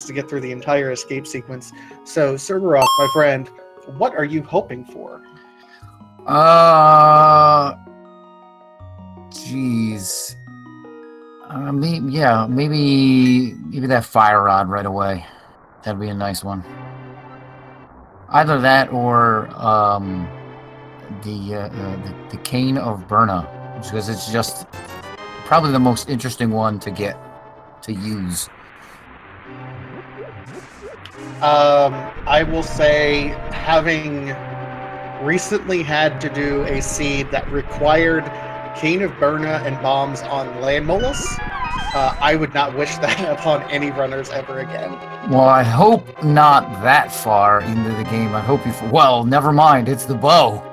to get through the entire escape sequence. So, Cerberus, my friend, what are you hoping for? Jeez. Maybe that fire rod right away. That'd be a nice one. Either that or the cane of Burna, because it's just probably the most interesting one to get to use. I will say, having recently had to do a seed that required Cane of Burna and bombs on land molus, I would not wish that upon any runners ever again. Well, I hope not that far into the game. I hope well, never mind. It's the bow.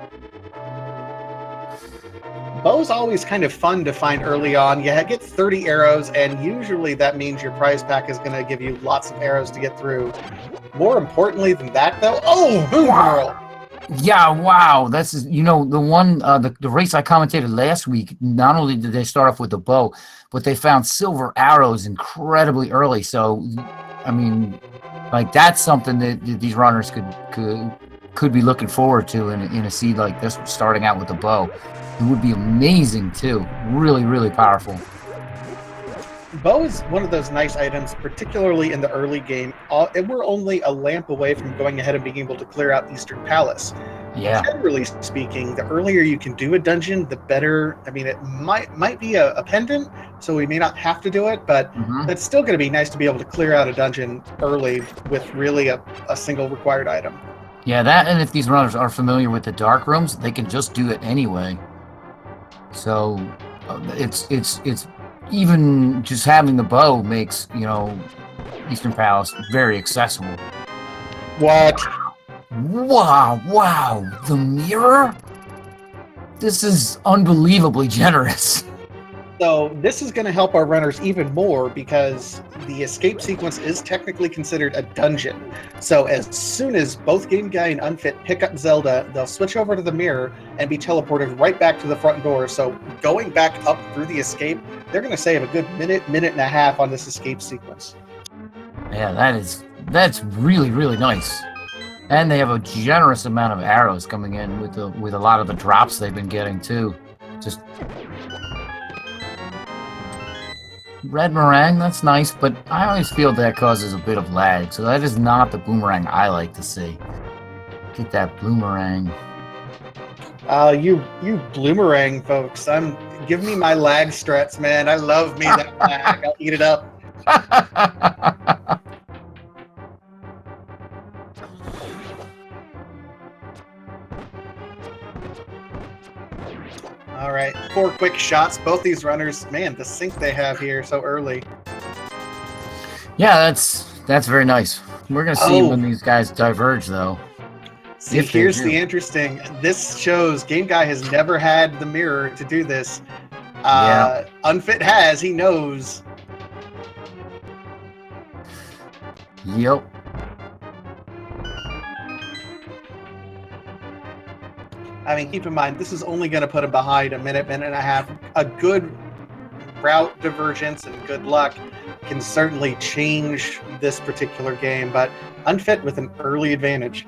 Bow's always kind of fun to find early on. You get 30 arrows, and usually that means your prize pack is going to give you lots of arrows to get through. More importantly than that, though, boom barrel. Yeah, wow. That's, the one, the race I commentated last week, not only did they start off with the bow, but they found silver arrows incredibly early. So, I mean, like, that's something that these runners could be looking forward to in a seed like this, starting out with the bow. It would be amazing, too. Really, really powerful. Bow is one of those nice items, particularly in the early game. We're only a lamp away from going ahead and being able to clear out Eastern Palace. Yeah. Generally speaking, the earlier you can do a dungeon, the better. I mean, it might be a pendant, so we may not have to do it, but it's still going to be nice to be able to clear out a dungeon early with really a single required item. Yeah, that, and if these runners are familiar with the dark rooms, they can just do it anyway. So it's even just having the bow makes, Eastern Palace very accessible. What? Wow, the mirror? This is unbelievably generous. So this is going to help our runners even more because the escape sequence is technically considered a dungeon. So as soon as both Game Guy and Unfit pick up Zelda, they'll switch over to the mirror and be teleported right back to the front door. So going back up through the escape, they're going to save a good minute and a half on this escape sequence. Yeah, that's really, really nice. And they have a generous amount of arrows coming in with a lot of the drops they've been getting too. Just red meringue, that's nice, but I always feel that causes a bit of lag, so that is not the boomerang I like to see. Get that boomerang. You bloomerang folks. Give me my lag strats, man. I love me that lag. I'll eat it up. All right, 4 quick shots. Both these runners, man, the sync they have here so early. Yeah, that's very nice. We're gonna see when these guys diverge, though. See, here's the interesting. This shows Game Guy has never had the mirror to do this. Yeah. Unfit has. He knows. Yep. I mean, keep in mind, this is only going to put him behind a minute and a half. A good route divergence and good luck can certainly change this particular game, but Unfit with an early advantage.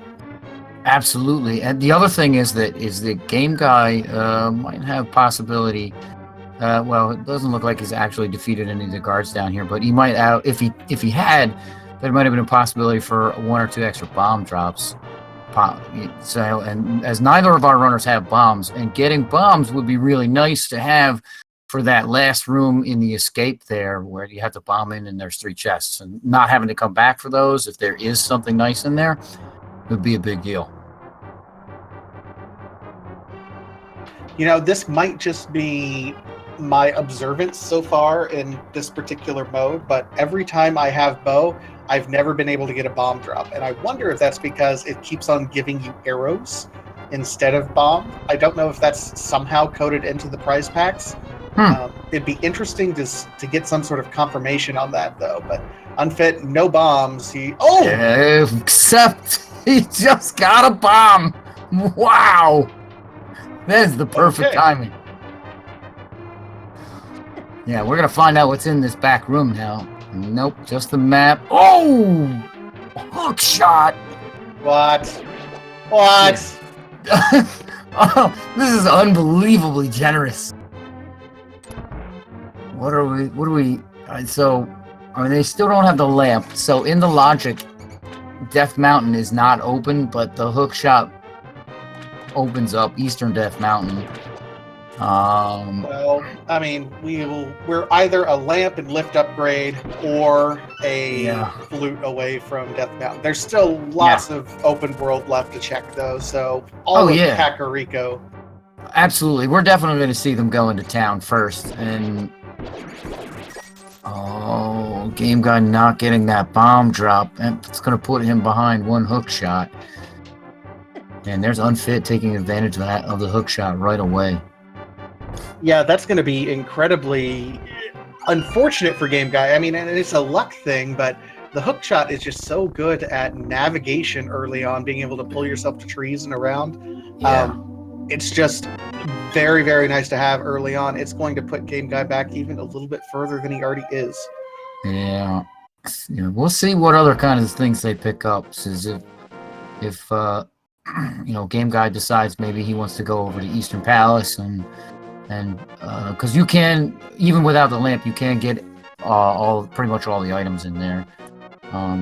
Absolutely. And the other thing is that Game Guy might have possibility. Well, it doesn't look like he's actually defeated any of the guards down here, but he might out if he had, there might have been a possibility for 1 or 2 extra bomb drops. So, and as neither of our runners have bombs, and getting bombs would be really nice to have for that last room in the escape there, where you have to bomb in and there's 3 chests, and not having to come back for those if there is something nice in there would be a big deal. This might just be my observance so far in this particular mode, but every time I have bow, I've never been able to get a bomb drop. And I wonder if that's because it keeps on giving you arrows instead of bomb. I don't know if that's somehow coded into the prize packs. It'd be interesting to get some sort of confirmation on that, though. But Unfit, no bombs. Except he just got a bomb. Wow. That is the perfect timing. Yeah, we're going to find out what's in this back room now. Nope, just the map. Oh! Hook shot! What? What? Oh, this is unbelievably generous. What are we? So, I mean, they still don't have the lamp. So, in the logic, Death Mountain is not open, but the hook shot opens up Eastern Death Mountain. Well, I mean, we're either a lamp and lift upgrade or a flute away from Death Mountain. There's still lots of open world left to check, though. So all of Kakariko. Absolutely, we're definitely going to see them go into town first, and Game Guy not getting that bomb drop, and it's going to put him behind one hook shot. And there's Unfit taking advantage of that, of the hook shot right away. Yeah, that's going to be incredibly unfortunate for Game Guy. I mean, and it's a luck thing, but the hook shot is just so good at navigation early on, being able to pull yourself to trees and around. Yeah. It's just very, very nice to have early on. It's going to put Game Guy back even a little bit further than he already is. Yeah. We'll see what other kind of things they pick up. Since if Game Guy decides maybe he wants to go over to Eastern Palace and because you can, even without the lamp, you can get pretty much all the items in there.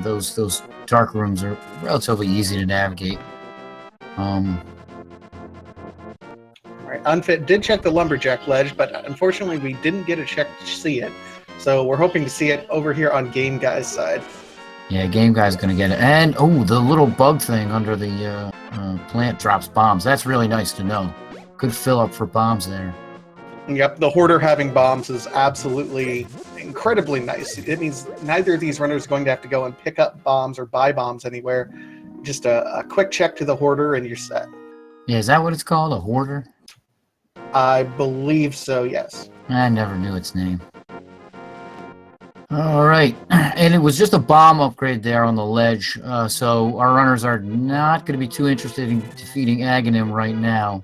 Those dark rooms are relatively easy to navigate. Right. Unfit did check the lumberjack ledge, but unfortunately we didn't get a check to see it. So we're hoping to see it over here on Game Guy's side. Yeah, Game Guy's gonna get it. And the little bug thing under the plant drops bombs. That's really nice to know. Could fill up for bombs there. Yep, the Hoarder having bombs is absolutely incredibly nice. It means neither of these runners are going to have to go and pick up bombs or buy bombs anywhere. Just a quick check to the Hoarder and you're set. Yeah, is that what it's called? A Hoarder? I believe so, yes. I never knew its name. All right, and it was just a bomb upgrade there on the ledge, so our runners are not going to be too interested in defeating Aghanim right now,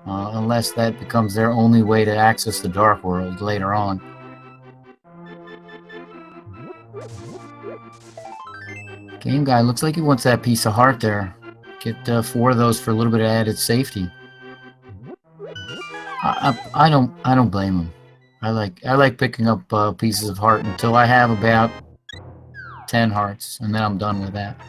unless that becomes their only way to access the Dark World later on. Game Guy looks like he wants that piece of heart there. Get 4 of those for a little bit of added safety. I don't blame him. I like picking up pieces of heart until I have about 10 hearts, and then I'm done with that.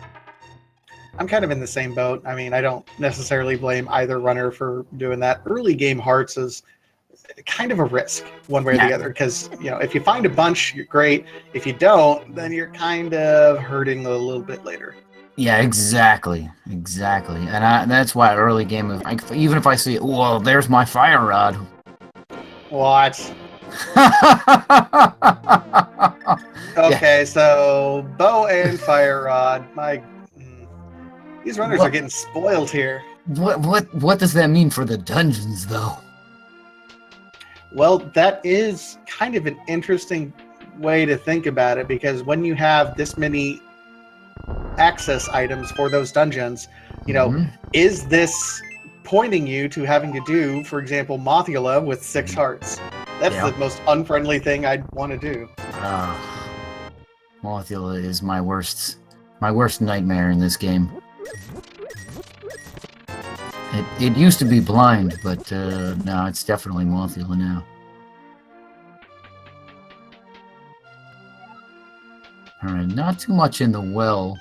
I'm kind of in the same boat. I mean, I don't necessarily blame either runner for doing that. Early game hearts is kind of a risk one way or the other, because if you find a bunch, you're great. If you don't, then you're kind of hurting a little bit later. Yeah, exactly, and that's why early game, even if I see, well, there's my fire rod. What? Okay, so bow and fire rod. These runners are getting spoiled here. What does that mean for the dungeons, though? Well, that is kind of an interesting way to think about it, because when you have this many access items for those dungeons, is this pointing you to having to do, for example, Mothula with 6 hearts? That's the most unfriendly thing I'd want to do. Mothula is my worst nightmare in this game. It used to be blind, but no, it's definitely Mothula now. Alright, not too much in the well.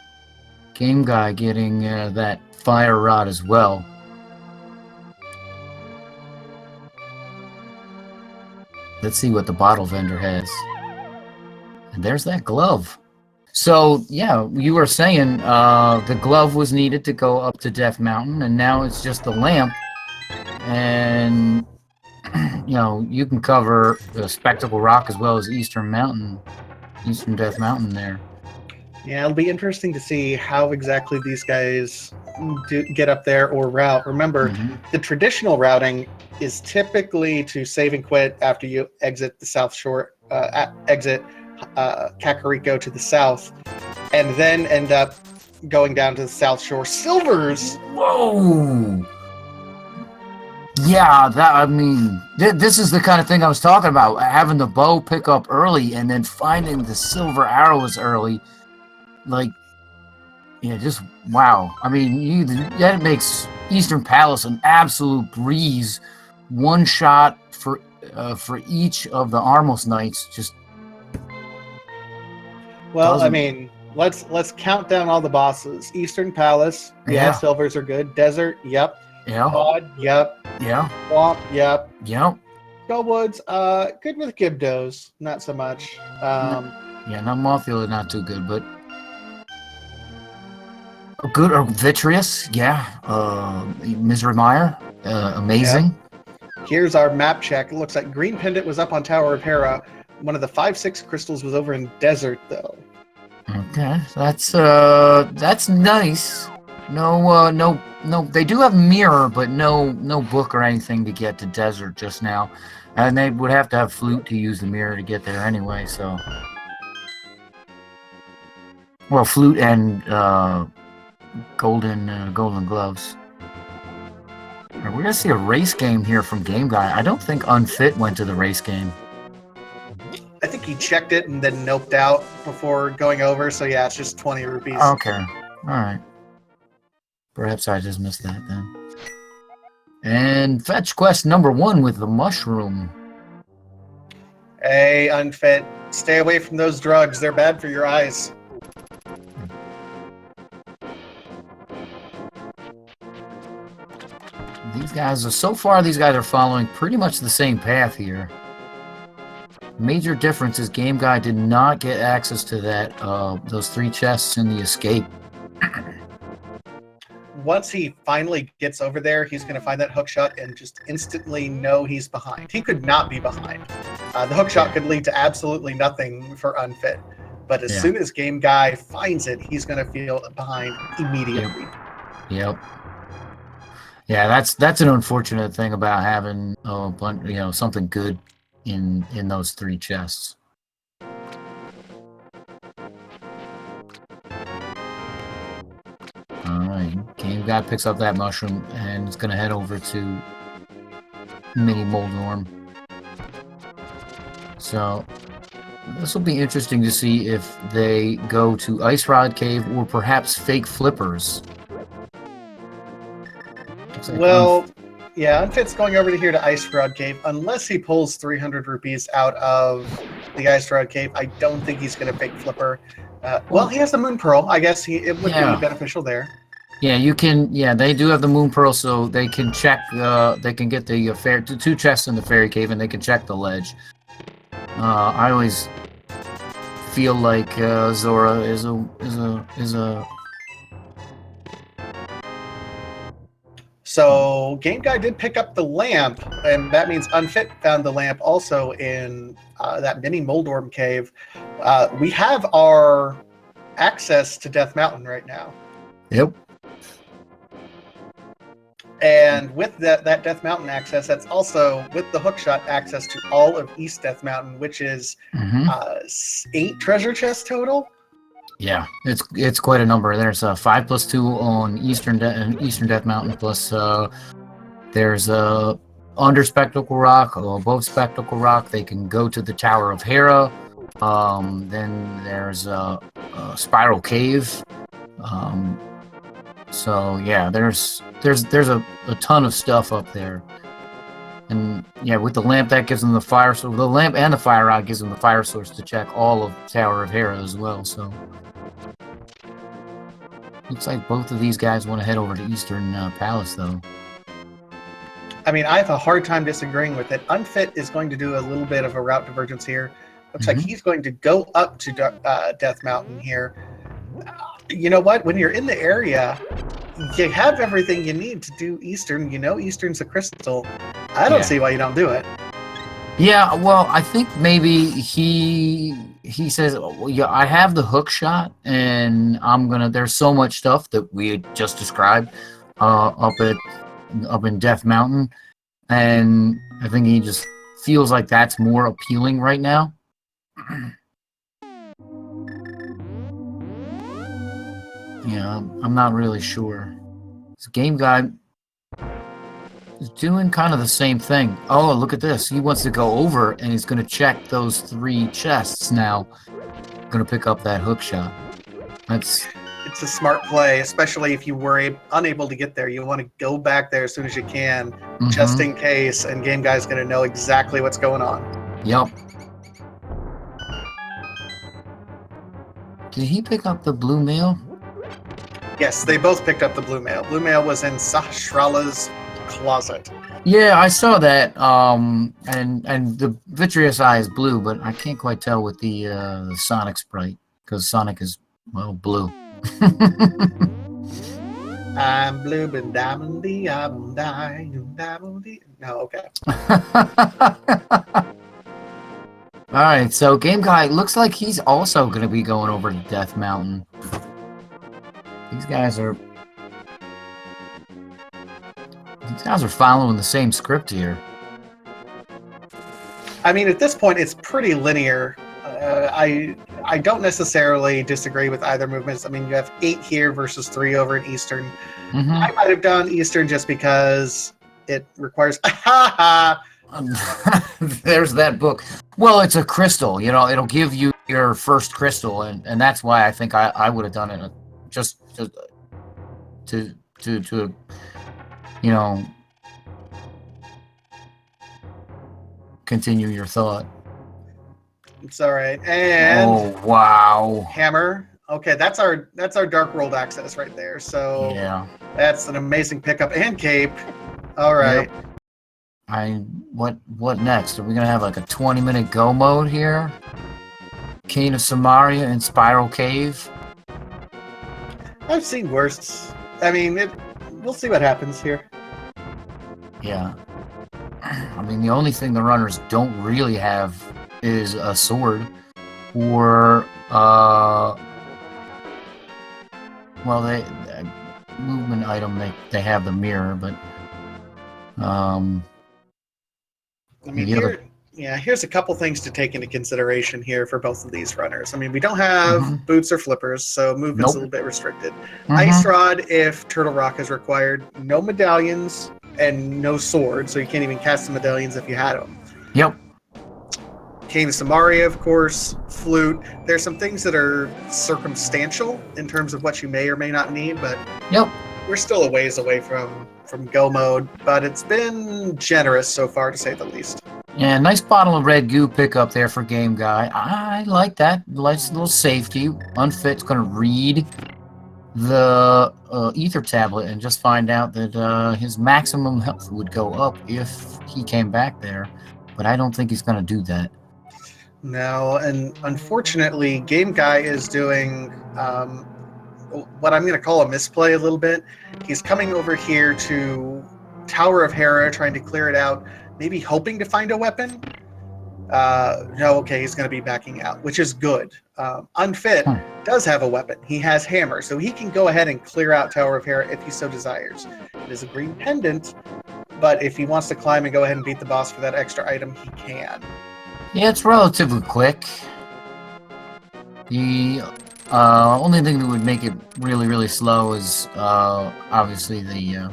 Game Guy getting that fire rod as well. Let's see what the bottle vendor has. And there's that glove. So, yeah, you were saying the glove was needed to go up to Death Mountain, and now it's just the lamp. And, you can cover the Spectacle Rock as well as Eastern Death Mountain there. Yeah, it'll be interesting to see how exactly these guys get up there or route. Remember, the traditional routing is typically to save and quit after you exit the South Shore, exit Kakariko to the south, and then end up going down to the South Shore. Silvers! Whoa! Yeah, I mean, this is the kind of thing I was talking about. Having the bow pick up early and then finding the silver arrows early. Like, yeah, just wow. I mean, that makes Eastern Palace an absolute breeze. One shot for each of the Armos Knights. Just Well, I doesn't. mean, let's count down all the bosses. Eastern Palace, yeah, Yeah. silvers are good. Desert, yep. Yeah. Pod, yep. Yeah. Swamp, yep. Yeah. Skull Woods, good with Gibdos, not so much. Yeah, not Mothula, not too good, but good or Vitreous, yeah. Misery Mire, amazing. Yep. Here's our map check. It looks like Green Pendant was up on Tower of Hera. One of the 5/6 crystals was over in Desert, though. Okay, that's nice. No. They do have mirror, but no book or anything to get to Desert just now, and they would have to have flute to use the mirror to get there anyway. So, well, flute and golden gloves. We're gonna see a race game here from Game Guy. I don't think Unfit went to the race game. I think he checked it and then noped out before going over. So yeah, it's just 20 rupees. Okay, all right. Perhaps I just missed that then. And fetch quest number 1 with the mushroom. Hey, Unfit, stay away from those drugs. They're bad for your eyes. These guys are following pretty much the same path here. Major difference is Game Guy did not get access to that those 3 chests in the escape. Once he finally gets over there, he's going to find that hook shot and just instantly know he's behind. He could not be behind. The hook shot could lead to absolutely nothing for Unfit. But as soon as Game Guy finds it, he's going to feel behind immediately. Yep. Yeah, that's an unfortunate thing about having something good in those 3 chests. Alright, Game Guy picks up that mushroom and is gonna head over to Mini Moldorm. So this will be interesting to see if they go to Ice Rod Cave or perhaps Fake Flippers. Well, yeah, Unfit's going over to here to Ice Rod Cave. Unless he pulls 300 rupees out of the Ice Rod Cave, I don't think he's going to fake Flipper. Well, he has the Moon Pearl. I guess it would be beneficial there. Yeah, you can. Yeah, they do have the Moon Pearl, so they can check. They can get the 2 chests in the Fairy Cave, and they can check the ledge. I always feel like Zora is a. So Game Guy did pick up the lamp, and that means Unfit found the lamp also in that mini Moldorm cave. We have our access to Death Mountain right now. Yep. And with that Death Mountain access, that's also with the hookshot access to all of East Death Mountain, which is 8 treasure chests total. Yeah, it's quite a number. There's 5 + 2 on Eastern Death Mountain, plus there's under Spectacle Rock or above Spectacle Rock. They can go to the Tower of Hera. Then there's Spiral Cave. So yeah, there's a ton of stuff up there. And yeah, with the lamp, that gives them the fire source. The lamp and the fire rod gives them the fire source to check all of Tower of Hera as well. So looks like both of these guys want to head over to Eastern Palace, though. I mean, I have a hard time disagreeing with it. Unfit is going to do a little bit of a route divergence here. Looks like he's going to go up to Death Mountain here. You know what? When you're in the area, you have everything you need to do Eastern. You know Eastern's a crystal. I don't see why you don't do it. Yeah, well, I think maybe he says, well, yeah, I have the hook shot, and there's so much stuff that we had just described up in Death Mountain, and I think he just feels like that's more appealing right now. Yeah, I'm not really sure. This Game Guy doing kind of the same thing. Oh, look at this. He wants to go over, and he's going to check those 3 chests now. Going to pick up that hook shot. It's a smart play, especially if you were unable to get there. You want to go back there as soon as you can, just in case, and Game Guy's going to know exactly what's going on. Yep. Did he pick up the blue mail? Yes, they both picked up the blue mail. Blue mail was in Sahasrala's closet. Yeah, I saw that. And the vitreous eye is blue, but I can't quite tell with the Sonic sprite because Sonic is blue. I'm blue, but diamondy, I'm diamondy. No, okay. All right, so Game Guy looks like he's also going to be going over to Death Mountain. These guys are following the same script here. I mean, at this point, it's pretty linear. I don't necessarily disagree with either movements. I mean, you have 8 here versus 3 over in Eastern. I might have done Eastern just because it requires... There's that book. Well, it's a crystal. You know, it'll give you your first crystal, and that's why I think I would have done it just to you know, continue your thought. It's all right. And oh wow, hammer. Okay, that's our Dark World access right there. So yeah, that's an amazing pickup and cape. All right. Yep. What next? Are we gonna have like a 20-minute go mode here? Cane of Samaria and Spiral Cave. I've seen worse. I mean, we'll see what happens here. Yeah. I mean, the only thing the runners don't really have is a sword or well, they movement item. They have the mirror, but I mean, here's a couple things to take into consideration here for both of these runners. I mean, we don't have boots or flippers, so movement's a little bit restricted. Ice Rod, if Turtle Rock is required, no medallions and no sword, so you can't even cast the medallions if you had them. Yep. Cane of Samaria, of course, flute. There's some things that are circumstantial in terms of what you may or may not need, but we're still a ways away from go mode, but it's been generous so far, to say the least. Yeah, nice bottle of red goo pickup there for Game Guy. I like that. Nice little safety. Unfit's going to read the ether tablet and just find out that his maximum health would go up if he came back there, but I don't think he's going to do that. No, and unfortunately, Game Guy is doing what I'm going to call a misplay a little bit. He's coming over here to Tower of Hera, trying to clear it out, maybe hoping to find a weapon. No, okay, he's going to be backing out, which is good. Unfit does have a weapon. He has hammer, so he can go ahead and clear out Tower of Hera if he so desires. It is a green pendant, but if he wants to climb and go ahead and beat the boss for that extra item, he can. Yeah, it's relatively quick. The only thing that would make it really, really slow is obviously the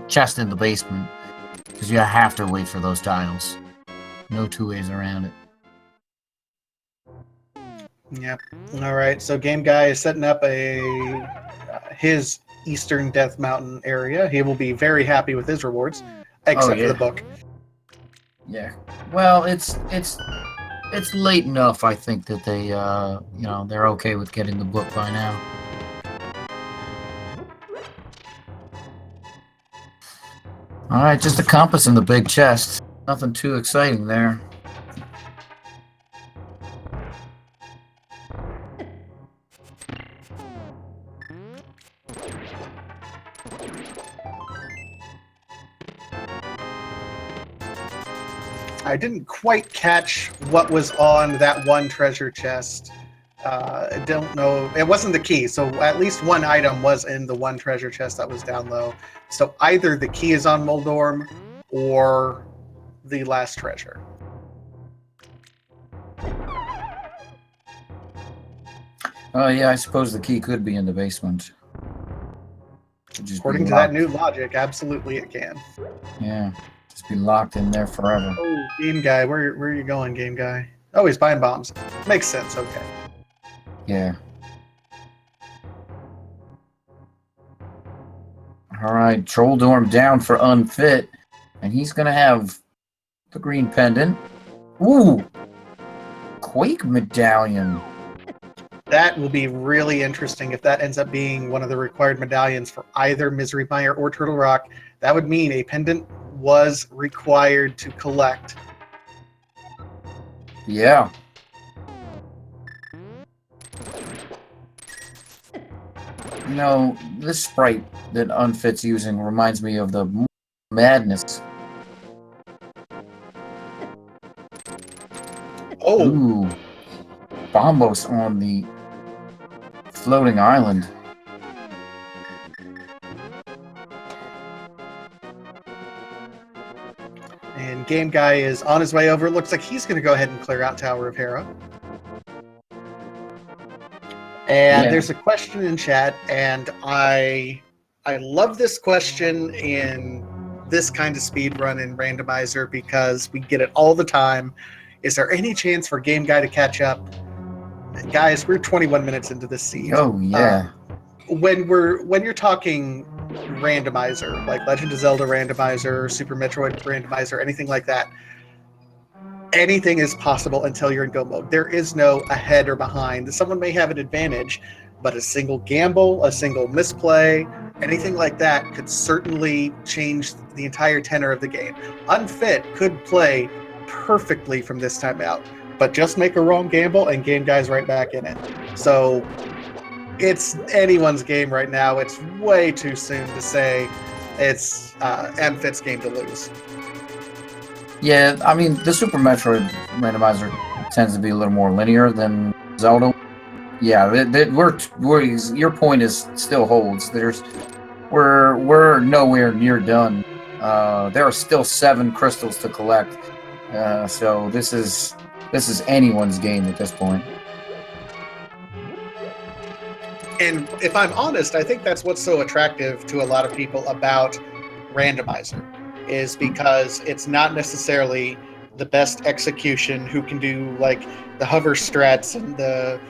chest in the basement, because you have to wait for those tiles. No two ways around it. Yep. All right. So Game Guy is setting up his Eastern Death Mountain area. He will be very happy with his rewards, except for the book. Yeah. Well, it's late enough, I think, that they they're okay with getting the book by now. All right, just a compass in the big chest. Nothing too exciting there. I didn't quite catch what was on that one treasure chest. I don't know. It wasn't the key, so at least one item was in the one treasure chest that was down low. So either the key is on Moldorm or the last treasure. Oh, yeah, I suppose the key could be in the basement. Just be According to that locked. new logic, absolutely it can. Yeah, just be locked in there forever. Oh, game guy, where are you going, game guy? Oh, he's buying bombs. Makes sense. Okay. Yeah. All right, Troll Dorm down for Unfit, and he's gonna have the green pendant. Ooh, Quake medallion. That will be really interesting if that ends up being one of the required medallions for either Misery Mire or Turtle Rock. That would mean a pendant was required to collect. Yeah. You know, this sprite that Unfit's using reminds me of the Madness. Oh, Ooh, Bombos on the floating island. and Game Guy is on his way over. It looks like he's going to go ahead and clear out Tower of Hera. And Yeah. there's a question in chat, and I love this question in this kind of speed run in Randomizer because we get it all the time. Is there any chance for Game Guy to catch up? Guys, we're 21 minutes into this seed. Oh yeah. When you're talking Randomizer, like Legend of Zelda Randomizer, Super Metroid Randomizer, anything like that, anything is possible until you're in go mode. There is no ahead or behind. Someone may have an advantage, but a single gamble, a single misplay, anything like that could certainly change the entire tenor of the game. Unfit could play perfectly from this time out, but just make a wrong gamble and Game Guy's right back in it. So it's anyone's game right now. It's way too soon to say it's Unfit's game to lose. Yeah, I mean, the Super Metroid randomizer tends to be a little more linear than Zelda. Yeah, your point is still holds. We're nowhere near done. There are still 7 crystals to collect. So this is anyone's game at this point. And if I'm honest, I think that's what's so attractive to a lot of people about Randomizer, is because it's not necessarily the best execution who can do like the hover strats and the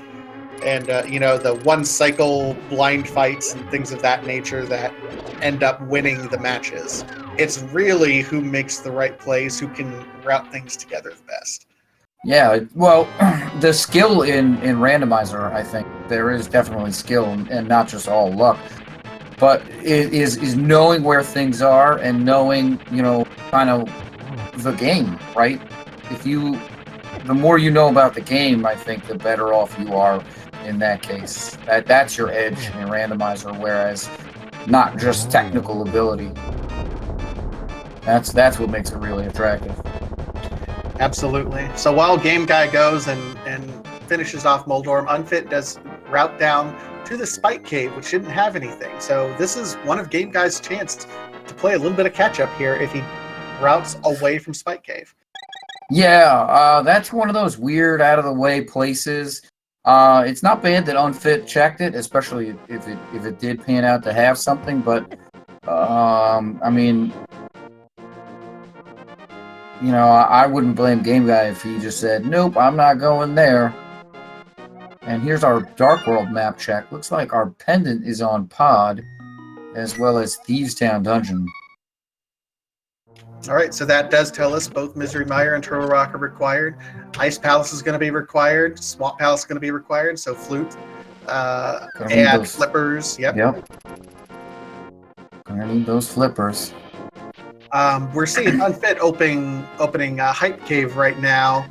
one cycle blind fights and things of that nature that end up winning the matches. It's really who makes the right plays, who can route things together the best. Yeah, well, the skill in Randomizer, I think there is definitely skill and not just all luck, but it is knowing where things are and knowing, kind of the game, right? The more you know about the game, I think the better off you are in that case. That's your edge in Randomizer, whereas not just technical ability. That's what makes it really attractive. Absolutely. So while Game Guy goes and finishes off Moldorm, Unfit does route down to the Spike Cave, which didn't have anything. So this is one of Game Guy's chance to play a little bit of catch up here if he routes away from Spike Cave. Yeah, that's one of those weird out of the way places. It's not bad that Unfit checked it, especially if it did pan out to have something. But I mean, I wouldn't blame Game Guy if he just said, "Nope, I'm not going there." And here's our Dark World map check. Looks like our pendant is on Pod, as well as Thieves Town Dungeon. All right, so that does tell us both Misery Mire and Turtle Rock are required. Ice Palace is going to be required. Swamp Palace is going to be required. So Flute and Flippers. Yep. Gonna need those flippers. We're seeing Unfit opening Hype Cave right now,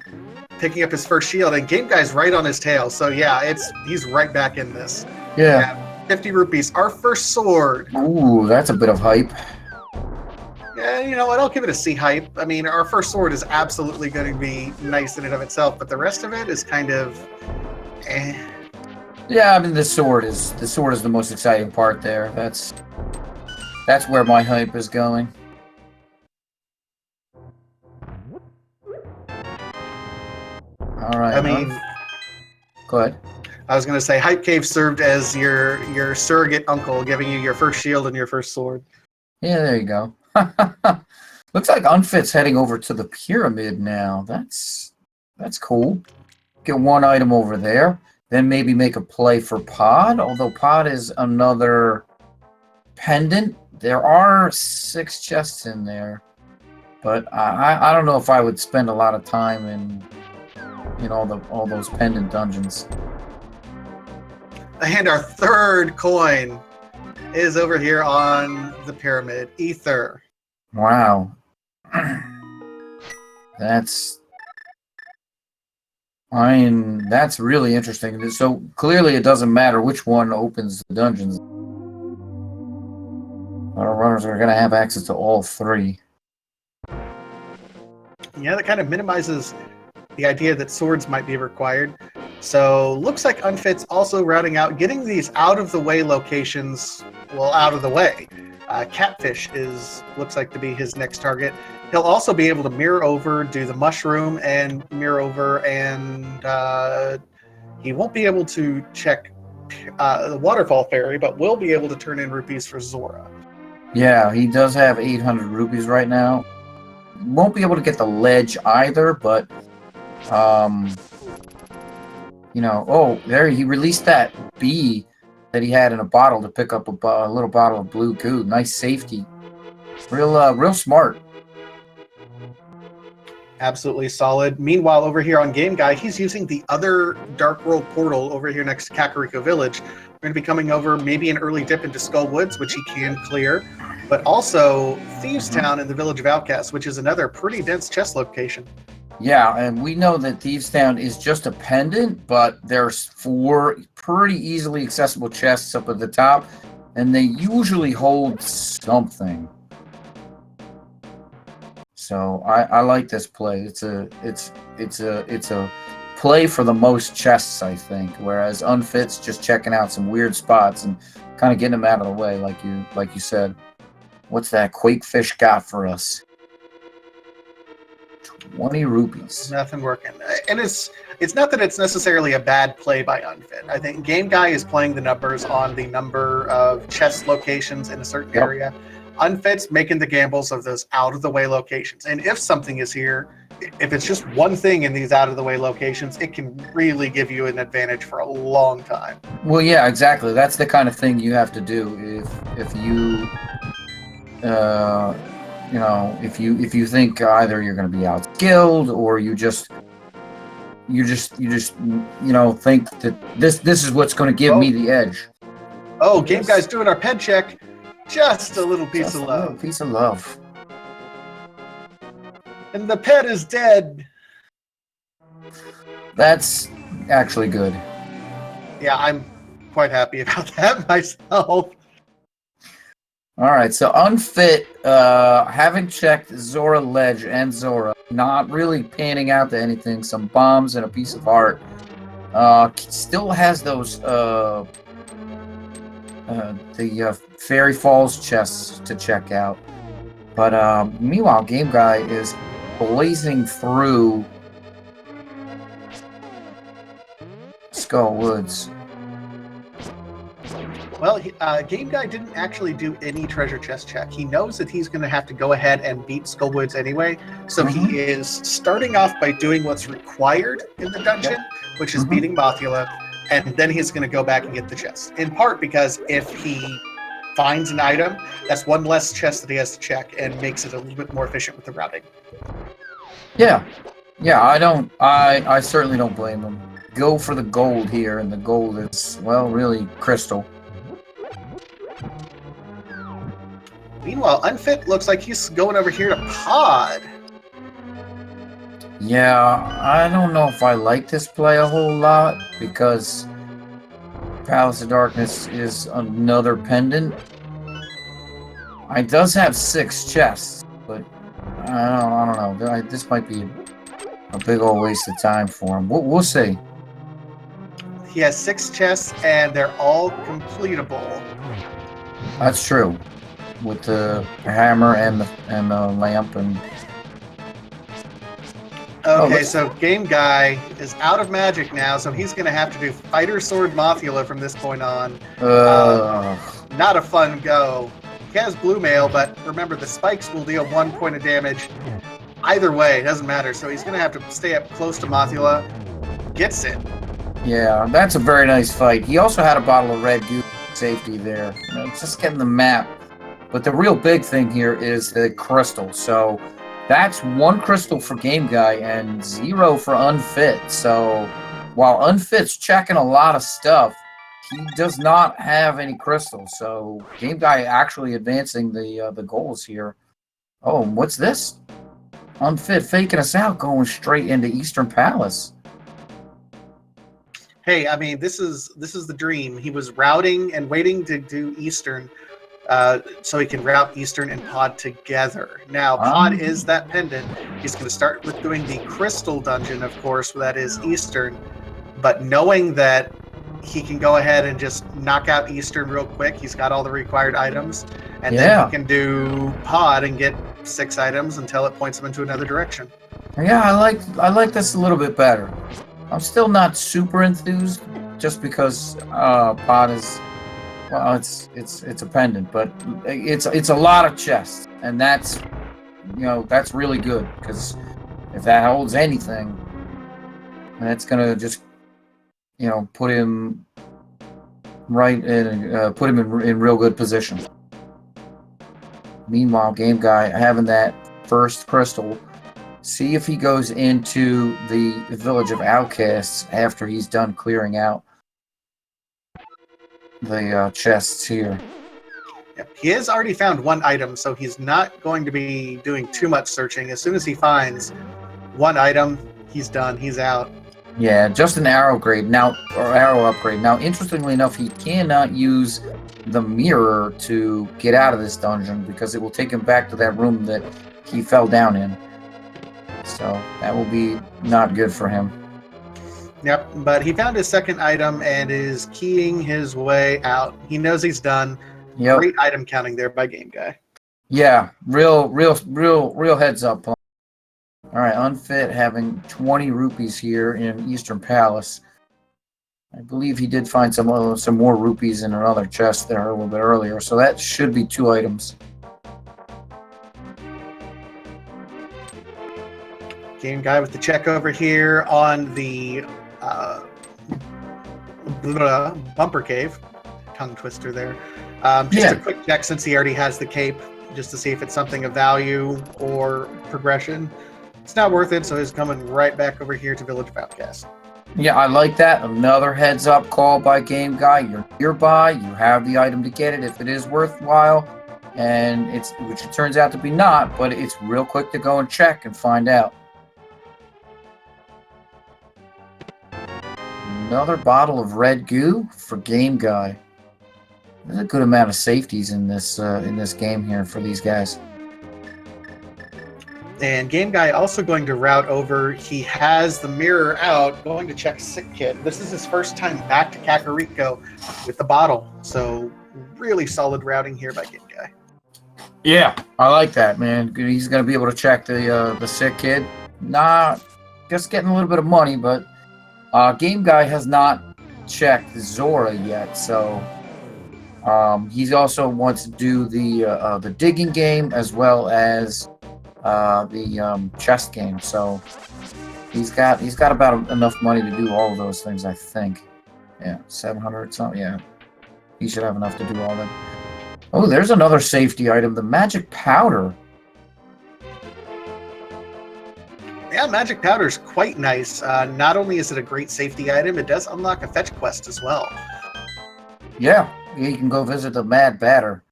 picking up his first shield, and Game Guy's right on his tail. So yeah, he's right back in this. Yeah. 50 rupees. Our first sword. Ooh, that's a bit of hype. Yeah, you know what? I'll give it a C hype. I mean, our first sword is absolutely going to be nice in and of itself, but the rest of it is kind of eh. Yeah, I mean the sword is the most exciting part there. That's where my hype is going. All right. I mean, go ahead. I was going to say Hype Cave served as your surrogate uncle, giving you your first shield and your first sword. Yeah, there you go. Looks like Unfit's heading over to the pyramid now. That's cool. Get one item over there. Then maybe make a play for Pod, although Pod is another pendant. There are 6 chests in there, but I don't know if I would spend a lot of time in all those pendant dungeons. And our third coin is over here on the pyramid. Ether. Wow. That's really interesting. So clearly it doesn't matter which one opens the dungeons. Our runners are going to have access to all 3. Yeah, that kind of minimizes the idea that swords might be required. So looks like Unfit's also routing out, getting these out of the way locations, well, out of the way. Catfish looks like to be his next target. He'll also be able to mirror over, do the mushroom and mirror over, and he won't be able to check the waterfall fairy, but will be able to turn in rupees for Zora. Yeah, he does have 800 rupees right now. Won't be able to get the ledge either, but there he released that bee that he had in a bottle to pick up a little bottle of blue goo. Nice safety. Real smart. Absolutely solid. Meanwhile, over here on Game Guy, he's using the other Dark World portal over here next to Kakariko Village. We're going to be coming over maybe an early dip into Skull Woods, which he can clear, but also Thieves Town in the Village of Outcasts, which is another pretty dense chest location. Yeah, and we know that Thieves Town is just a pendant, but there's 4 pretty easily accessible chests up at the top, and they usually hold something. So I like this play. It's a play for the most chests, I think. Whereas Unfit's just checking out some weird spots and kind of getting them out of the way, like you said. What's that Quakefish got for us? 20 rupees. Nothing working. And it's not that it's necessarily a bad play by Unfit. I think Game Guy is playing the numbers on the number of chest locations in a certain area. Unfit's making the gambles of those out-of-the-way locations. And if something is here, if it's just one thing in these out-of-the-way locations, it can really give you an advantage for a long time. Well, yeah, exactly. That's the kind of thing you have to do if you if you think either you're going to be outskilled or you just think that this is what's going to give me the edge. Oh, Game Guy's doing our ped check. Just a little piece of love. A little piece of love. And the pet is dead. That's actually good. Yeah, I'm quite happy about that myself. All right, so Unfit, having checked Zora Ledge and Zora, not really panning out to anything, some bombs and a piece of heart. Still has those the Fairy Falls chests to check out. But meanwhile, Game Guy is blazing through Skull Woods. Well, Game Guy didn't actually do any treasure chest check. He knows that he's going to have to go ahead and beat Skullwoods anyway, so he is starting off by doing what's required in the dungeon, which is beating Mothula, and then he's going to go back and get the chest. In part because if he finds an item, that's one less chest that he has to check and makes it a little bit more efficient with the routing. Yeah, I certainly don't blame him. Go for the gold here, and the gold is, well, really crystal. Meanwhile, Unfit looks like he's going over here to Pod. Yeah, I don't know if I like this play a whole lot, because Palace of Darkness is another pendant. It does have 6 chests, but I don't know. This might be a big old waste of time for him. We'll see. He has 6 chests, and they're all completable. That's true. With the hammer and the lamp and. Okay, so Game Guy is out of magic now, so he's going to have to do Fighter Sword Mothula from this point on. Not a fun go. He has Blue Mail, but remember the spikes will deal 1 point of damage. Either way, it doesn't matter. So he's going to have to stay up close to Mothula. Gets it. Yeah, that's a very nice fight. He also had a bottle of red goo safety there. Just getting the map. But the real big thing here is the crystal. So that's 1 crystal for Game Guy and 0 for Unfit. So while Unfit's checking a lot of stuff, he does not have any crystals. So Game Guy actually advancing the goals here. Oh, what's this? Unfit faking us out, going straight into Eastern Palace. Hey, I mean, this is the dream. He was routing and waiting to do Eastern, so he can route Eastern and Pod together. Now, Pod is that pendant. He's going to start with doing the Crystal Dungeon, of course, that is Eastern. But knowing that he can go ahead and just knock out Eastern real quick, he's got all the required items, and then he can do Pod and get 6 items until it points him into another direction. Yeah, I like this a little bit better. I'm still not super enthused, just because Pod is, well, it's a pendant, but it's a lot of chests, and that's that's really good, because if that holds anything, that's gonna just put him right in in real good position. Meanwhile, Game Guy having that first crystal. See if he goes into the Village of Outcasts after he's done clearing out the chests here. Yep. He has already found 1 item, so he's not going to be doing too much searching. As soon as he finds 1 item, he's done. He's out. Yeah, just an arrow upgrade now. Now, interestingly enough, he cannot use the mirror to get out of this dungeon because it will take him back to that room that he fell down in. So that will be not good for him. Yep, but he found his 2nd item and is keying his way out. He knows he's done. Yep. Great item counting there by Game Guy. Yeah, real heads up. All right, Unfit having 20 rupees here in Eastern Palace. I believe he did find some more rupees in another chest there a little bit earlier, so that should be 2 items. Game Guy with the check over here on the bumper cave. Tongue twister there. Just a quick check since he already has the cape, just to see if it's something of value or progression. It's not worth it, so he's coming right back over here to Village of Outcasts. Yeah, I like that. Another heads up call by Game Guy. You're nearby. You have the item to get it if it is worthwhile, and which it turns out to be not, but it's real quick to go and check and find out. Another bottle of red goo for Game Guy. There's a good amount of safeties in this game here for these guys. And Game Guy also going to route over. He has the mirror out, going to check Sick Kid. This is his first time back to Kakariko with the bottle. So really solid routing here by Game Guy. Yeah, I like that, man. He's going to be able to check the Sick Kid. Not just getting a little bit of money, but Game Guy has not checked Zora yet, so he also wants to do the digging game as well as the chest game. So he's got about enough money to do all of those things, I think. Yeah, 700 something. Yeah, he should have enough to do all that. Oh, there's another safety item, the magic powder. Yeah, magic powder is quite nice. Not only is it a great safety item, it does unlock a fetch quest as well. Yeah, you can go visit the Mad Batter.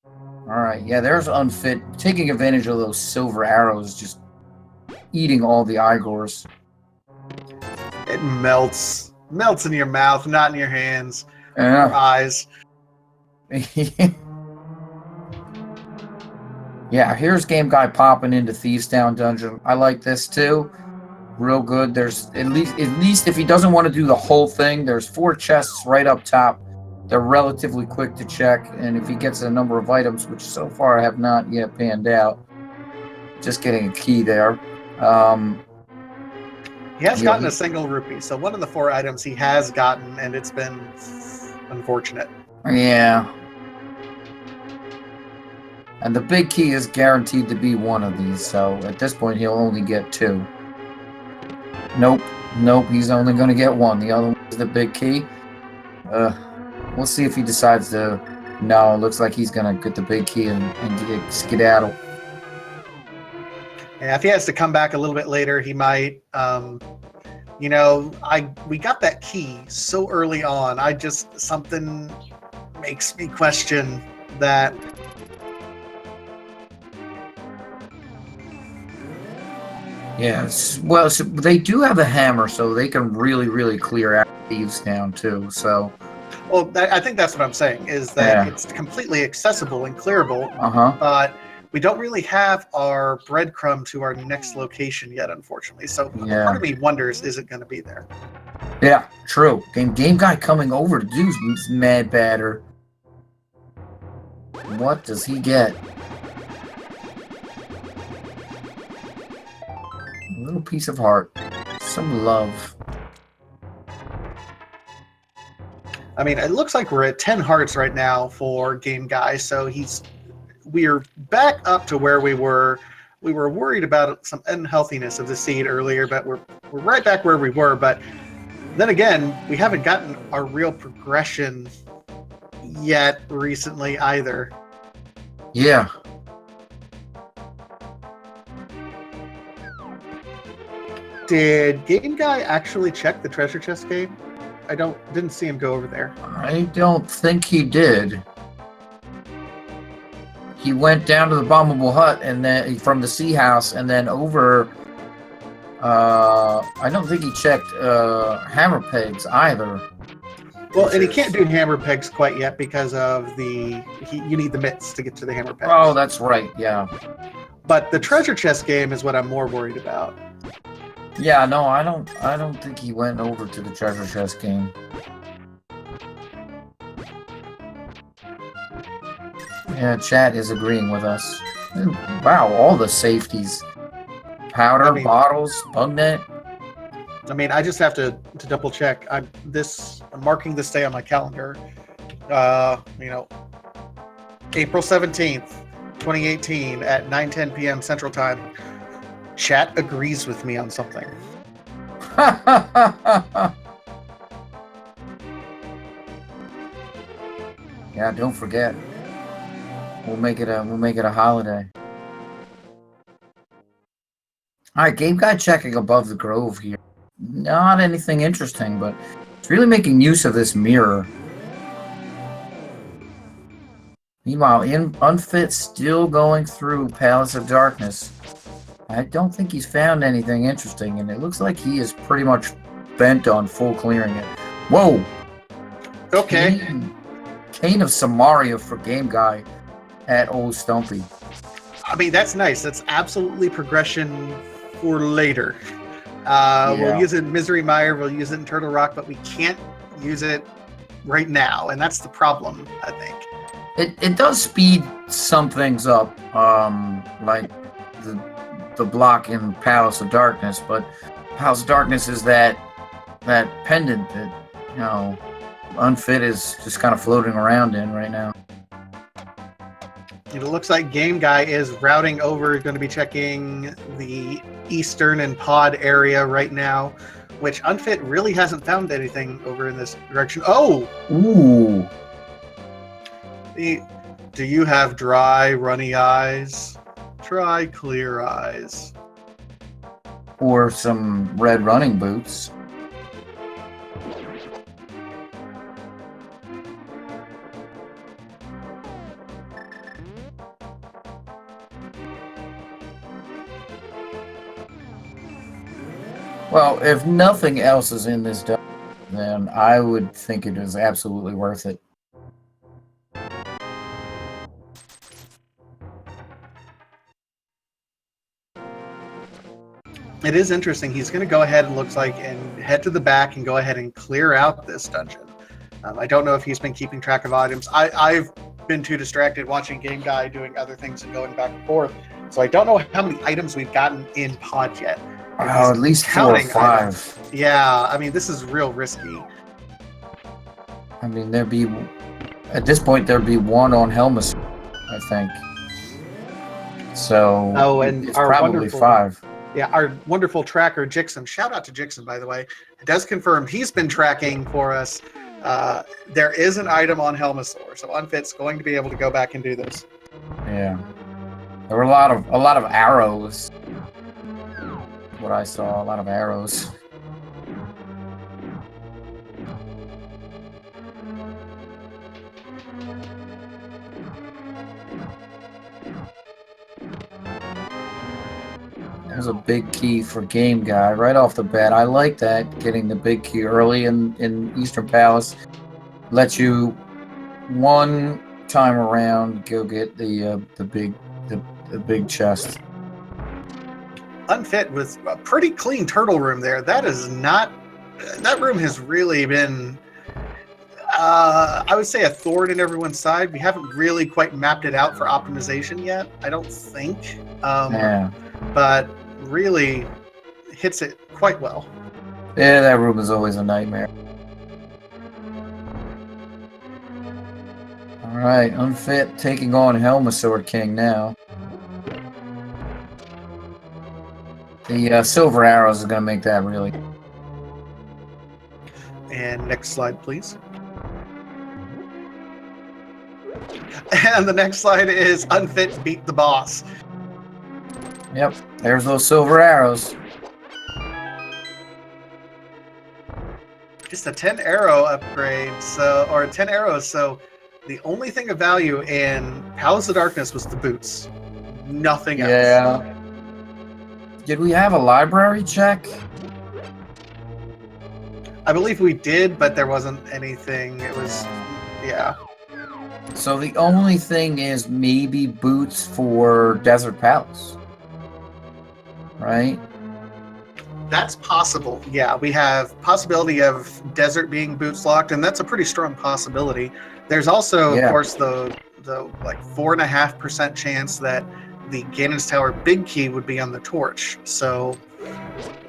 All right, yeah, there's Unfit taking advantage of those silver arrows, just eating all the Igors. It melts in your mouth, not in your hands, or eyes. Yeah, here's Game Guy popping into Thieves Town Dungeon. I like this too. Real good. There's at least if he doesn't want to do the whole thing, there's 4 chests right up top. They're relatively quick to check, and if he gets a number of items, which so far have not yet panned out, just getting a key there. He has gotten a single rupee, so one of the 4 items he has gotten, and it's been unfortunate. Yeah. And the big key is guaranteed to be one of these, so at this point he'll only get 2. Nope, he's only going to get 1. The other one is the big key. We'll see if he decides to... No, it looks like he's going to get the big key and skedaddle. Yeah, if he has to come back a little bit later, he might. We got that key so early on. Something makes me question that. Yes. Well, so they do have a hammer, so they can really, really clear out thieves down too. So. Well, I think that's what I'm saying, is that it's completely accessible and clearable, but we don't really have our breadcrumb to our next location yet, unfortunately. So part of me wonders, is it going to be there? Yeah, true. Game guy coming over to do mad batter. What does he get? A little piece of heart. Some love. I mean, it looks like we're at 10 hearts right now for Game Guy, so we're back up to where we were. We were worried about some unhealthiness of the seed earlier, but we're right back where we were. But then again, we haven't gotten our real progression yet recently either. Yeah. Did Game Guy actually check the treasure chest game? I didn't see him go over there. I don't think he did. He went down to the bombable hut and then from the sea house and then over. I don't think he checked hammer pegs either. Well, and he can't do hammer pegs quite yet because of you need the mitts to get to the hammer pegs. Oh, that's right. Yeah. But the treasure chest game is what I'm more worried about. Yeah, no, I don't think he went over to the treasure chest game. Yeah, chat is agreeing with us. Wow, all the safeties. Powder, bottles, bug net. I mean, I just have to double check. I'm marking this day on my calendar. April 17th, 2018 at 9:10 p.m. Central Time. Chat agrees with me on something. Yeah, don't forget. We'll make it a holiday. All right, game guy checking above the grove here. Not anything interesting, but it's really making use of this mirror. Meanwhile, Unfit still going through Palace of Darkness. I don't think he's found anything interesting, and it looks like he is pretty much bent on full clearing it. Whoa! Okay. Cane of Samaria for Game Guy at Old Stumpy. I mean, that's nice. That's absolutely progression for later. We'll use it in Misery Mire, we'll use it in Turtle Rock, but we can't use it right now, and that's the problem, I think. It does speed some things up, like the block in Palace of Darkness, but Palace of Darkness is that pendant that, Unfit is just kind of floating around in right now. It looks like Game Guy is routing over, going to be checking the eastern and pod area right now, which Unfit really hasn't found anything over in this direction. Oh! Ooh! Do you have dry, runny eyes? Try clear eyes. Or some red running boots. Well, if nothing else is in this dungeon, then I would think it is absolutely worth it. It is interesting. He's going to go ahead, it looks like, and head to the back and go ahead and clear out this dungeon. I don't know if he's been keeping track of items. I've been too distracted watching Game Guy doing other things and going back and forth. So I don't know how many items we've gotten in pod yet. If Oh, he's at least 4 or counting 5. items. Yeah, I mean, this is real risky. I mean, at this point, there'd be 1 on Helmus, I think. So Oh, and it's our probably wonderful 5. Yeah, our wonderful tracker, Jixon. Shout out to Jixon, by the way. It does confirm he's been tracking for us. There is an item on Helmosaur, so Unfit's going to be able to go back and do this. Yeah. There were a lot of arrows. What I saw, a lot of arrows. There's a big key for Game Guy right off the bat. I like that, getting the big key early in Eastern Palace. Lets you 1 time around go get the big chest. Unfit with a pretty clean turtle room there. That room has really been, I would say, a thorn in everyone's side. We haven't really quite mapped it out for optimization yet, I don't think. Yeah. But really hits it quite well. Yeah, that room is always a nightmare. Alright, Unfit taking on Helmosaur King now. The silver arrows is going to make that really. And next slide, please. And the next slide is Unfit beat the boss. Yep, there's those silver arrows. Just a 10 arrow upgrade, or 10 arrows, so the only thing of value in Palace of Darkness was the boots. Nothing else. Yeah. Did we have a library check? I believe we did, but there wasn't anything. It was, yeah. So the only thing is maybe boots for Desert Palace. Right? That's possible. Yeah, we have possibility of desert being boots locked, and that's a pretty strong possibility. There's also, of course, the like 4.5% chance that the Ganon's Tower big key would be on the torch. So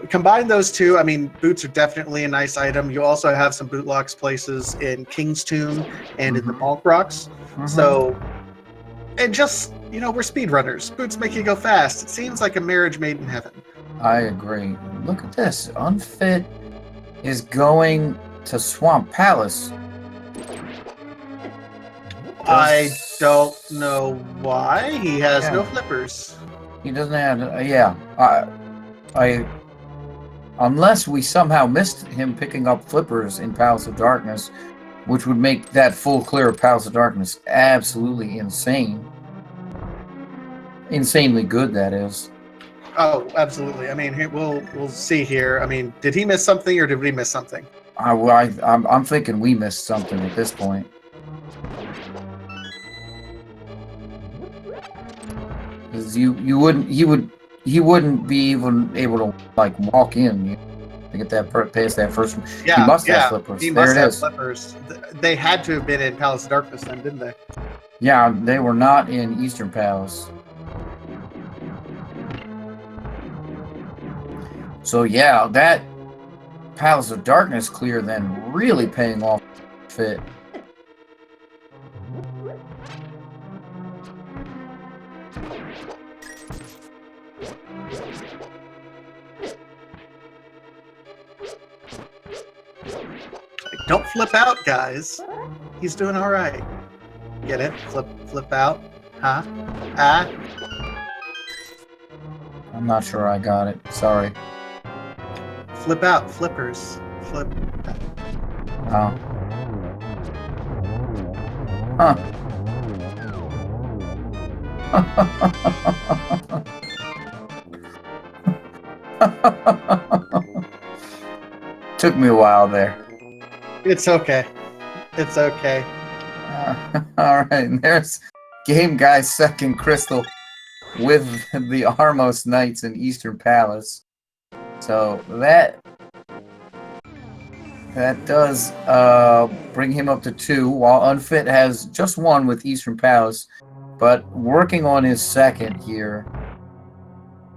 combine those two. I mean, boots are definitely a nice item. You also have some boot locks places in King's Tomb and in the Bonk Rocks. So, and just, we're speedrunners. Boots make you go fast. It seems like a marriage made in heaven. I agree. Look at this. Unfit is going to Swamp Palace. I don't know why. He has no flippers. He doesn't have. I unless we somehow missed him picking up flippers in Palace of Darkness, which would make that full clear of Palace of Darkness absolutely insane. Insanely good, that is. Oh, absolutely. I mean, we'll see here. I mean, did he miss something or did we miss something? I'm thinking we missed something at this point. Because he wouldn't be even able to like walk in to get that past that first. Yeah, he must have flippers. He there must it have is. flippers. They had to have been in Palace of Darkness then, didn't they? Yeah, they were not in Eastern Palace. So yeah, that Palace of Darkness clear then really paying off Fit. Don't flip out, guys. He's doing all right. Get it? Flip out. Huh? Ah? I'm not sure I got it. Sorry. Flip out. Flippers. Flip. Oh. Huh. Took me a while there. It's okay. It's okay. All right, and there's Game Guy's second crystal with the Armos Knights in Eastern Palace. So that does bring him up to 2, while Unfit has just 1 with Eastern Palace, but working on his second here.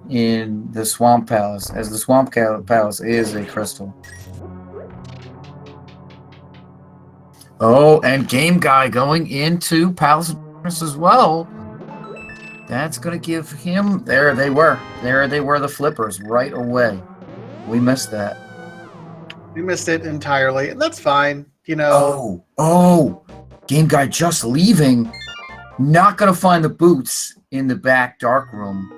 in the Swamp Palace, as the Swamp Palace is a crystal. Oh, and Game Guy going into Palace of Darkness as well. That's going to give him... There they were. There they were, the flippers, right away. We missed that. We missed it entirely, and that's fine. You know. Oh, Game Guy just leaving. Not going to find the boots in the back dark room.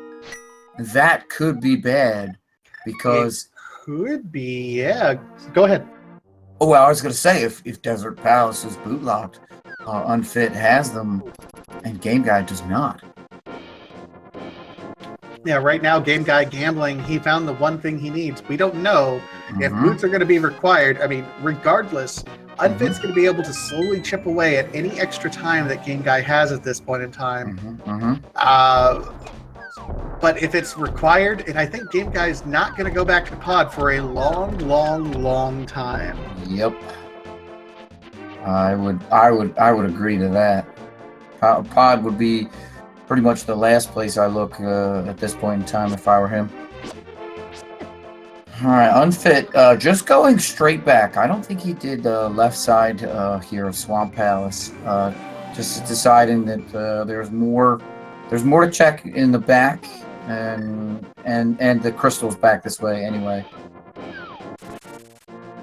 That could be bad because... It could be, yeah. Go ahead. Oh, well, I was going to say, if Desert Palace is boot locked, Unfit has them, and Game Guy does not. Yeah, right now, Game Guy gambling, he found the one thing he needs. We don't know if boots are going to be required. I mean, regardless, Unfit's going to be able to slowly chip away at any extra time that Game Guy has at this point in time. But if it's required, and I think Game Guy's not going to go back to pod for a long, long, long time. Yep. I would agree to that. Pod would be pretty much the last place I look at this point in time if I were him. All right, Unfit, just going straight back. I don't think he did the left side here of Swamp Palace. Just deciding that there's more to check in the back, and the crystal's back this way anyway.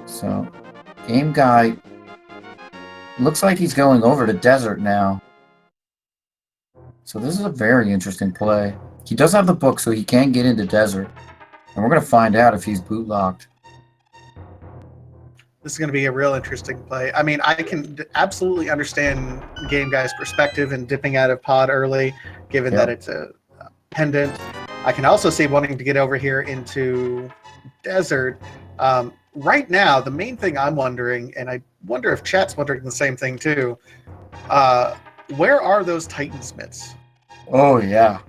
So, Game Guy looks like he's going over to Desert now. So this is a very interesting play. He does have the book, so he can get into Desert. And we're going to find out if he's boot locked. This is going to be a real interesting play. I mean, I can absolutely understand Game Guy's perspective in dipping out of pod early, given that it's a pendant. I can also see wanting to get over here into Desert. Right now, the main thing I'm wondering, and I wonder if chat's wondering the same thing too, where are those Titan Smiths? Oh, yeah.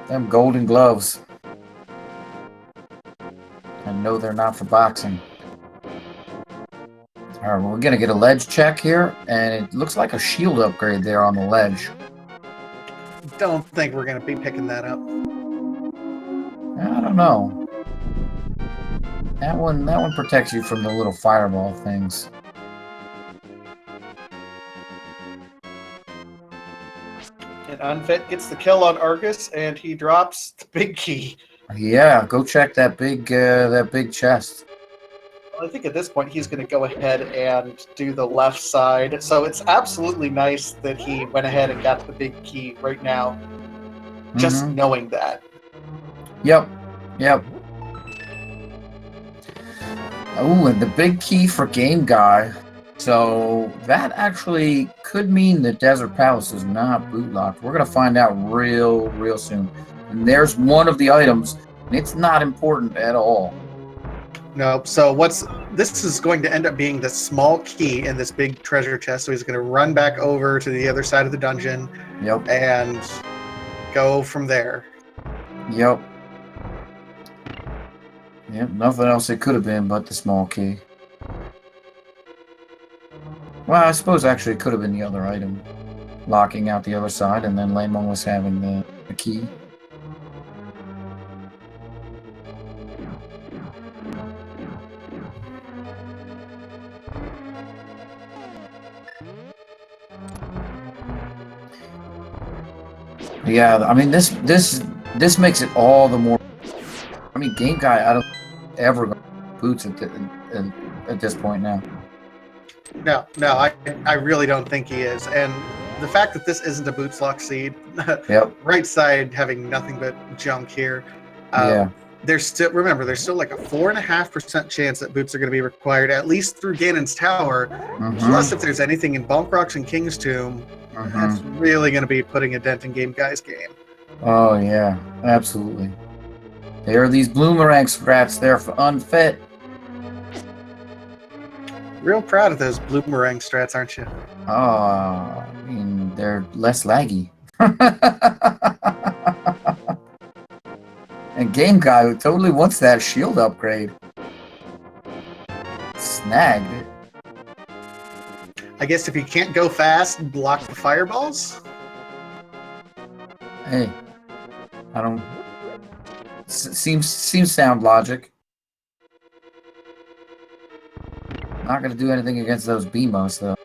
Them golden gloves. I know they're not for boxing. All right, well, we're going to get a ledge check here, and it looks like a shield upgrade there on the ledge. Don't think we're going to be picking that up. I don't know. That one protects you from the little fireball things. And Unfit gets the kill on Argus, and he drops the big key. Yeah, go check that big chest. Well, I think at this point he's going to go ahead and do the left side. So it's absolutely nice that he went ahead and got the big key right now. Just knowing that. Yep. Oh, and the big key for Game Guy. So that actually could mean that Desert Palace is not boot locked. We're going to find out real soon. And there's one of the items, and it's not important at all. Nope. So this is going to end up being the small key in this big treasure chest. So he's going to run back over to the other side of the dungeon. Yep. And go from there. Yep. Nothing else it could have been but the small key. Well, I suppose actually it could have been the other item. Locking out the other side, and then Lamon was having the key. Yeah, I mean this makes it all the more. I mean, Game Guy, I don't ever go boots at this point now. No, I really don't think he is. And the fact that this isn't a boots lock seed, right side having nothing but junk here. There's still like a 4.5% chance that boots are going to be required, at least through Ganon's Tower. Plus, if there's anything in Bonk Rocks and King's Tomb, that's really going to be putting a dent in Game Guy's game. Oh yeah, absolutely. There are these bloomerang strats there for Unfit. Real proud of those bloomerang strats, aren't you? Oh, I mean, they're less laggy. And Game Guy totally wants that shield upgrade. Snagged. I guess if you can't go fast and block the fireballs? Hey, I don't. Seems sound logic. Not gonna do anything against those BMOs though.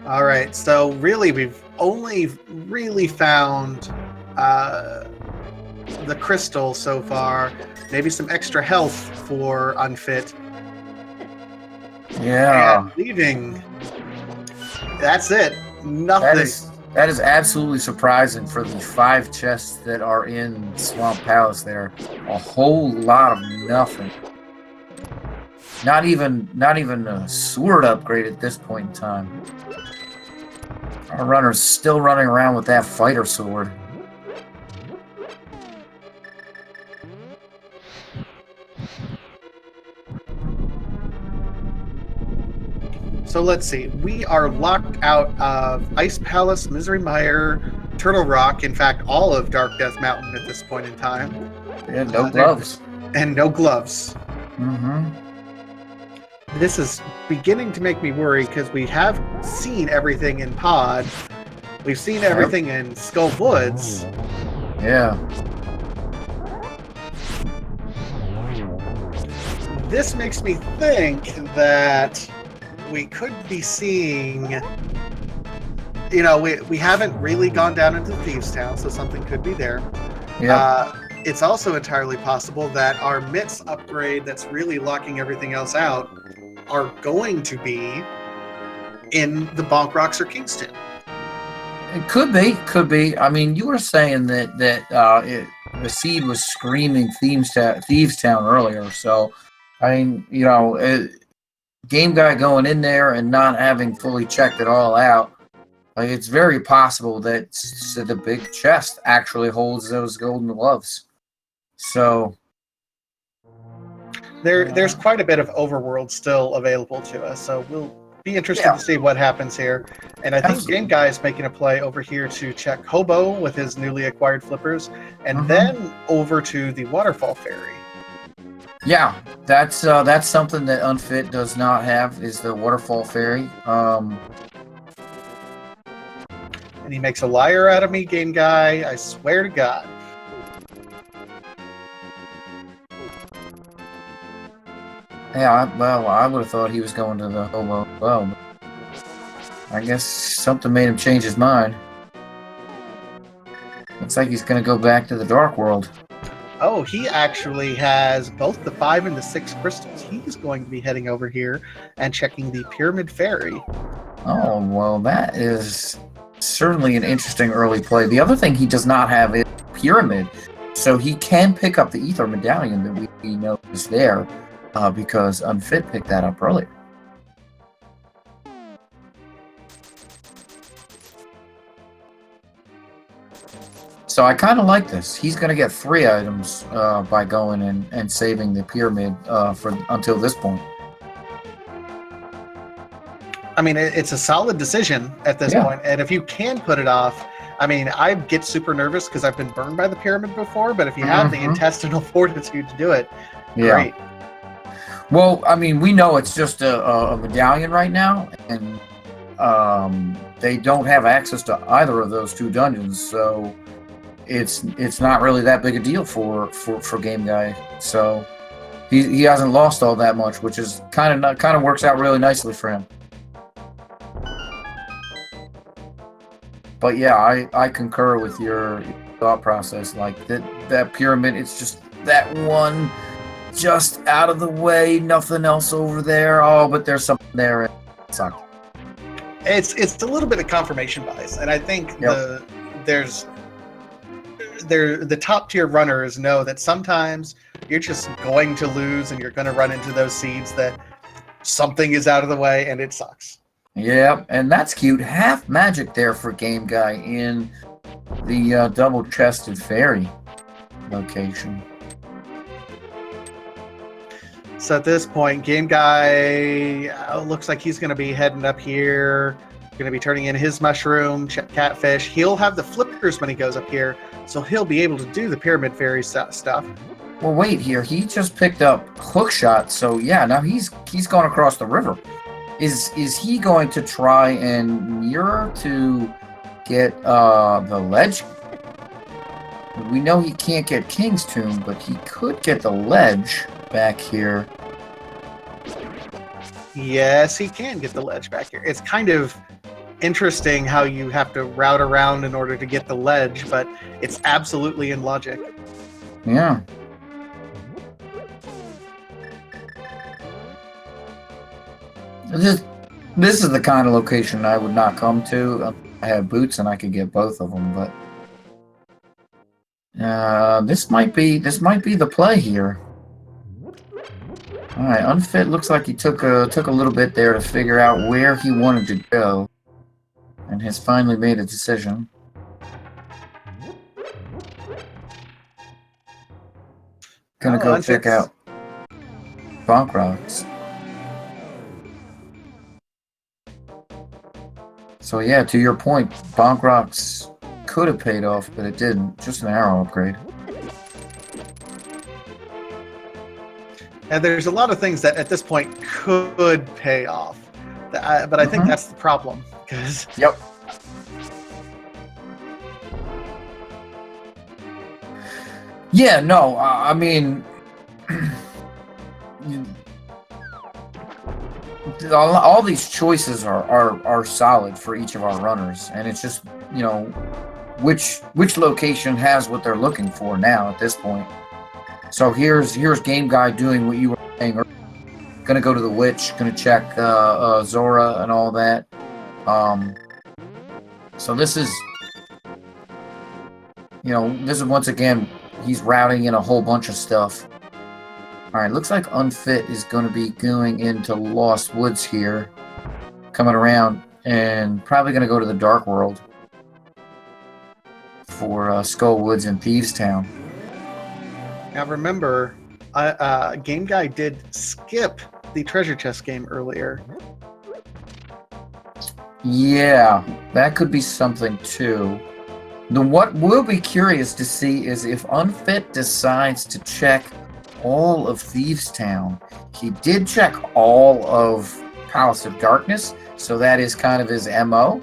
All right, so really we've only really found the crystal so far. Maybe some extra health for Unfit. Yeah. And leaving. That's it. Nothing. That is absolutely surprising for the 5 chests that are in Swamp Palace there. A whole lot of nothing. Not even a sword upgrade at this point in time. Our runner's still running around with that fighter sword. So let's see. We are locked out of Ice Palace, Misery Mire, Turtle Rock. In fact, all of Dark Death Mountain at this point in time. Yeah, no gloves. And no gloves. Mm-hmm. This is beginning to make me worry because we have seen everything in Pod. We've seen everything in Skull Woods. Yeah. This makes me think that we could be seeing, you know, we haven't really gone down into Thieves Town, so something could be there. Yeah. It's also entirely possible that our MITS upgrade that's really locking everything else out are going to be in the Bonk Rocks or Kingston. It could be. I mean, you were saying that the seed was screaming Thieves Town earlier, so I mean, you know, Game Guy going in there and not having fully checked it all out, like it's very possible that the big chest actually holds those golden gloves. So there's quite a bit of overworld still available to us, so we'll be interested to see what happens here. And I think Game Guy is making a play over here to check Hobo with his newly acquired flippers, and then over to the Waterfall Ferry. Yeah, that's something that Unfit does not have, is the Waterfall Ferry. And he makes a liar out of me, Game Guy. I swear to God. Yeah, well, I would have thought he was going to the Hobo as well. But I guess something made him change his mind. Looks like he's going to go back to the Dark World. Oh, he actually has both the 5 and the 6 crystals. He's going to be heading over here and checking the Pyramid Ferry. Oh, well, that is certainly an interesting early play. The other thing he does not have is Pyramid, so he can pick up the Ether Medallion that we know is there because Unfit picked that up earlier. So I kind of like this. He's going to get 3 items by going and saving the pyramid until this point. I mean, it's a solid decision at this point. And if you can put it off, I mean, I get super nervous because I've been burned by the pyramid before, but if you have the intestinal fortitude to do it, great. Well, I mean, we know it's just a medallion right now, and they don't have access to either of those 2 dungeons, so it's not really that big a deal for Game Guy. So he hasn't lost all that much, which is kind of works out really nicely for him. But yeah, I concur with your thought process. Like that pyramid, it's just that one just out of the way, nothing else over there. Oh, but there's something there. It sucked. It's a little bit of confirmation bias, and I think the top tier runners know that sometimes you're just going to lose and you're going to run into those seeds that something is out of the way and it sucks. Yeah, and that's cute. Half magic there for Game Guy in the double-chested fairy location. So at this point, Game Guy looks like he's going to be heading up here, going to be turning in his mushroom, catfish. He'll have the flippers when he goes up here, so he'll be able to do the Pyramid Fairy stuff. Well, wait here. He just picked up Hookshot, so yeah, now he's gone across the river Is he going to try and mirror to get the ledge? We know he can't get King's Tomb, but he could get the ledge back here. Yes, he can get the ledge back here. It's kind of interesting how you have to route around in order to get the ledge, but it's absolutely in logic. Yeah. This is the kind of location I would not come to. I have boots and I could get both of them, but this might be the play here. All right, Unfit looks like he took a little bit there to figure out where he wanted to go, and has finally made a decision. Gonna go check out Bonk Rocks. So yeah, to your point, Bonk Rocks could have paid off, but it didn't. Just an arrow upgrade. And there's a lot of things that at this point could pay off, but I think that's the problem. Because yep. Yeah, no, I mean, all these choices are solid for each of our runners, and it's just, you know, which location has what they're looking for now at this point. So here's Game Guy doing what you were saying earlier. Gonna go to the witch, gonna check Zora and all that. So this is, you know, this is once again, he's routing in a whole bunch of stuff. Alright, looks like Unfit is going to be going into Lost Woods here. Coming around, and probably going to go to the Dark World for Skull Woods and Thieves Town. Now remember, Game Guy did skip the treasure chest game earlier. Yeah, that could be something too. What we'll be curious to see is if Unfit decides to check all of Thieves Town. He did check all of Palace of Darkness, so that is kind of his MO.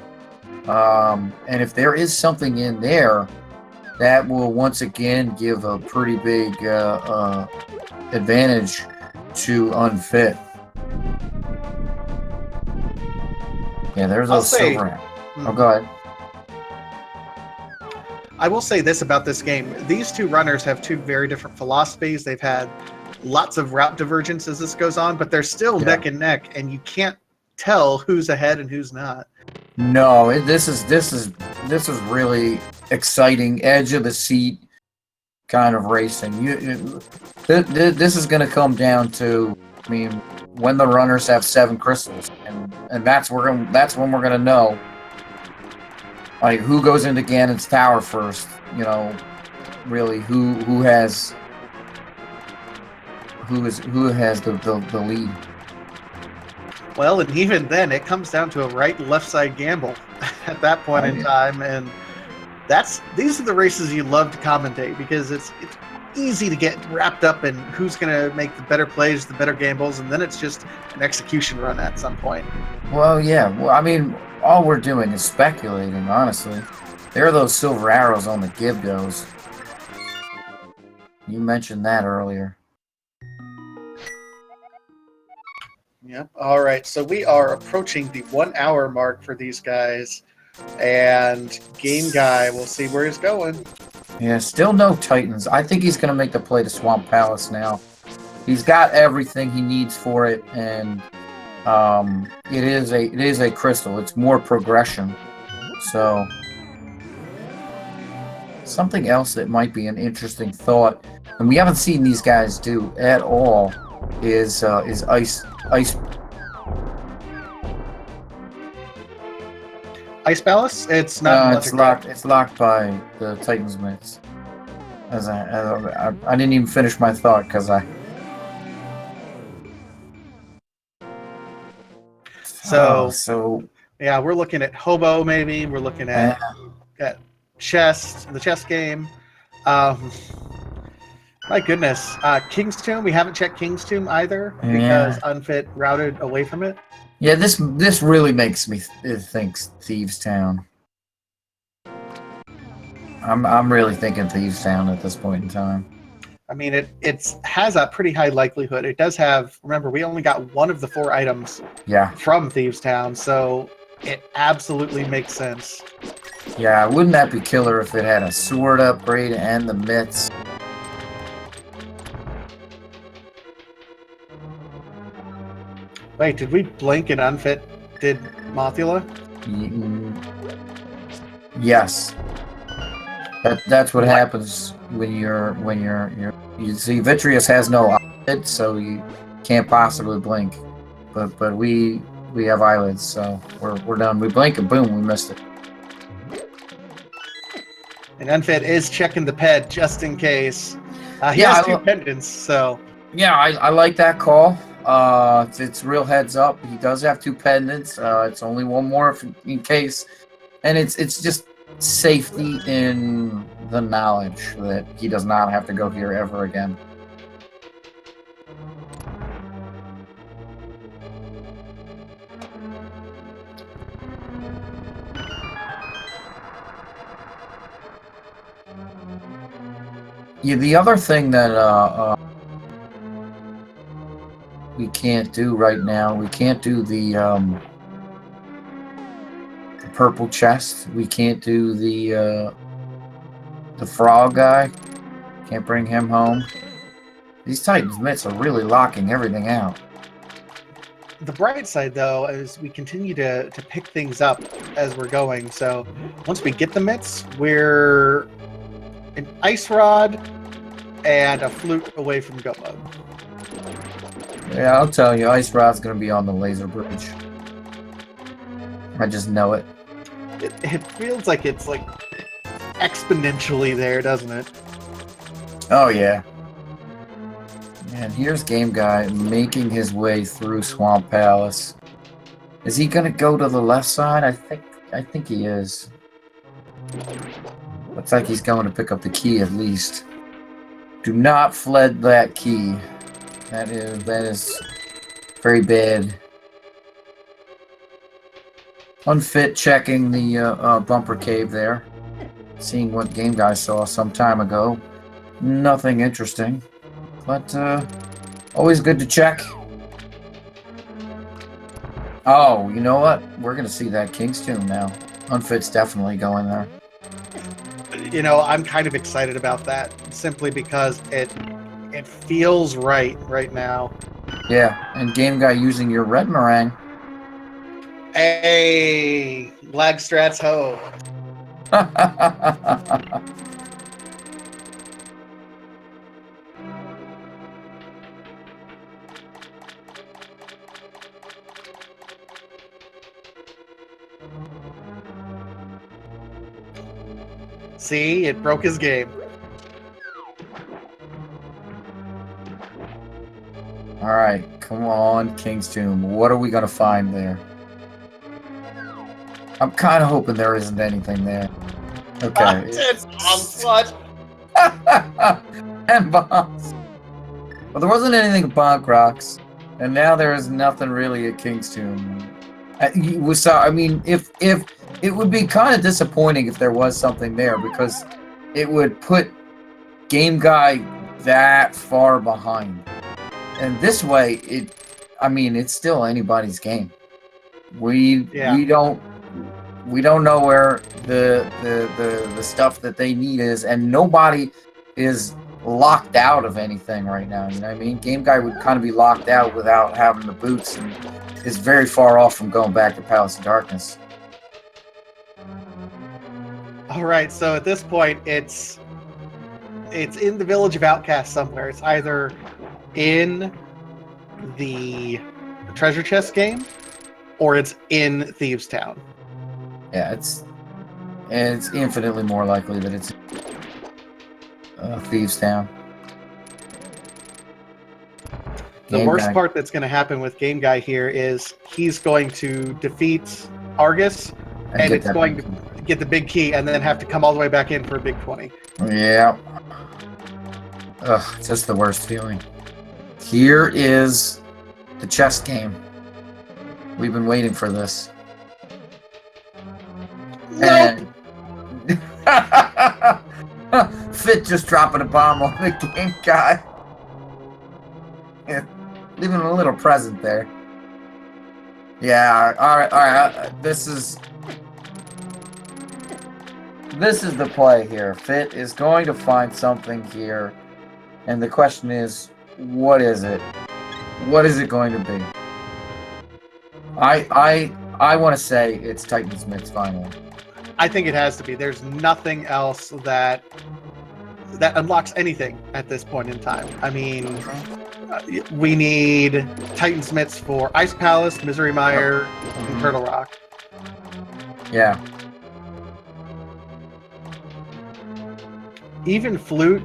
And if there is something in there, that will once again give a pretty big advantage to Unfit. Yeah, there's those silver. Oh, go ahead. I will say this about this game. These two runners have two very different philosophies. They've had lots of route divergence as this goes on, but they're still neck and neck, and you can't tell who's ahead and who's not. No, this is really exciting, edge of the seat kind of racing. This is going to come down to, I mean, when the runners have 7 crystals, and that's when we're going to know, like, who goes into Ganon's tower first. You know, really who has the lead. Well, and even then, it comes down to a right and left side gamble at that point in time, and these are the races you love to commentate, because it's easy to get wrapped up in who's going to make the better plays, the better gambles, and then it's just an execution run at some point. Well, yeah. Well, I mean, all we're doing is speculating, honestly. There are those silver arrows on the give goes. You mentioned that earlier. Yep. All right. So we are approaching the 1 hour mark for these guys, and Game Guy, we'll see where he's going. Yeah, still no Titans. I think he's going to make the play to Swamp Palace now. He's got everything he needs for it, and it is a crystal. It's more progression. So something else that might be an interesting thought, and we haven't seen these guys do at all, is ice. Ice Palace? It's not. It's locked. It's locked by the Titans mix. As I didn't even finish my thought because I. So yeah, we're looking at Hobo. Maybe we're looking at chess, the chess game. My goodness, King's Tomb. We haven't checked King's Tomb either because Unfit routed away from it. Yeah, this really makes me think Thieves Town. I'm really thinking Thieves Town at this point in time. I mean, it has a pretty high likelihood. It does have. Remember, we only got one of the 4 items Yeah, from Thieves Town, so it absolutely makes sense. yeah. Wouldn't that be killer if it had a sword upgrade and the mitts? Wait, did we blink and Unfit did Mothula? Yes. That's what happens when you see Vitreous has no eyelids, so you can't possibly blink. But we have eyelids, so we're done. We blink and boom, we missed it. And Unfit is checking the ped just in case. He Yeah, has 2 pendants, so yeah, I like that call. It's real heads up. He does have 2 pendants. It's only one more in case, and it's just safety in the knowledge that he does not have to go here ever again. Yeah, the other thing that we can't do right now, we can't do the purple chest. We can't do the frog guy. Can't bring him home. These Titans mitts are really locking everything out. the bright side, though, is we continue to pick things up as we're going. So once we get the mitts, we're an ice rod and a flute away from go mode. Yeah, I'll tell you, Ice Rod's gonna be on the laser bridge. I just know it. It feels like it's like exponentially there, doesn't it? Oh yeah. And here's Game Guy making his way through Swamp Palace. Is he gonna go to the left side? I think he is. Looks like he's going to pick up the key at least. Do not flood that key. That is very bad. Unfit checking the bumper cave there. Seeing what Game Guy saw some time ago. Nothing interesting. But always good to check. Oh, you know what? We're going to see that King's Tomb now. Unfit's definitely going there. You know, I'm kind of excited about that simply because it feels right now. Yeah, and Game Guy using your red meringue. Hey, lag strats ho. See, it broke his game. Alright, come on, King's Tomb. What are we going to find there? I'm kind of hoping there isn't anything there. Okay. It's onslaught. And bombs. Well, there wasn't anything bonk rocks, and now there is nothing really at King's Tomb. I mean, if it would be kind of disappointing if there was something there, because it would put Game Guy that far behind. And this way, it's still anybody's game. We don't know where the stuff that they need is, and nobody is locked out of anything right now. You know what I mean? Game Guy would kind of be locked out without having the boots, and is very far off from going back to Palace of Darkness. All right, so at this point, it's in the Village of Outcasts somewhere. It's either in the treasure chest game, or it's in Thieves Town. Yeah, it's infinitely more likely that it's Thieves Town. The worst part that's going to happen with Game Guy here is he's going to defeat Argus, and it's going to get the big key, and then have to come all the way back in for a big 20. Yeah. Ugh, it's just the worst feeling. Here is the chess game. We've been waiting for this. Nope. And Fit just dropping a bomb on the game guy. Yeah, leaving a little present there. Yeah, alright. This is the play here. Fit is going to find something here. And the question is, what is it? What is it going to be? I want to say it's Titan's Mix finally. I think it has to be. There's nothing else that unlocks anything at this point in time. I mean, we need Titan's Mitts for Ice Palace, Misery Mire, and Turtle Rock. Yeah. Even Flute,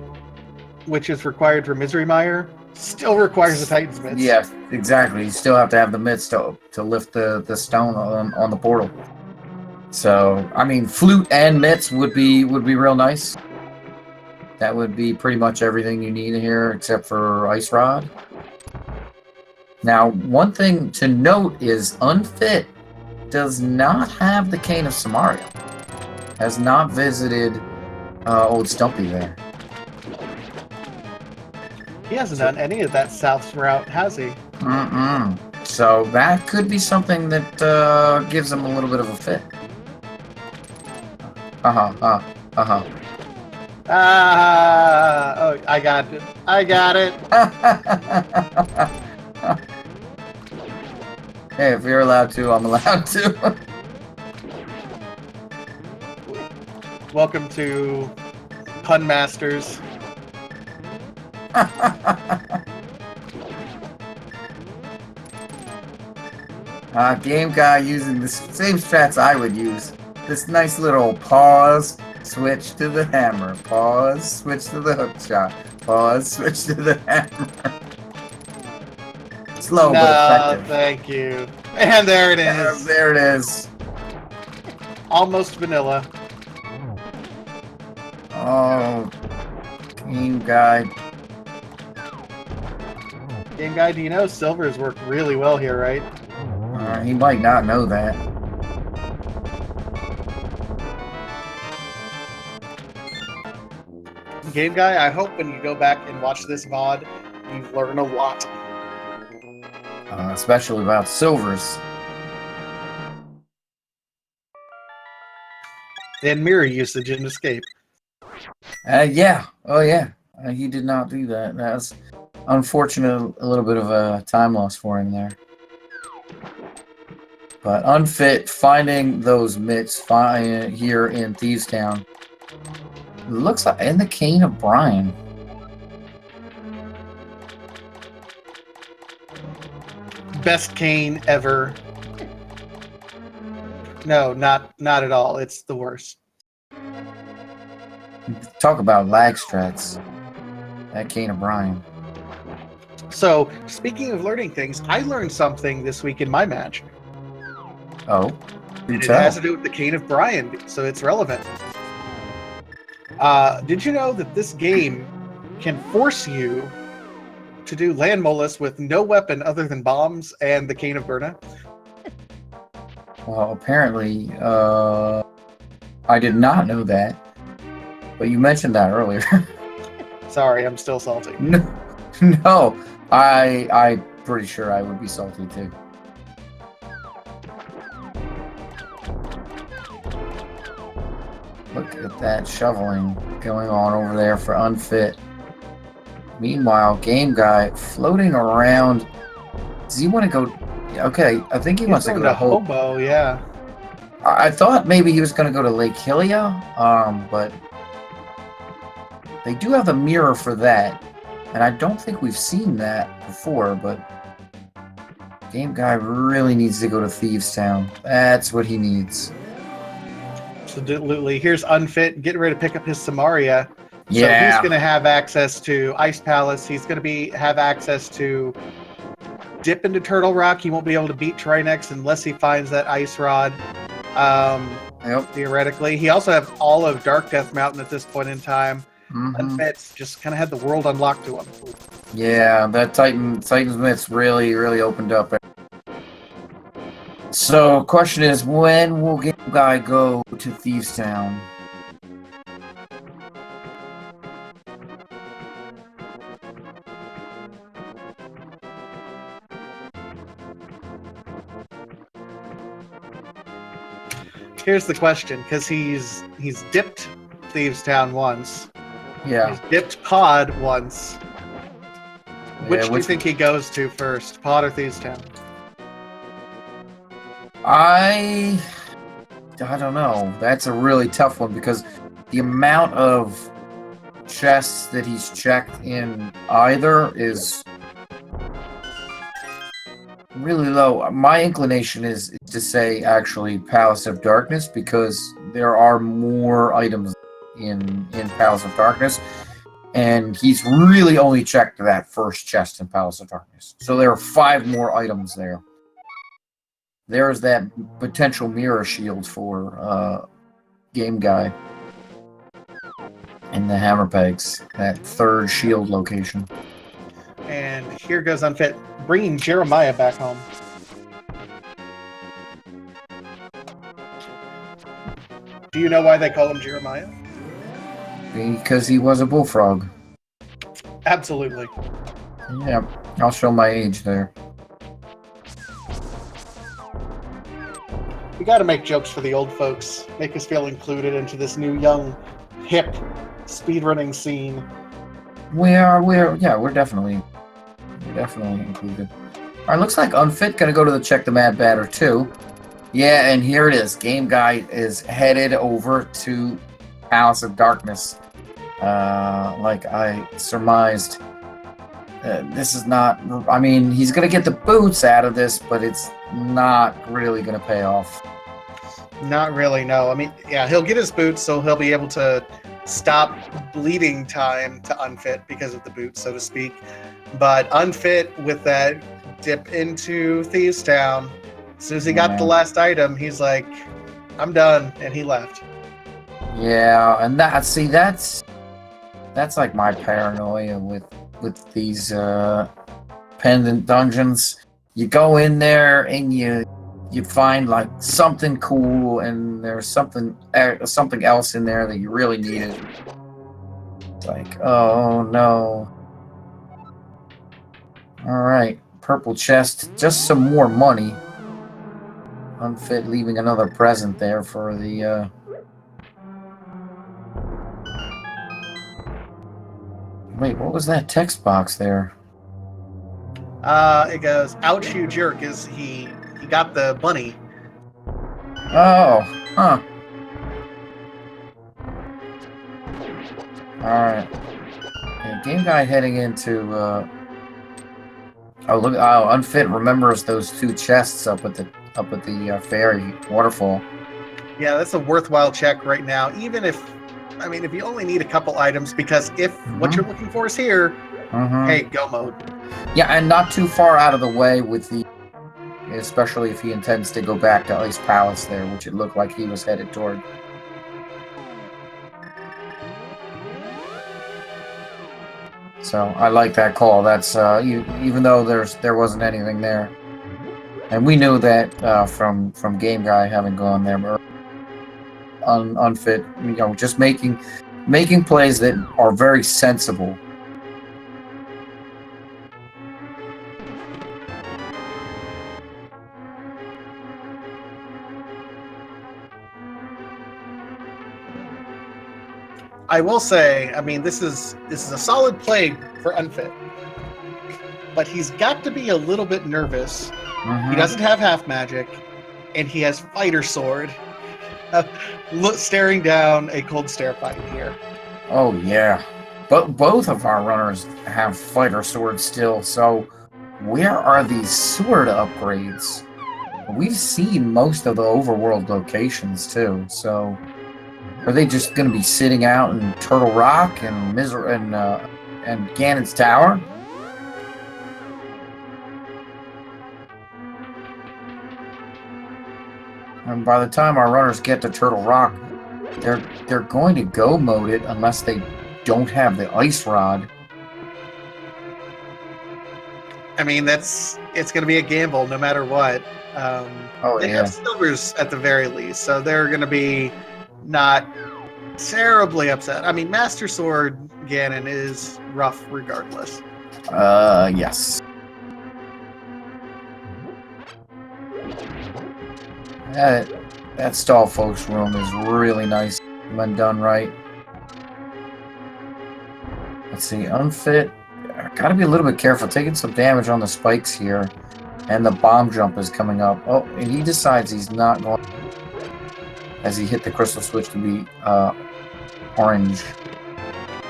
which is required for Misery Mire, still requires a Titan's Mitts. Yeah, exactly. You still have to have the mitts to lift the stone on the portal. So, I mean, Flute and mitts would be real nice. That would be pretty much everything you need here, except for Ice Rod. Now, one thing to note is Unfit does not have the Cane of Samaria. Has not visited Old Stumpy there. He hasn't done any of that south route, has he? So that could be something that gives him a little bit of a fit. Oh, I got it. Hey, if you're allowed to, I'm allowed to. Welcome to Pun Masters. Game guy using the same strats I would use. This nice little pause, switch to the hammer. Pause, switch to the hook shot. Pause, switch to the hammer. Slow but effective. Thank you. And there it is. There it is. Almost vanilla. Oh, Game Guy. Game Guy, do you know Silver's worked really well here, right? He might not know that. Game Guy, I hope when you go back and watch this VOD, you learn a lot. Especially about Silvers. And mirror usage in Escape. Yeah. Oh, yeah. He did not do that. That's unfortunate. A little bit of a time loss for him there. But Unfit, finding those mitts here in Thieves Town. Looks like, and the Cane of Brian. Best cane ever. No, not at all. It's the worst. Talk about lag strats. That Cane of Brian. So, speaking of learning things, I learned something this week in my match. Oh? It has to do with the Cane of Brian, so it's relevant. Did you know that this game can force you to do land molus with no weapon other than bombs and the Cane of Burna? Well, apparently, I did not know that. But you mentioned that earlier. Sorry, I'm still salty. No, I'm pretty sure I would be salty too. Look at that shoveling going on over there for Unfit. Meanwhile, Game Guy floating around. Does he want to go? Okay, I think he wants to go to Hobo. Yeah. I thought maybe he was going to go to Lake Hylia, but they do have a mirror for that, and I don't think we've seen that before. But Game Guy really needs to go to Thieves Town. That's what he needs. Absolutely. Here's Unfit getting ready to pick up his Samaria. Yeah. So he's going to have access to Ice Palace. He's going to have access to dip into Turtle Rock. He won't be able to beat Trinex unless he finds that Ice Rod. Theoretically. He also has all of Dark Death Mountain at this point in time. Unfit's just kind of had the world unlocked to him. Yeah, that Titan's Mitts really opened up. So, question is, when will Game Guy go to Thieves Town? Here's the question, because he's dipped Thieves Town once. Yeah. He's dipped Pod once. Which Yeah, do you think he goes to first, Pod or Thieves Town? I don't know. That's a really tough one because the amount of chests that he's checked in either is really low. My inclination is to say actually Palace of Darkness because there are more items in Palace of Darkness, and he's really only checked that first chest in Palace of Darkness. So there are 5 more items there. There's that potential mirror shield for Game Guy in the hammer pegs, that 3rd shield location. And here goes Unfit, bringing Jeremiah back home. Do you know why they call him Jeremiah? Because he was a bullfrog. Absolutely. Yeah, I'll show my age there. We got to make jokes for the old folks, make us feel included into this new, young, hip speedrunning scene. We're definitely included. All right, looks like Unfit gonna go to the Check the Mad Batter too. Yeah, and here it is. Game Guy is headed over to Palace of Darkness. Like I surmised. This is not. I mean, he's gonna get the boots out of this, but it's not really gonna pay off. Not really, no. I mean, yeah, he'll get his boots, so he'll be able to stop bleeding time to Unfit because of the boots, so to speak. But Unfit, with that dip into Thieves Town, as soon as he got the last item, he's like, I'm done, and he left. Yeah, and that's like my paranoia with these pendant dungeons. You go in there and you find like something cool, and there's something else in there that you really needed. It's like, oh no. All right, purple chest, just some more money. Unfit leaving another present there for the. Wait, what was that text box there? It goes, ouch, you jerk, is he got the bunny. Oh, huh. Alright. Yeah, Game Guy heading into, oh, look, oh, Unfit remembers those 2 chests up at the fairy waterfall. Yeah, that's a worthwhile check right now, even if you only need a couple items, because if what you're looking for is here, hey, go mode. Yeah, and not too far out of the way with the, especially if he intends to go back to Ice Palace there, which it looked like he was headed toward. So I like that call. That's even though there wasn't anything there, and we knew that from Game Guy having gone there, but Unfit, just making plays that are very sensible. I will say, this is a solid play for Unfit, but he's got to be a little bit nervous. He doesn't have half magic, and he has fighter sword. Staring down a cold stare fight here. Oh yeah, but both of our runners have fighter swords still. So where are these sword upgrades? We've seen most of the overworld locations too. So are they just going to be sitting out in Turtle Rock and and Ganon's Tower? And by the time our runners get to Turtle Rock, they're going to go mode it unless they don't have the ice rod. That's it's going to be a gamble no matter what. Oh, They yeah. have silvers at the very least, so they're going to be not terribly upset. I mean, Master Sword Ganon is rough regardless. Yes. That stall folks room is really nice when done right. Let's see, Unfit. Gotta be a little bit careful, taking some damage on the spikes here. And the bomb jump is coming up. Oh, and he decides he's not going as he hit the crystal switch to be orange.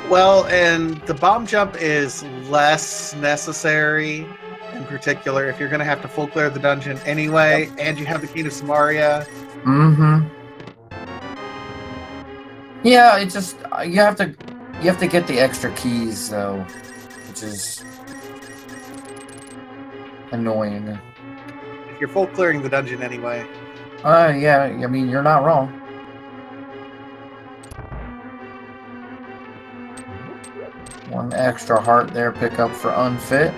Well, and the bomb jump is less necessary, in particular, if you're going to have to full clear the dungeon anyway, and you have the Key to Samaria. Mm-hmm. Yeah, it just you have to get the extra keys though, which is annoying. If you're full clearing the dungeon anyway. Yeah, I mean you're not wrong. One extra heart there, pick up for Unfit.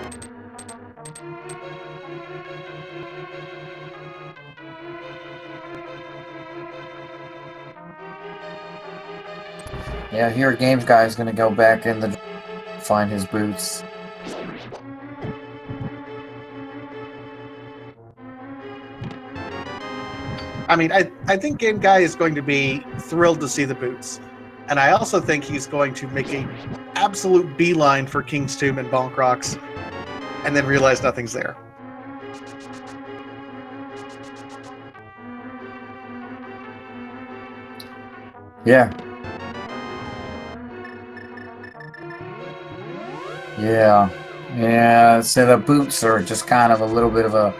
Yeah, here Games Guy is gonna go back in the find his boots. I mean, I think Game Guy is going to be thrilled to see the boots. And I also think he's going to make a absolute beeline for King's Tomb and Bonk Rocks and then realize nothing's there. Yeah. Yeah, so the boots are just kind of a little bit of a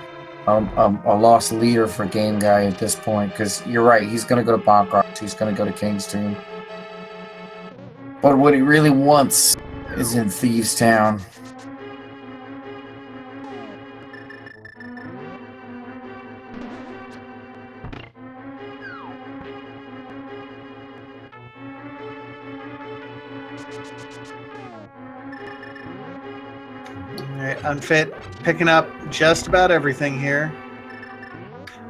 lost leader for Game Guy at this point, because you're right, he's going to go to Bonk Rocks, he's going to go to King's Tomb. But what he really wants is in Thieves Town. Right, Unfit picking up just about everything here.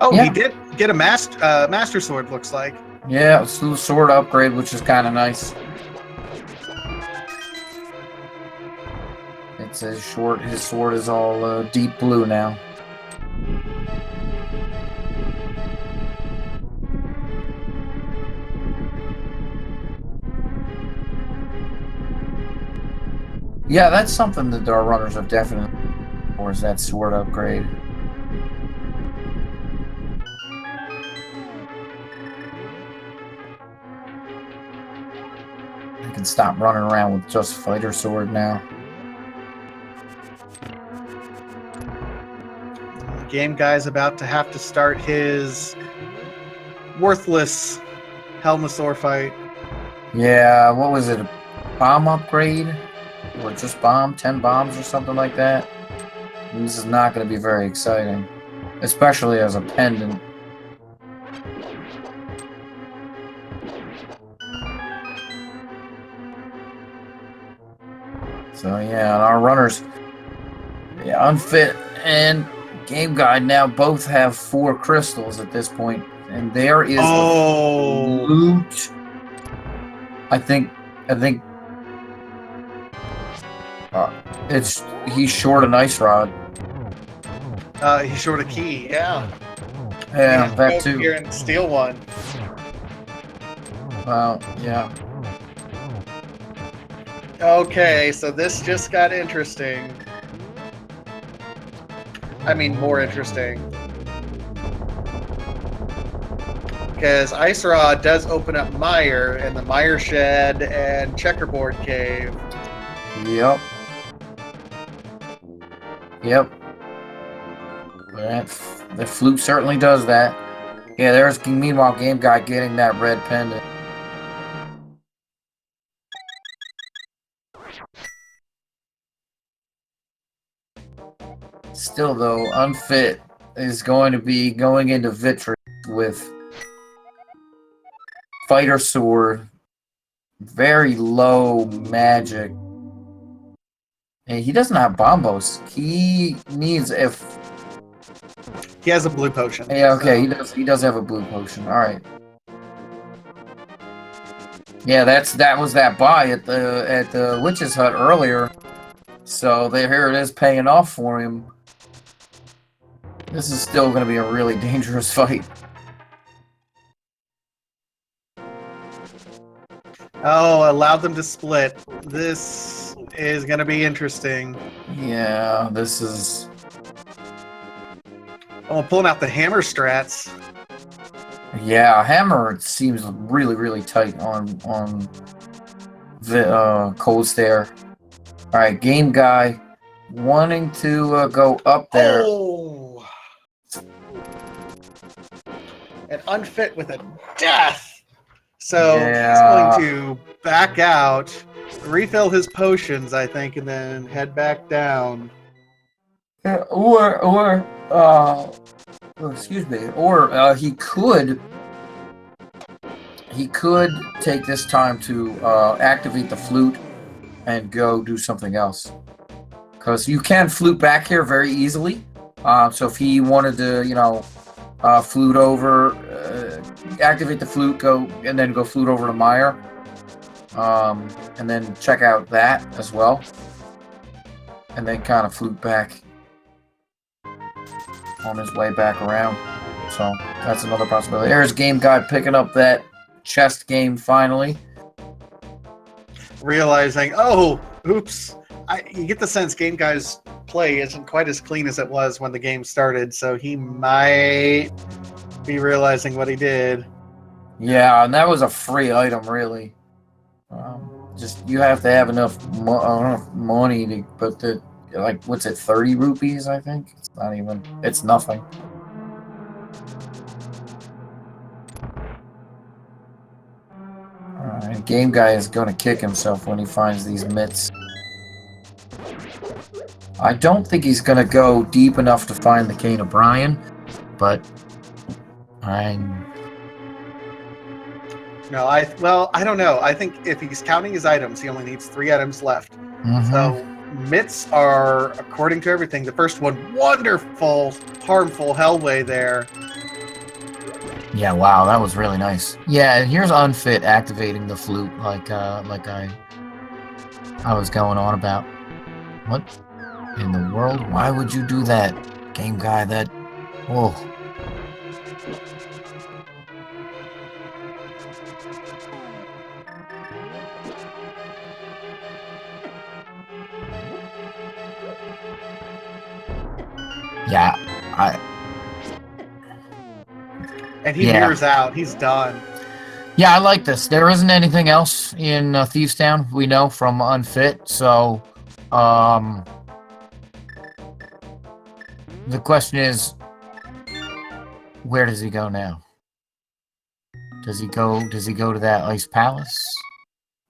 Oh, Yeah. He did get a master sword, looks like. Yeah, it's a sword upgrade, which is kind of nice. It's his sword is all deep blue now. Yeah, that's something that our runners have definitely, or is that sword upgrade. I can stop running around with just fighter sword now. Game Guy's about to have to start his worthless Helmasaur fight. Yeah, what was it? A bomb upgrade? Or just bomb? 10 bombs or something like that? And this is not going to be very exciting. Especially as a pendant. So yeah, our runners, yeah, Unfit and Game Guide now both have 4 crystals at this point, and there is the loot. I think he's short an ice rod. He's short a key, yeah. Yeah, that too. Here and steal one. Well, yeah. Okay, so this just got interesting. I mean, more interesting. Because Ice Rod does open up Mire and the Mire Shed and Checkerboard Cave. Yep. The flute certainly does that. Yeah, there's meanwhile Game Guy getting that red pendant. Still though, Unfit is going to be going into victory with fighter sword, very low magic, Hey, he doesn't have bombos. He needs if. He has a blue potion. Yeah, okay, so- he does. He does have a blue potion. All right. Yeah, that was that buy at the witch's hut earlier. So here it is, paying off for him. This is still going to be a really dangerous fight. Oh, allowed them to split. This is going to be interesting. Yeah, this is. Oh, pulling out the hammer strats. Yeah, hammer seems really really tight on the Cold Stare. All right, game guy wanting to go up there. Oh! And Unfit with a death! So Yeah. he's going to back out, refill his potions, I think, and then head back down. Excuse me. Or he could take this time to activate the flute and go do something else. Because you can flute back here very easily. So if he wanted to, flute over, activate the flute, go and then go flute over to Meyer, and then check out that as well, and then kind of flute back on his way back around. So that's another possibility. There's Game Guy picking up that chest game finally. Realizing, oh, oops. You get the sense Game Guy's play isn't quite as clean as it was when the game started, so he might be realizing what he did. Yeah, and that was a free item, really. Just you have to have enough money to put the what's it, 30 rupees? I think it's not even. It's nothing. Alright, Game Guy is going to kick himself when he finds these mitts. I don't think he's going to go deep enough to find the Cane O'Brien, but No, I don't know. I think if he's counting his items, he only needs 3 items left. So mitts are, according to everything, the first one, wonderful, harmful Hellway there. Yeah, wow, that was really nice. Yeah, and here's Unfit activating the flute like I was going on about. What in the world? Why would you do that, Game Guy? That whoa. Yeah, And he mirrors out. He's done. Yeah, I like this. There isn't anything else in Thieves Town we know from Unfit, so the question is, where does he go now? Does he go to that Ice Palace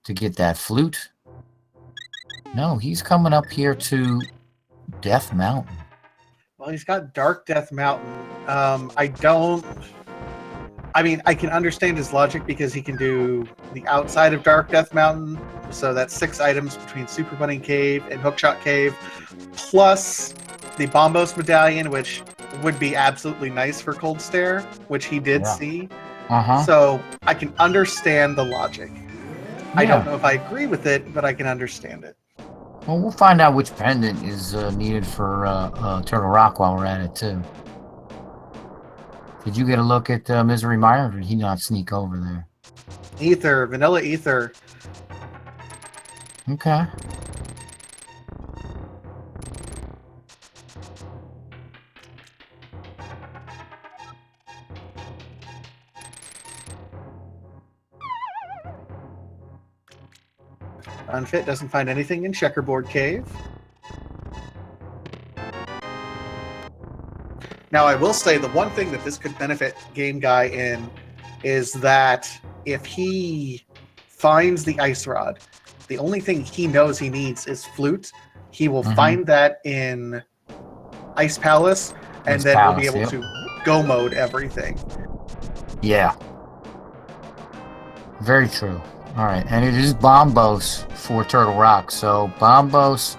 to get that flute? No, he's coming up here to Death Mountain. Well, he's got Dark Death Mountain. I can understand his logic because he can do the outside of Dark Death Mountain. So that's 6 items between Super Bunny Cave and Hookshot Cave, plus the Bombos Medallion, which would be absolutely nice for Cold Stare, which he did see. So I can understand the logic. I don't know if I agree with it, but I can understand it. Well, we'll find out which pendant is needed for Turtle Rock while we're at it, too. Did you get a look at Misery Mire, or did he not sneak over there? Ether, Vanilla Ether. Okay. Unfit doesn't find anything in Checkerboard Cave. Now, I will say the one thing that this could benefit Game Guy in is that if he finds the Ice Rod, the only thing he knows he needs is Flute. He will find that in Ice Palace, and then we'll be able to go mode everything. Yeah. Very true. All right, and it is Bombos for Turtle Rock. So Bombos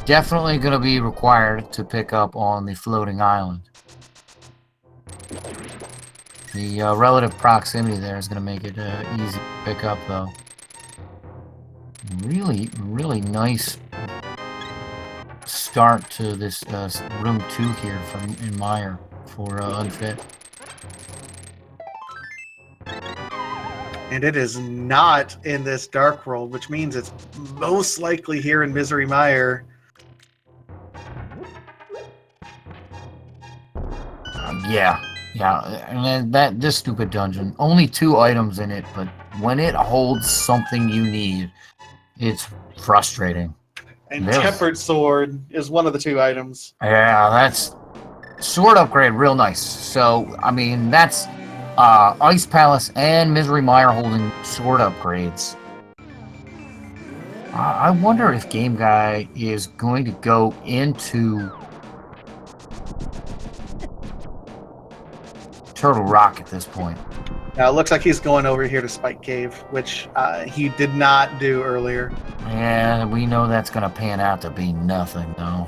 definitely going to be required to pick up on the floating island. The relative proximity there is going to make it easy to pick up, though. Really, really nice start to this room 2 here in Meyer for Unfit. And it is not in this Dark World, which means it's most likely here in Misery Mire. Yeah, and this stupid dungeon, only 2 items in it, but when it holds something you need, it's frustrating. And Tempered Sword is one of the 2 items. Yeah, that's sword upgrade, real nice. So, I mean, that's Ice Palace and Misery Mire holding sword upgrades. I wonder if Game Guy is going to go into Turtle Rock at this point. Now, it looks like he's going over here to Spike Cave, which he did not do earlier. Yeah, we know that's going to pan out to be nothing, though.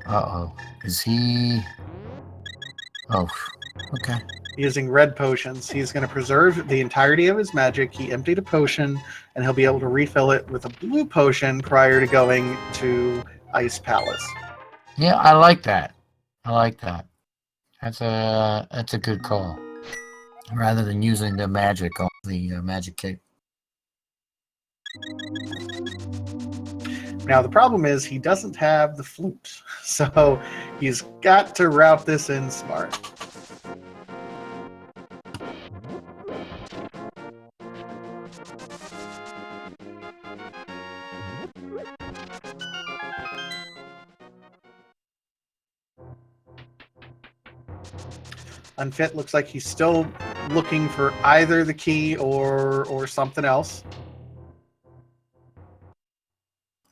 Uh-oh. Is he... Oh, okay. Using red potions, he's going to preserve the entirety of his magic. He emptied a potion, and he'll be able to refill it with a blue potion prior to going to Ice Palace. Yeah, I like that. I like that. That's a good call. Rather than using the magic on the magic cape. Now, the problem is he doesn't have the flute, so he's got to route this in smart. Unfit looks like he's still looking for either the key or something else.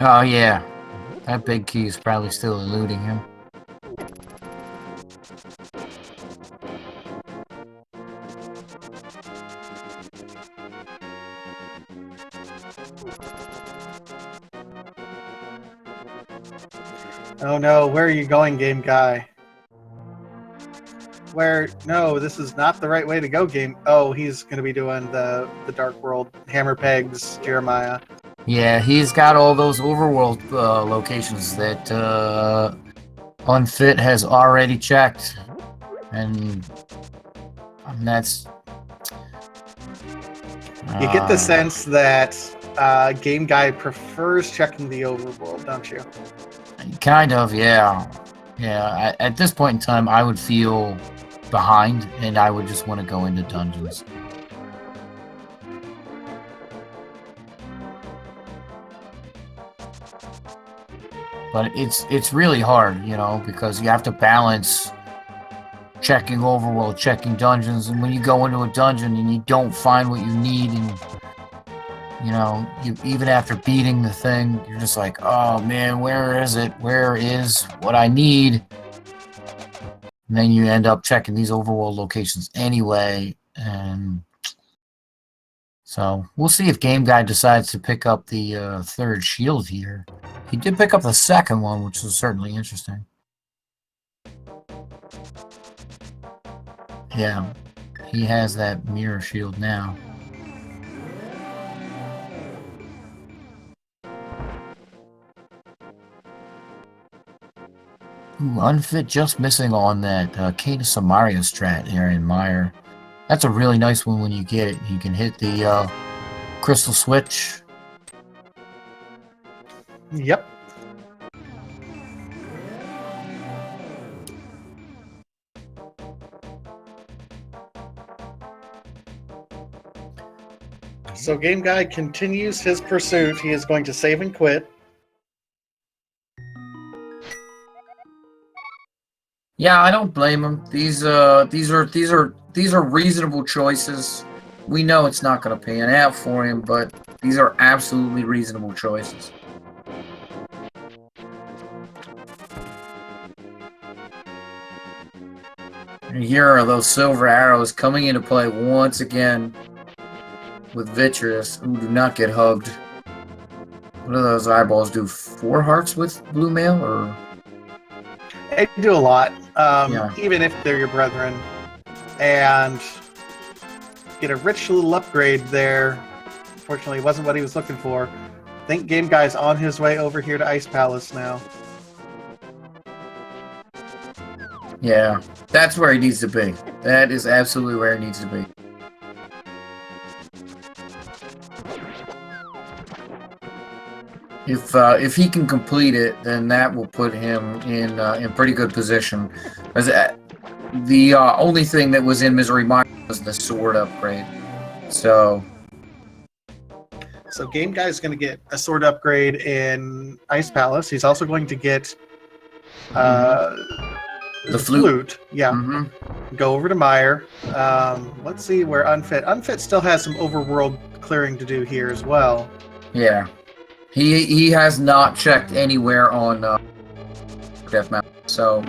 Oh, yeah. That big key is probably still eluding him. Oh no, where are you going, Game Guy? No, this is not the right way to go, game. Oh, he's going to be doing the Dark World, Hammer Pegs, Jeremiah. Yeah, he's got all those overworld locations that Unfit has already checked. And that's... You get the sense that Game Guy prefers checking the overworld, don't you? Kind of, yeah. Yeah, at this point in time, I would feel behind, and I would just want to go into dungeons. But it's really hard, you know, because you have to balance checking overworld, checking dungeons, and when you go into a dungeon and you don't find what you need, and you know, even after beating the thing, you're just like, oh man, where is it? Where is what I need? And then you end up checking these overworld locations anyway, and so we'll see if Game Guy decides to pick up the 3rd shield here. He did pick up the 2nd one, which was certainly interesting. Yeah, he has that mirror shield now. Ooh, Unfit just missing on that Kate of Samaria strat here in Meyer. That's a really nice one when you get it. You can hit the crystal switch. Yep. So Game Guy continues his pursuit. He is going to save and quit. Yeah, I don't blame him. These are reasonable choices. We know it's not going to pan out for him, but These are absolutely reasonable choices. And here are those silver arrows coming into play once again with Vitreous, who do not get hugged. What do those eyeballs do? 4 hearts with blue mail, or? They do a lot, Yeah. even if they're your brethren. And get a rich little upgrade there. Unfortunately, it wasn't what he was looking for. I think Game Guy's on his way over here to Ice Palace now. Yeah, that's where he needs to be. That is absolutely where he needs to be. If he can complete it, then that will put him in pretty good position. As the only thing that was in Misery Mine was the sword upgrade. So Game Guy's going to get a sword upgrade in Ice Palace. He's also going to get the flute. Yeah. Mm-hmm. Go over to Meyer. Let's see where Unfit. Unfit still has some overworld clearing to do here as well. Yeah. He has not checked anywhere on Death Mountain, so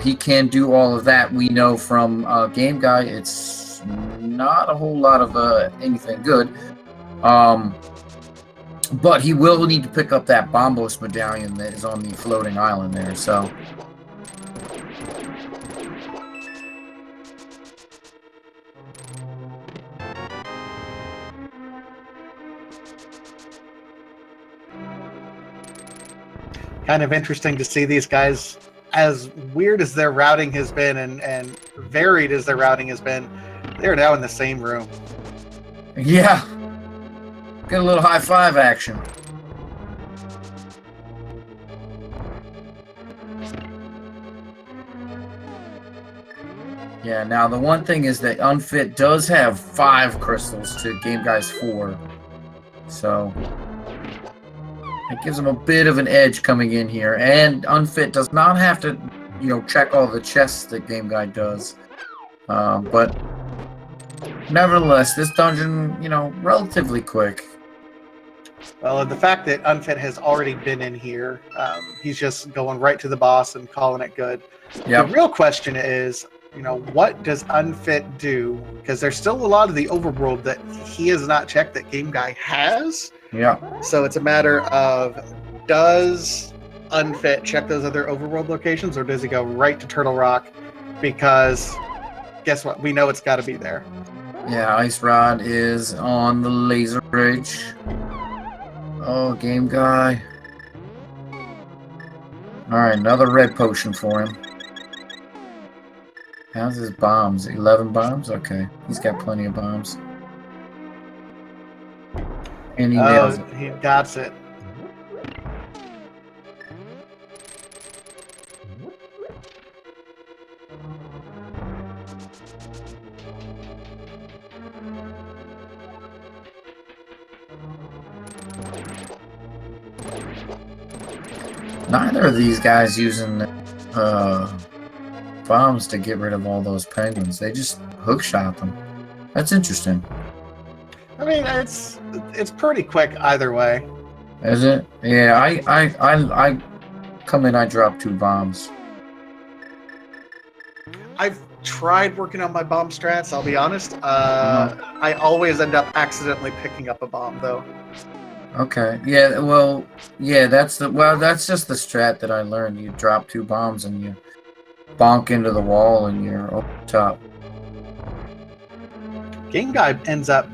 he can do all of that. We know from Game Guy, it's not a whole lot of anything good. But he will need to pick up that Bombos medallion that is on the floating island there. So. Kind of interesting to see these guys, as weird as their routing has been and varied as their routing has been, they're now in the same room. Yeah. Get a little high five action. Yeah, now the one thing is that Unfit does have 5 crystals to Game Guy's 4. So it gives him a bit of an edge coming in here. And Unfit does not have to, check all the chests that Game Guy does. But nevertheless, this dungeon, relatively quick. Well, the fact that Unfit has already been in here, he's just going right to the boss and calling it good. Yep. The real question is, what does Unfit do? Because there's still a lot of the overworld that he has not checked that Game Guy has. Yeah. So it's a matter of, does Unfit check those other overworld locations, or does he go right to Turtle Rock? Because guess what? We know it's got to be there. Yeah, Ice Rod is on the laser bridge. Oh, Game Guy. Alright, another red potion for him. How's his bombs? 11 bombs? Okay. He's got plenty of bombs. And he nails it. He got it. Neither of these guys using bombs to get rid of all those penguins. They just hookshot them. That's interesting. I mean, it's pretty quick either way. Is it? Yeah, I come in, I drop 2 bombs. I've tried working on my bomb strats, I'll be honest. I always end up accidentally picking up a bomb, though. Okay. Yeah, well, yeah, that's just the strat that I learned. You drop 2 bombs and you bonk into the wall and you're over top. Game Guy ends up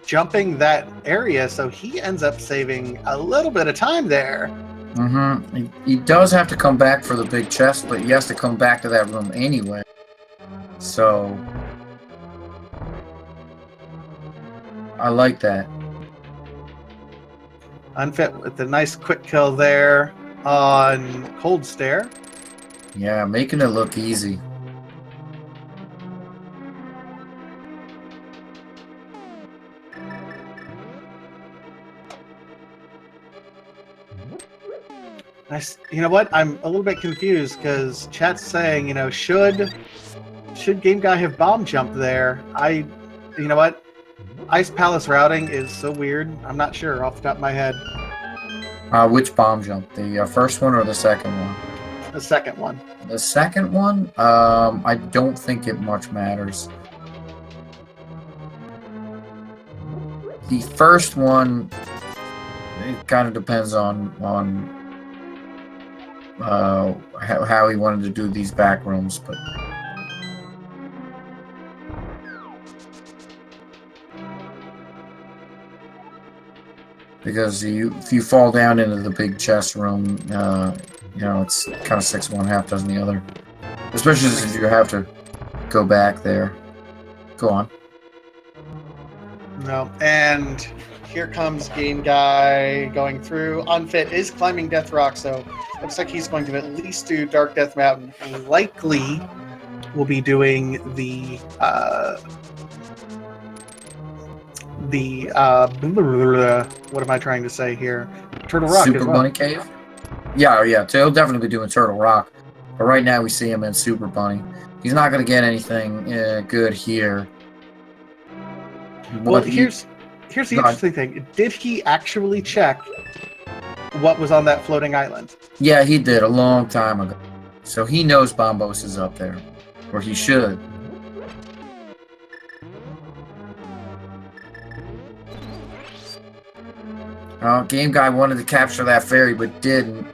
jumping that area, so he ends up saving a little bit of time there. Mm-hmm. He does have to come back for the big chest, but he has to come back to that room anyway. So I like that. Unfit with a nice quick kill there on Cold Stare. Yeah, making it look easy. You know what? I'm a little bit confused because chat's saying, should Game Guy have bomb jumped there? You know what? Ice Palace routing is so weird. I'm not sure off the top of my head. Which bomb jump? The first one or the second one? The second one. The second one? I don't think it much matters. The first one, it kind of depends on how he wanted to do these back rooms, but because if you fall down into the big chest room, you know, it's kind of 6-1, half dozen the other. Especially since you have to go back there. Go on. No, and here comes Game Guy going through. Unfit is climbing Death Rock, so looks like he's going to at least do Dark Death Mountain. Likely will be doing the what am I trying to say here? Turtle Rock Super as well. Bunny Cave? Yeah, he'll definitely be doing Turtle Rock. But right now we see him in Super Bunny. He's not going to get anything good here. Well, here's the interesting thing. Did he actually check what was on that floating island? Yeah, he did a long time ago. So he knows Bombos is up there. Or he should. Game Guy wanted to capture that fairy, but didn't.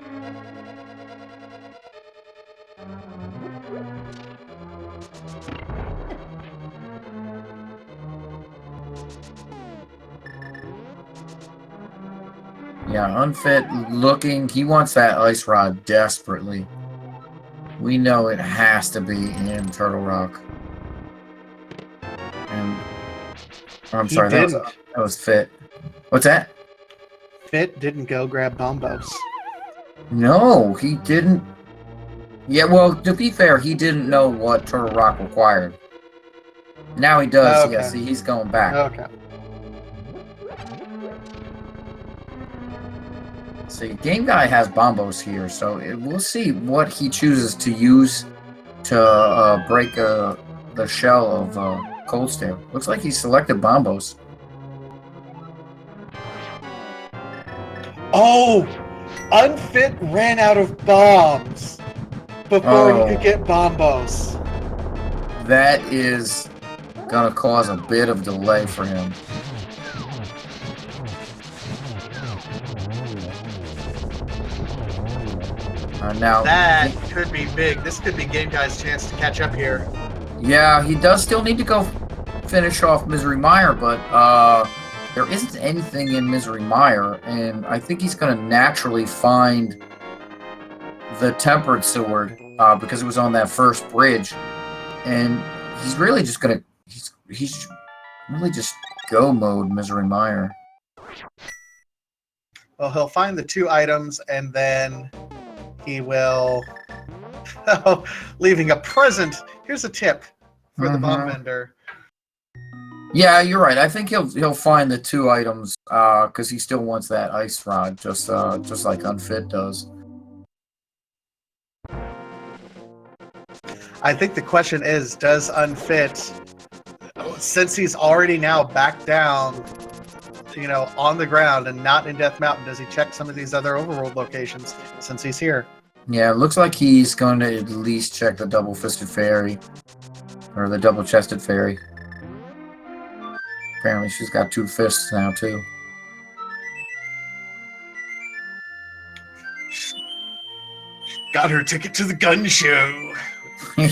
Yeah, Unfit looking. He wants that ice rod desperately. We know it has to be in Turtle Rock. And I'm sorry, that was Fit. What's that? Fit didn't go grab Bombos. No, he didn't. Yeah, well, to be fair, he didn't know what Turtle Rock required. Now he does. Okay. Yeah, see, he's going back. Okay. See, Game Guy has Bombos here, so we'll see what he chooses to use to break the shell of Cold Stare. Looks like he selected Bombos. Oh! Unfit ran out of bombs before he could get Bombos. That is gonna cause a bit of delay for him. Now that could be big. This could be Game Guy's chance to catch up here. Yeah, he does still need to go finish off Misery Mire, but there isn't anything in Misery Mire, and I think he's going to naturally find the Tempered Sword because it was on that first bridge, and he's really just going to he's really just go mode Misery Mire. Well, he'll find the 2 items, and then he will leaving a present. Here's a tip for the bomb vendor. Yeah, you're right. I think he'll find the 2 items because he still wants that ice rod, just like Unfit does. I think the question is, does Unfit, since he's already now back down, you know, on the ground and not in Death Mountain, does he check some of these other overworld locations since he's here? Yeah, it looks like he's going to at least check the double-fisted fairy or the double-chested fairy. Apparently she's got 2 fists now, too. Got her ticket to the gun show. And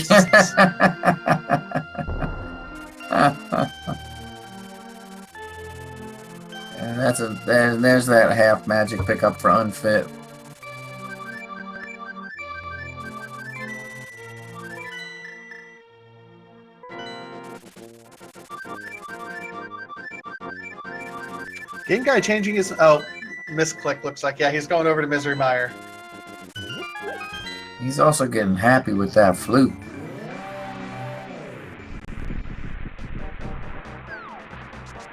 there's that half magic pickup for Unfit. Game Guy changing his... Oh, misclick looks like. Yeah, he's going over to Misery Mire. He's also getting happy with that flute.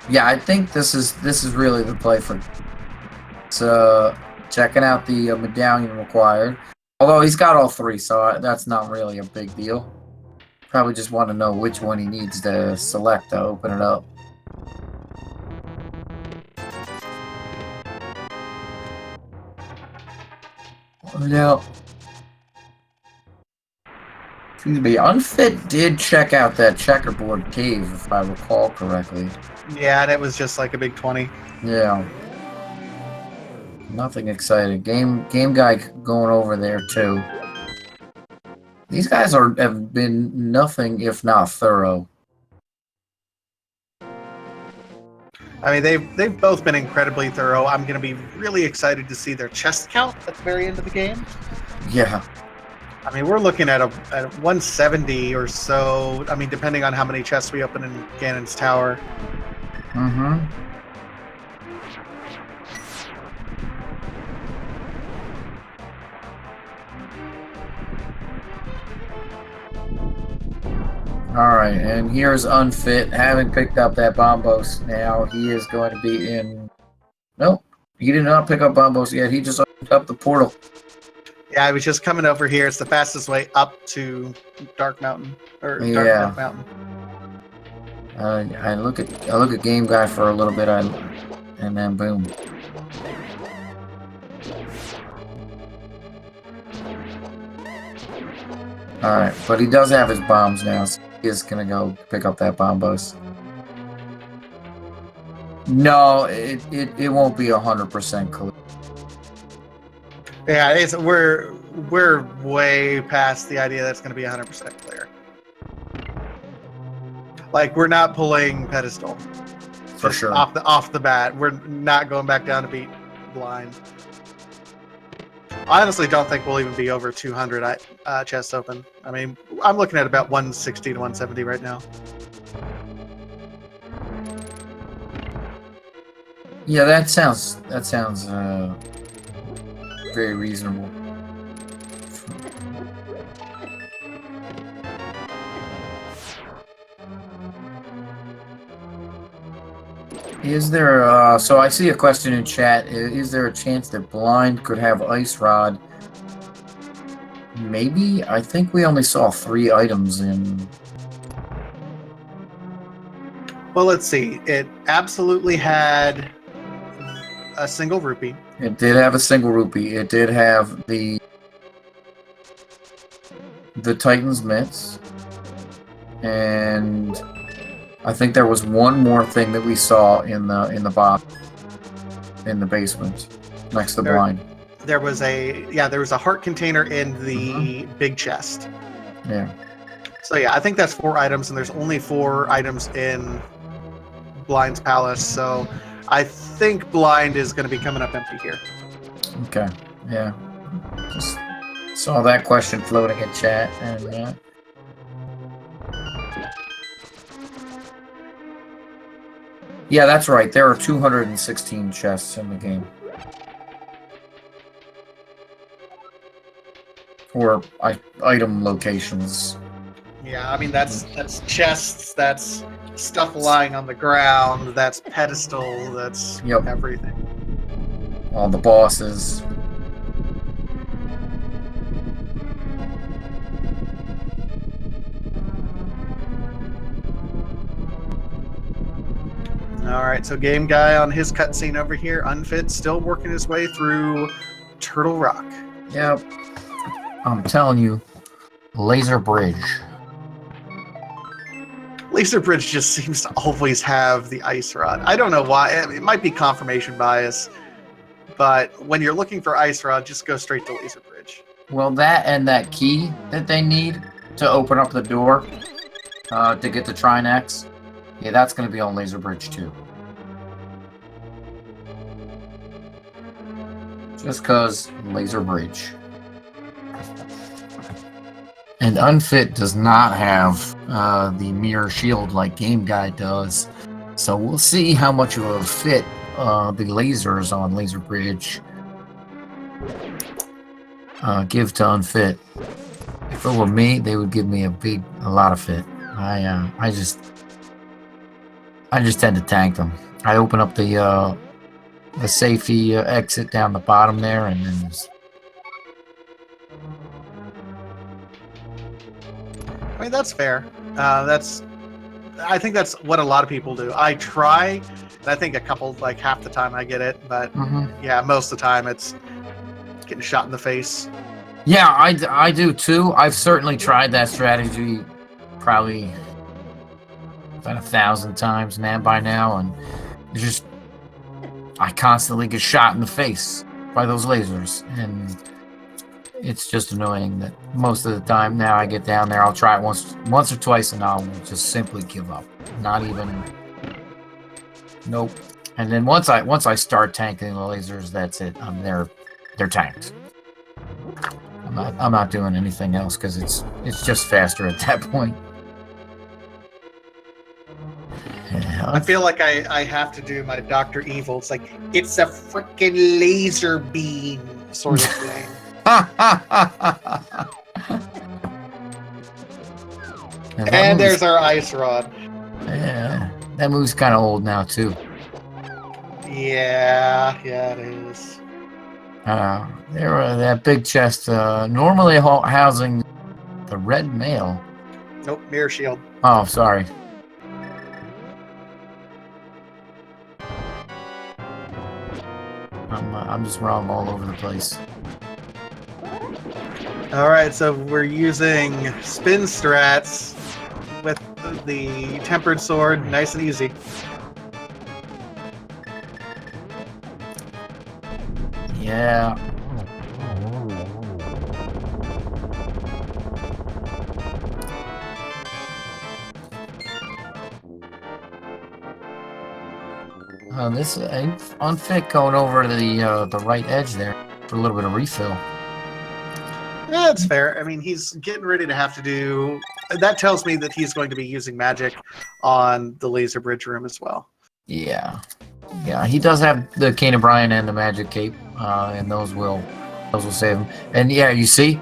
Yeah, I think this is really the play for checking out the medallion required. Although he's got all 3, so that's not really a big deal. Probably just want to know which one he needs to select to open it up. Now, excuse me, Unfit did check out that checkerboard cave, if I recall correctly. Yeah, and it was just like a big 20. Yeah. Nothing exciting. Game guy going over there too. These guys have been nothing if not thorough. I mean, they've both been incredibly thorough. I'm going to be really excited to see their chest count at the very end of the game. Yeah. I mean, we're looking at a 170 or so. I mean, depending on how many chests we open in Ganon's Tower. Mm-hmm. Alright, and here's Unfit. Having picked up that Bombos now, he is going to be in... Nope, he did not pick up Bombos yet. He just opened up the portal. Yeah, I was just coming over here. It's the fastest way up to Dark Mountain. Or Dark Mountain. I look at Game Guy for a little bit, and then boom. Alright, but he does have his bombs now, so he is gonna go pick up that Bombos. No, it won't be 100% clear. Yeah, we're way past the idea that's going to be 100% clear. Like, we're not pulling pedestal. For sure. Off the bat, we're not going back down to beat blind. I honestly don't think we'll even be over 200 chests open. I mean, I'm looking at about 160 to 170 right now. Yeah, that sounds very reasonable. Is there so I see a question in chat. Is there a chance that blind could have ice rod? Maybe. I think we only saw 3 items in. Well, let's see. It absolutely had a single rupee. It did have a single rupee. It did have the Titan's mitts, and I think there was one more thing that we saw in the box in the basement next to blind. There was a heart container in the big chest. Yeah. So yeah, I think that's 4 items, and there's only 4 items in Blind's palace. So I think blind is going to be coming up empty here. Okay. Yeah. Just saw that question floating in chat, and yeah, that's right. There are 216 chests in the game. Or item locations. Yeah, I mean that's chests, that's stuff lying on the ground, that's pedestal, that's everything. All the bosses. Alright, so Game Guy on his cutscene over here, Unfit, still working his way through Turtle Rock. Yep. I'm telling you, Laser Bridge. Laser Bridge just seems to always have the ice rod. I don't know why. It might be confirmation bias, but when you're looking for ice rod, just go straight to Laser Bridge. Well, that and that key that they need to open up the door to get the Trinex, yeah, that's going to be on Laser Bridge too. Just because Laser Bridge. And Unfit does not have the mirror shield like Game Guy does, so we'll see how much of a fit the lasers on Laser Bridge give to Unfit. If it were me, they would give me a lot of fit. I just tend to tank them. I open up the safety exit down the bottom there, and then just... I mean, that's fair. I think that's what a lot of people do. I try, and I think half the time I get it, but yeah, most of the time it's Getting shot in the face. Yeah, I do too. I've certainly tried that strategy probably about 1,000 times by now, and it's just I constantly get shot in the face by those lasers, and it's just annoying that most of the time now I get down there, I'll try it once or twice, and I'll just simply give up. Not even. Nope. And then once I start tanking the lasers, that's it. They're tanked. I'm not doing anything else because it's just faster at that point. Yeah. I feel like I have to do my Dr. Evil. It's like, it's a freaking laser beam sort of thing. And there's our ice rod. Yeah, that movie's kind of old now too. Yeah, it is. That big chest, normally housing the red male. Nope, mirror shield. Oh, sorry. I'm just wrong all over the place. Alright, so we're using spin strats with the tempered sword, nice and easy. Yeah. This Unfit going over to the right edge there for a little bit of refill. Yeah, that's fair. I mean, he's getting ready to have to do... That tells me that he's going to be using magic on the laser bridge room as well. Yeah. Yeah, he does have the Kane O'Brien and the magic cape, and those will save him. And yeah, you see,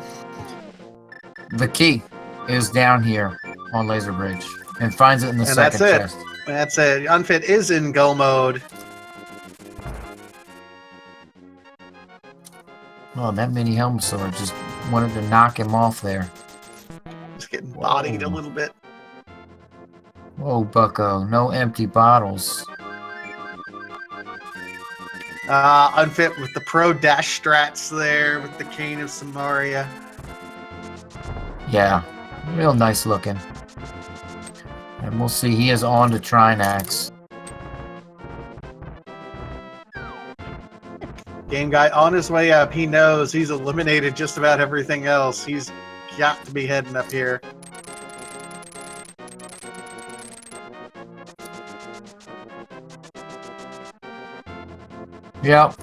the key is down here on Laser Bridge, and finds it in the second chest. That's it. Unfit is in go mode. Oh, that mini helmet sword just wanted to knock him off there. Just getting bodied a little bit. Whoa, bucko. No empty bottles. Unfit with the pro dash strats there, with the Cane of Samaria. Yeah, real nice looking. And we'll see, he is on to Trinax. Game guy on his way up. He knows he's eliminated just about everything else. He's got to be heading up here. Yep.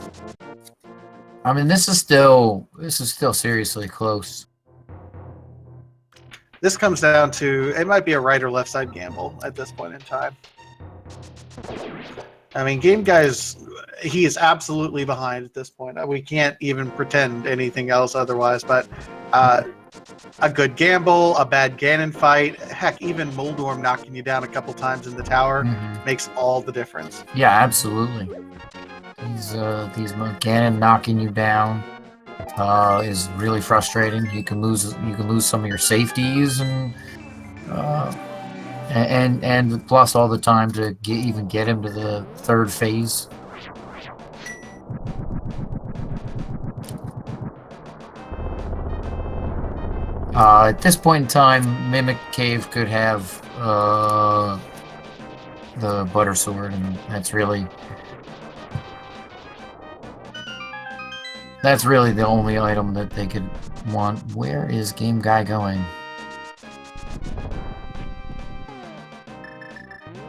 I mean, this is still seriously close. This comes down to, it might be a right or left side gamble at this point in time. I mean, Game Guy's, he is absolutely behind at this point. We can't even pretend anything else otherwise, but a good gamble, a bad Ganon fight, heck, even Moldorm knocking you down a couple times in the tower makes all the difference. Yeah, absolutely. These Ganon knocking you down is really frustrating. You can lose some of your safeties and plus all the time to get him to the third phase. At this point in time, Mimic Cave could have the Butter Sword, and that's really the only item that they could want. Where is Game Guy going?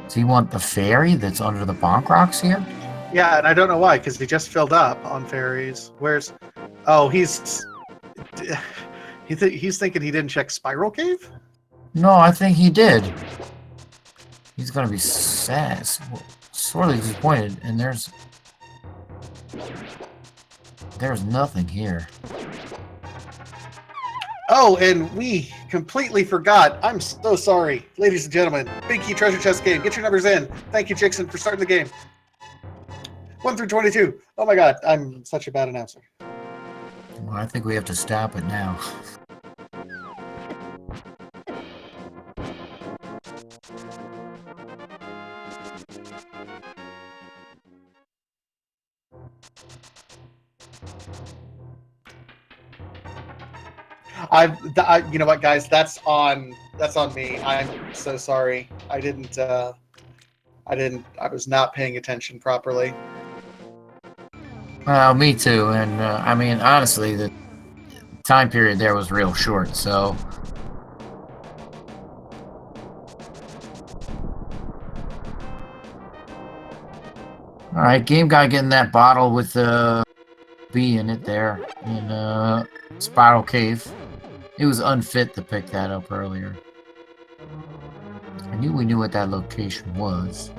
Does he want the fairy that's under the bonk rocks here? Yeah, and I don't know why, because he just filled up on fairies. Where's... Oh, he's thinking he didn't check Spiral Cave? No, I think he did. He's gonna be sad, sorely disappointed, and there's nothing here. Oh, and we completely forgot. I'm so sorry. Ladies and gentlemen, Big Key Treasure Chest game. Get your numbers in. Thank you, Jackson, for starting the game. 1 through 22. Oh my god, I'm such a bad announcer. Well, I think we have to stop it now. You know what, guys? That's on me. I'm so sorry. I was not paying attention properly. Well, me too. And I mean, honestly, the time period there was real short. So, all right, game guy getting that bottle with the B in it there in Spiral Cave. It was unfit to pick that up earlier. I knew we knew what that location was.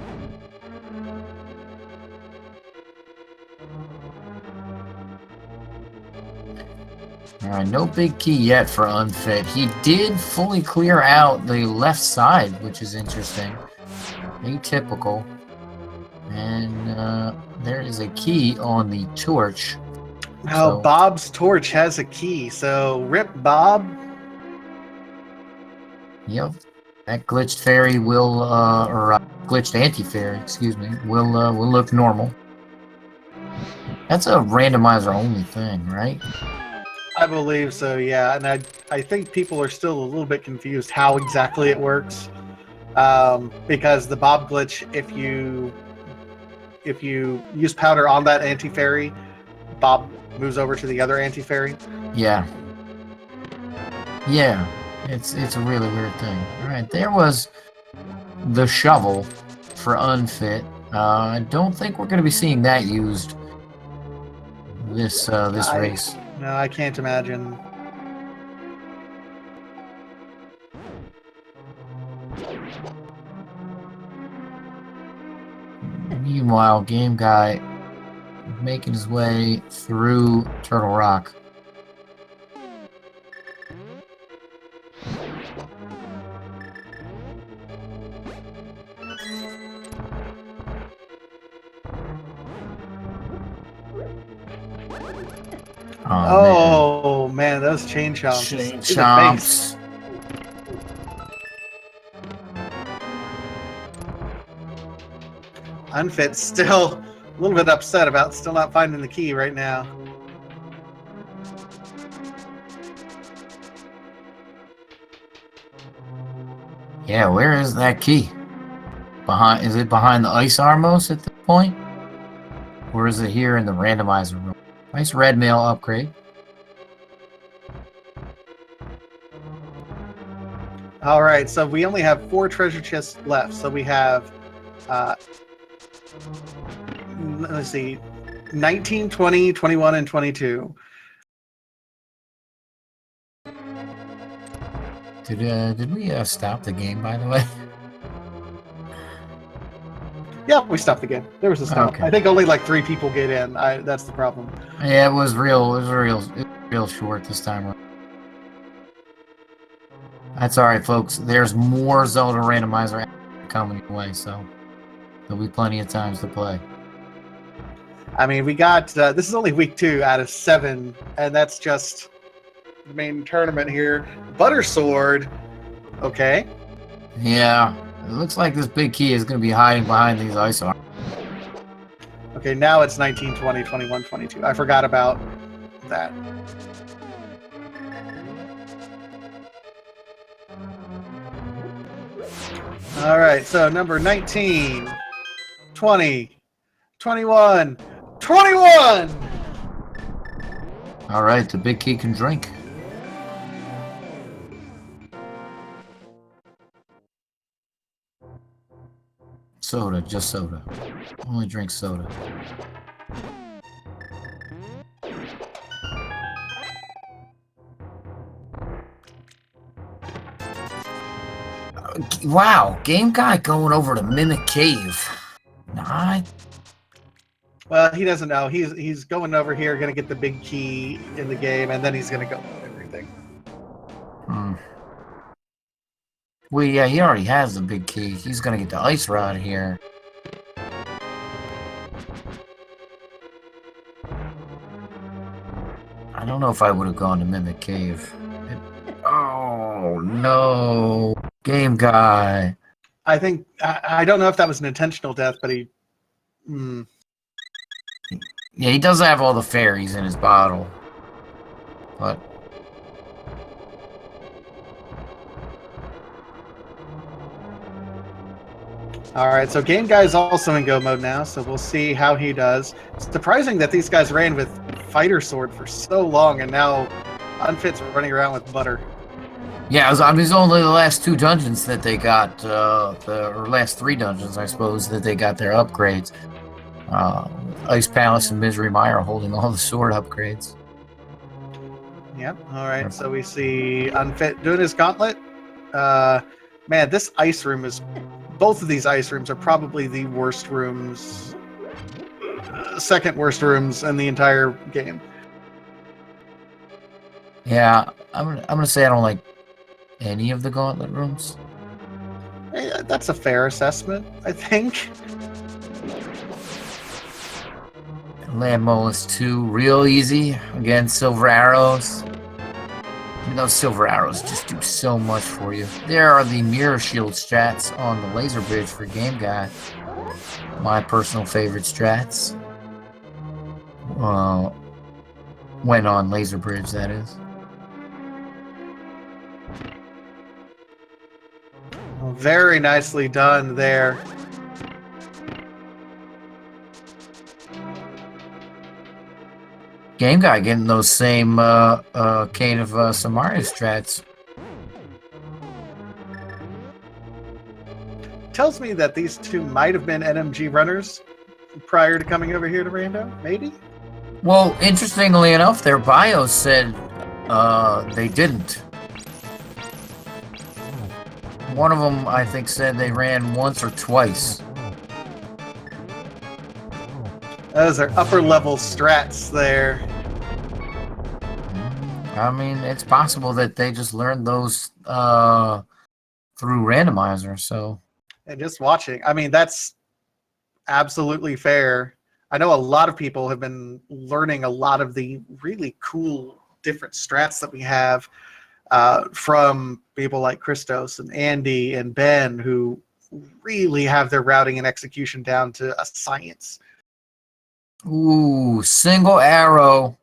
Alright, no big key yet for Unfit. He did fully clear out the left side, which is interesting. Atypical. And there is a key on the torch. Now, So, Bob's torch has a key, so rip Bob. yep. That glitched fairy will, or glitched anti-fairy, excuse me, will look normal. That's a randomizer only thing, right? I believe so, yeah. And I think people are still a little bit confused how exactly it works. Because the Bob glitch, if you use powder on that anti-fairy, Bob moves over to the other anti-fairy. Yeah. Yeah. It's a really weird thing. Alright, there was the shovel for Unfit. I don't think we're going to be seeing that used this race. No, I can't imagine. Meanwhile, Game Guy making his way through Turtle Rock. Oh man, those chain chomps. Chain chomps. Unfit's still a little bit upset about still not finding the key right now. Yeah, where is that key? Is it behind the ice armos at this point? Or is it here in the randomizer room? Nice red mail upgrade. All right, so we only have 4 treasure chests left. So we have, let's see, 19, 20, 21, and 22. Did we stop the game, by the way? Yeah, we stopped the game. There was a stop. Okay. I think only like 3 people get in. That's the problem. Yeah, it was real short this time. That's all right, folks. There's more Zelda Randomizer coming your way, so there'll be plenty of times to play. I mean, we got this is only week 2 out of 7, and that's just the main tournament here. Butter Sword. Okay. Yeah, it looks like this big key is going to be hiding behind these ice arms. Okay, now it's 19, 20, 21, 22. I forgot about that. All right, so number 19, 20, 21, 21! All right, the big key can drink. Soda, just soda. Only drink soda. Wow, Game Guy going over to Mimic Cave. Nah. Well, he doesn't know. He's going over here, going to get the big key in the game, and then he's going to go with everything. Well, yeah, he already has the big key. He's going to get the ice rod here. I don't know if I would have gone to Mimic Cave. Oh, no. Game Guy. I think, I don't know if that was an intentional death, but he... Yeah, he does have all the fairies in his bottle. But All right, so Game Guy is also in go mode now, so we'll see how he does. It's surprising that these guys ran with Fighter Sword for so long, and now Unfit's running around with Butter. Yeah, it was only the last 2 dungeons that they got, or last 3 dungeons, I suppose, that they got their upgrades. Ice Palace and Misery Mire holding all the sword upgrades. Yep. All right, so we see Unfit doing his gauntlet. Man, this ice room is... Both of these ice rooms are probably the worst rooms, second worst rooms in the entire game. Yeah, I'm gonna say I don't like any of the gauntlet rooms. That's a fair assessment, I think. Land Molus 2, real easy. Again, silver arrows. Even though silver arrows just do so much for you. There are the mirror shield strats on the laser bridge for Game Guy. My personal favorite strats. When on laser bridge, that is. Very nicely done there. Game Guy getting those same Cane of Samaria strats. Tells me that these two might have been NMG runners prior to coming over here to Rando, maybe? Well, interestingly enough, their bios said they didn't. One of them, I think, said they ran once or twice. Those are upper level strats there. I mean, it's possible that they just learned those through Randomizer, so... And just watching, I mean, that's absolutely fair. I know a lot of people have been learning a lot of the really cool different strats that we have from people like Christos and Andy and Ben, who really have their routing and execution down to a science. Ooh, single arrow.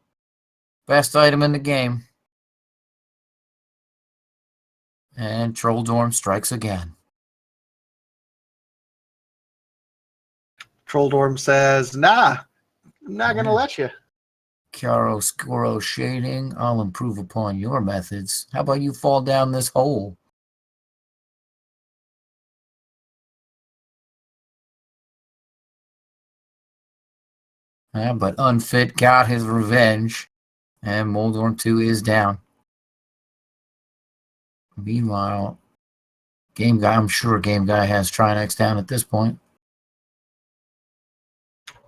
Best item in the game. And Troll Dorm strikes again. Troll Dorm says, nah, I'm not going to let you. Chiaroscuro shading. I'll improve upon your methods. How about you fall down this hole? But Unfit got his revenge. And Moldorm 2 is down. Meanwhile, Game Guy, I'm sure Game Guy has Trinex down at this point.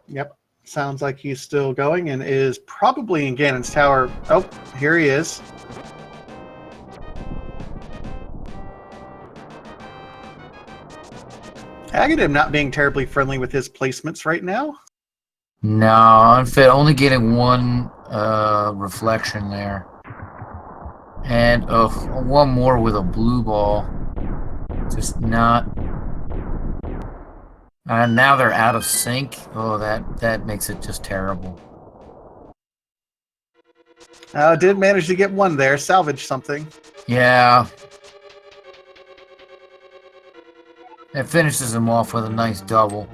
Yep. Sounds like he's still going and is probably in Ganon's tower. Oh, here he is. Aghanim not being terribly friendly with his placements right now. No, Unfit only getting one reflection there. And one more with a blue ball. Just not... And now they're out of sync. Oh, that makes it just terrible. Did manage to get one there, salvage something. Yeah. It finishes him off with a nice double.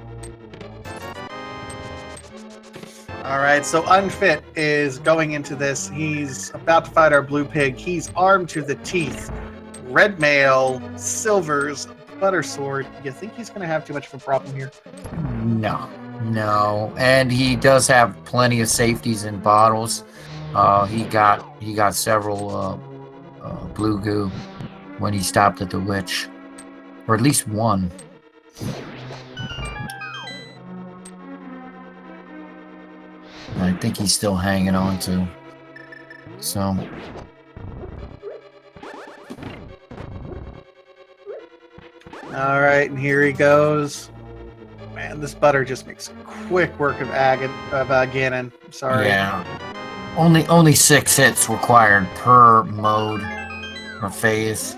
All right, so Unfit is going into this. He's about to fight our blue pig. He's armed to the teeth. Red mail, silvers, butter sword. You think he's going to have too much of a problem here? No. And he does have plenty of safeties in bottles. He got several blue goo when he stopped at the witch. Or at least one. I think he's still hanging on to. So. All right, and here he goes. Man, this butter just makes quick work of Ganon. Sorry. Yeah. Only 6 hits required per mode or phase.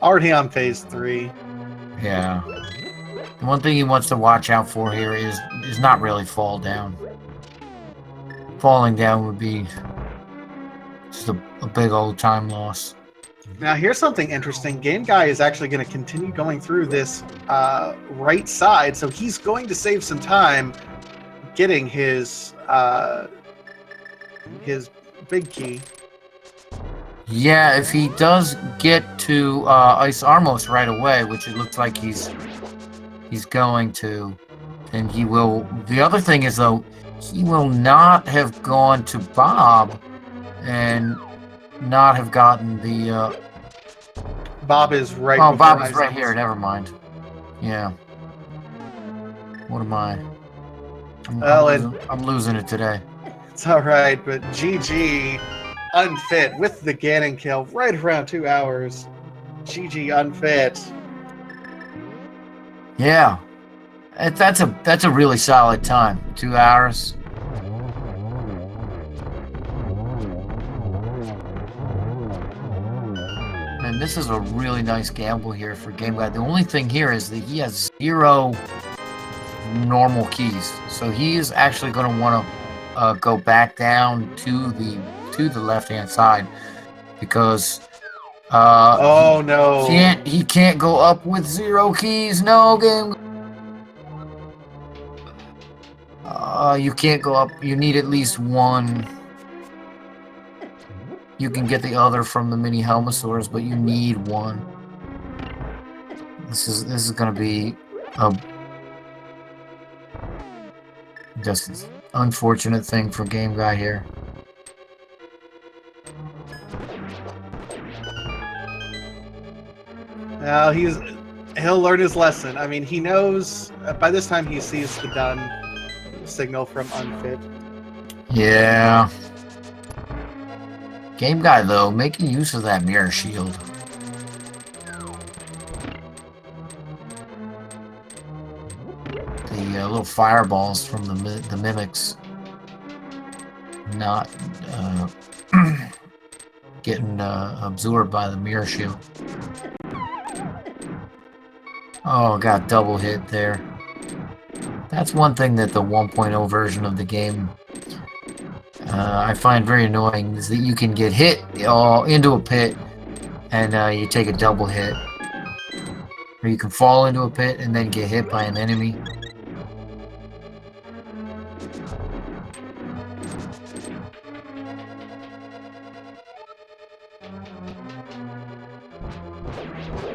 Already on phase 3. Yeah. The one thing he wants to watch out for here is not really fall down. Falling down would be just a big old time loss. Now, here's something interesting. Game Guy is actually going to continue going through this right side, so he's going to save some time getting his big key. Yeah, if he does get to Ice Armos right away, which it looks like he's going to, then he will. The other thing is, though, he will not have gone to Bob and not have gotten the. Bob is right. Oh, Bob is right here. Never mind. Yeah. What am I? I'm losing it today. It's all right, but GG Unfit with the Ganon kill right around 2 hours. GG Unfit. Yeah, that's a really solid time. 2 hours. And this is a really nice gamble here for Game Guy. The only thing here is that he has 0 normal keys, so he is actually going to want to go back down to the left-hand side because oh no, he can't go up with 0 keys. No, Game. You can't go up. You need at least 1. You can get the other from the mini Helmosaurs, but you need 1. This is going to be a just unfortunate thing for Game Guy here. Now he'll learn his lesson. I mean, he knows by this time he sees the done signal from Unfit. Yeah. Game Guy, though, making use of that mirror shield. The little fireballs from the mimics not getting absorbed by the mirror shield. Oh, got double hit there. That's one thing that the 1.0 version of the game I find very annoying, is that you can get hit into a pit and you take a double hit. Or you can fall into a pit and then get hit by an enemy.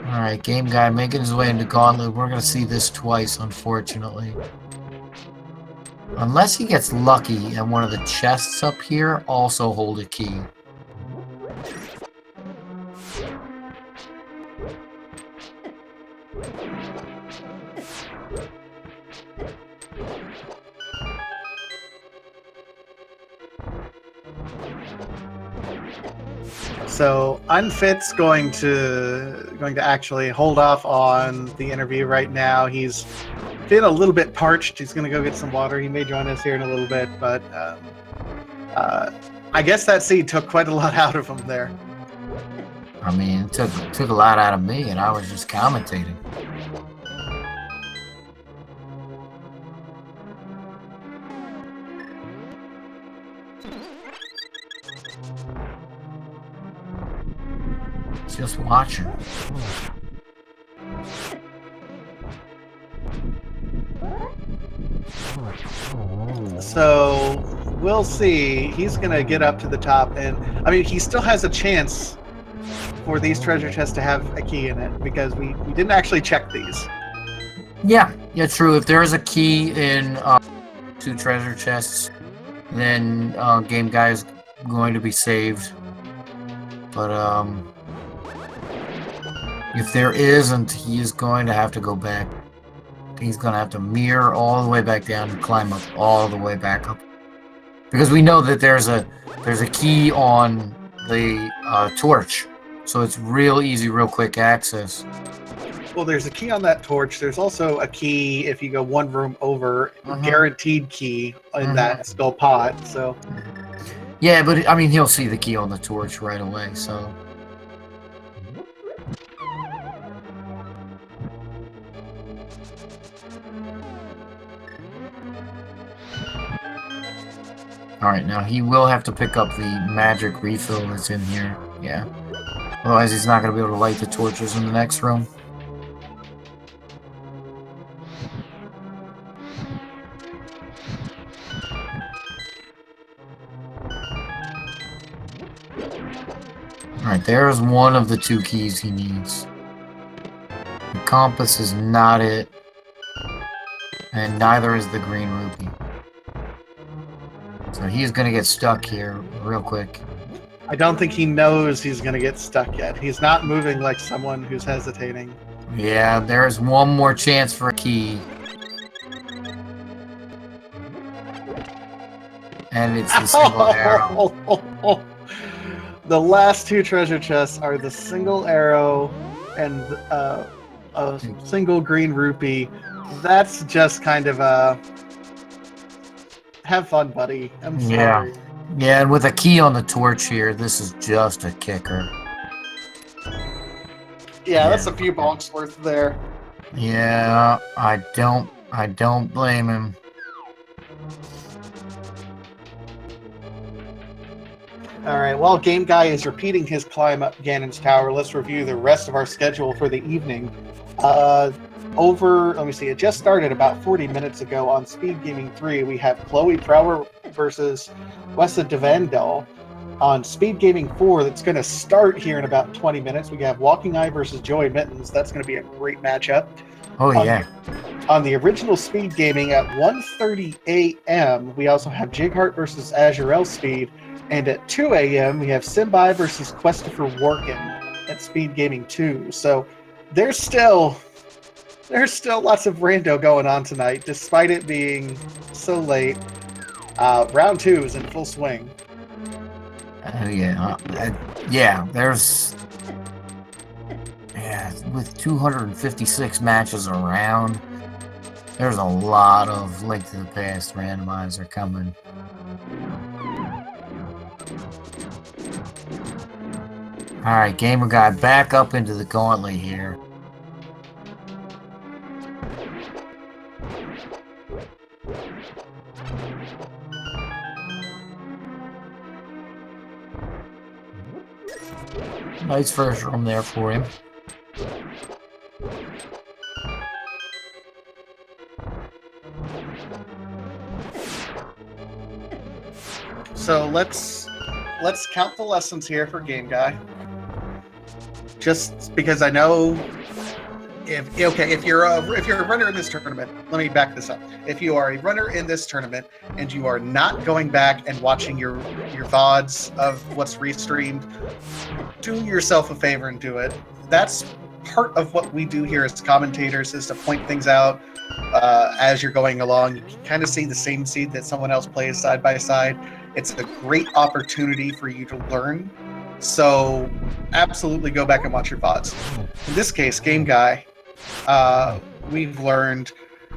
Alright, Game Guy making his way into Gauntlet. We're going to see this twice, unfortunately. Unless he gets lucky and one of the chests up here also hold a key. So Unfit's going to actually hold off on the interview right now. He's feeling a little bit parched. He's going to go get some water. He may join us here in a little bit, but I guess that seed took quite a lot out of him there. I mean, it took a lot out of me, and I was just commentating. Just watching. So we'll see. He's going to get up to the top, and I mean, he still has a chance for these treasure chests to have a key in it, because we didn't actually check these. Yeah, true. If there is a key in 2 treasure chests, then Game Guy is going to be saved. But if there isn't, he is going to have to go back. He's going to have to mirror all the way back down and climb up all the way back up. Because we know that there's a key on the torch. So it's real easy, real quick access. Well, there's a key on that torch. There's also a key if you go 1 room over, guaranteed key in that skull pot. So yeah, but I mean, he'll see the key on the torch right away, so. Alright, now he will have to pick up the magic refill that's in here. Yeah. Otherwise, he's not going to be able to light the torches in the next room. Alright, there's one of the 2 keys he needs. The compass is not it. And neither is the green rupee. So he's going to get stuck here real quick. I don't think he knows he's going to get stuck yet. He's not moving like someone who's hesitating. Yeah, there's one more chance for a key. And it's the single arrow. The last 2 treasure chests are the single arrow and a single green rupee. That's just kind of a... Have fun, buddy. I'm sorry. Yeah, and with a key on the torch here, this is just a kicker. Yeah, that's a few bonks worth there. Yeah, I don't blame him. All right, while Game Guy is repeating his climb up Ganon's Tower, let's review the rest of our schedule for the evening. Let me see, it just started about 40 minutes ago on Speed Gaming 3. We have Chloe Prower versus Wessa Devandel. On Speed Gaming 4, that's going to start here in about 20 minutes. We have Walking Eye versus Joey Mittens. That's going to be a great matchup. Oh, yeah. On the original Speed Gaming at 1:30 a.m., we also have Jighart versus Azurel Speed. And at 2 a.m., we have Simbai versus Christopher Workin at Speed Gaming 2. So there's still lots of rando going on tonight, despite it being so late. Round 2 is in full swing. With 256 matches around, there's a lot of Link to the Past randomizer coming. Alright, Gamer Guy, back up into the gauntlet here. Nice first room there for him. So let's count the lessons here for Game Guy. Just because I know if you're a runner in this tournament, let me back this up. If you are a runner in this tournament and you are not going back and watching your VODs of what's restreamed, do yourself a favor and do it. That's part of what we do here as commentators, is to point things out as you're going along. You can kind of see the same seed that someone else plays side by side. It's a great opportunity for you to learn. So absolutely go back and watch your VODs. In this case, Game Guy, we've learned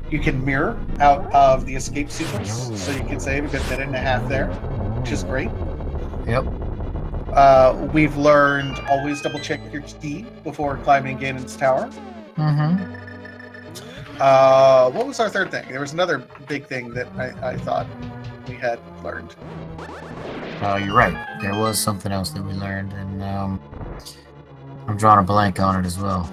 you can mirror out of the escape sequence, so you can save a good minute and a half there, which is great. Yep. We've learned always double check your key before climbing Ganon's Tower. Mm-hmm. What was our third thing? There was another big thing that I thought we had learned. You're right. There was something else that we learned, and I'm drawing a blank on it as well.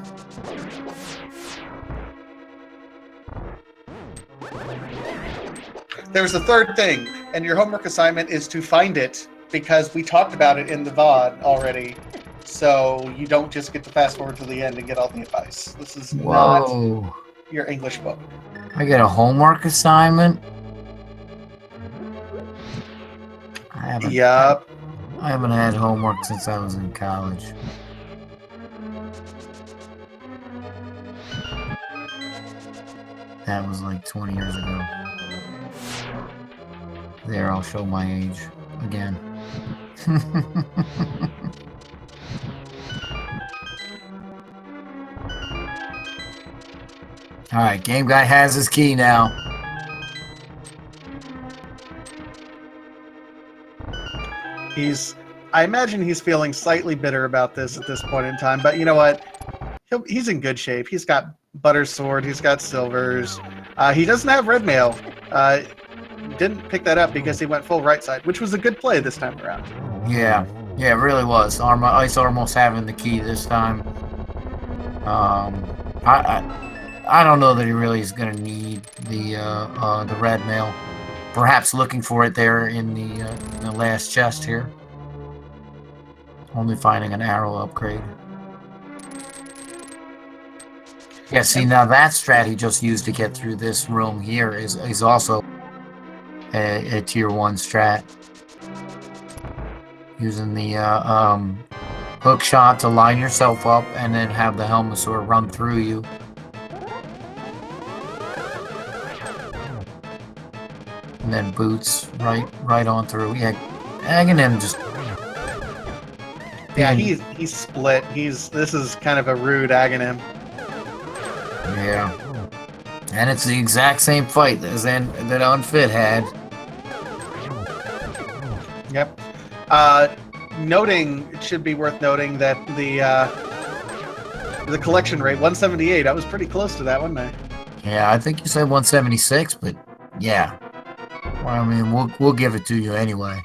There's a third thing, and your homework assignment is to find it, because we talked about it in the VOD already. So you don't just get to fast forward to the end and get all the advice. This is not your English book. I get a homework assignment? Yup. I haven't had homework since I was in college. That was like 20 years ago. There, I'll show my age again. Alright, Game Guy has his key now. I imagine he's feeling slightly bitter about this at this point in time, but you know what? He's in good shape. He's got Butter Sword, he's got Silvers. He doesn't have Red Mail. Didn't pick that up because he went full right side, which was a good play this time around. Yeah, Yeah, it really was. Ice almost having the key this time. I don't know that he really is going to need the red mail. Perhaps looking for it there in the last chest here. Only finding an arrow upgrade. Yeah, see, now that strat he just used to get through this room here is also a tier 1 strat. Using the hook shot to line yourself up and then have the Helmosaur run through you. And then boots right on through. Yeah, Aghanim just... Yeah, he's split. This is kind of a rude Aghanim. Yeah. And it's the exact same fight that Unfit had. Yep. It should be worth noting that the collection rate, 178, I was pretty close to that, wasn't I? Yeah, I think you said 176, but yeah. Well, I mean, we'll give it to you anyway.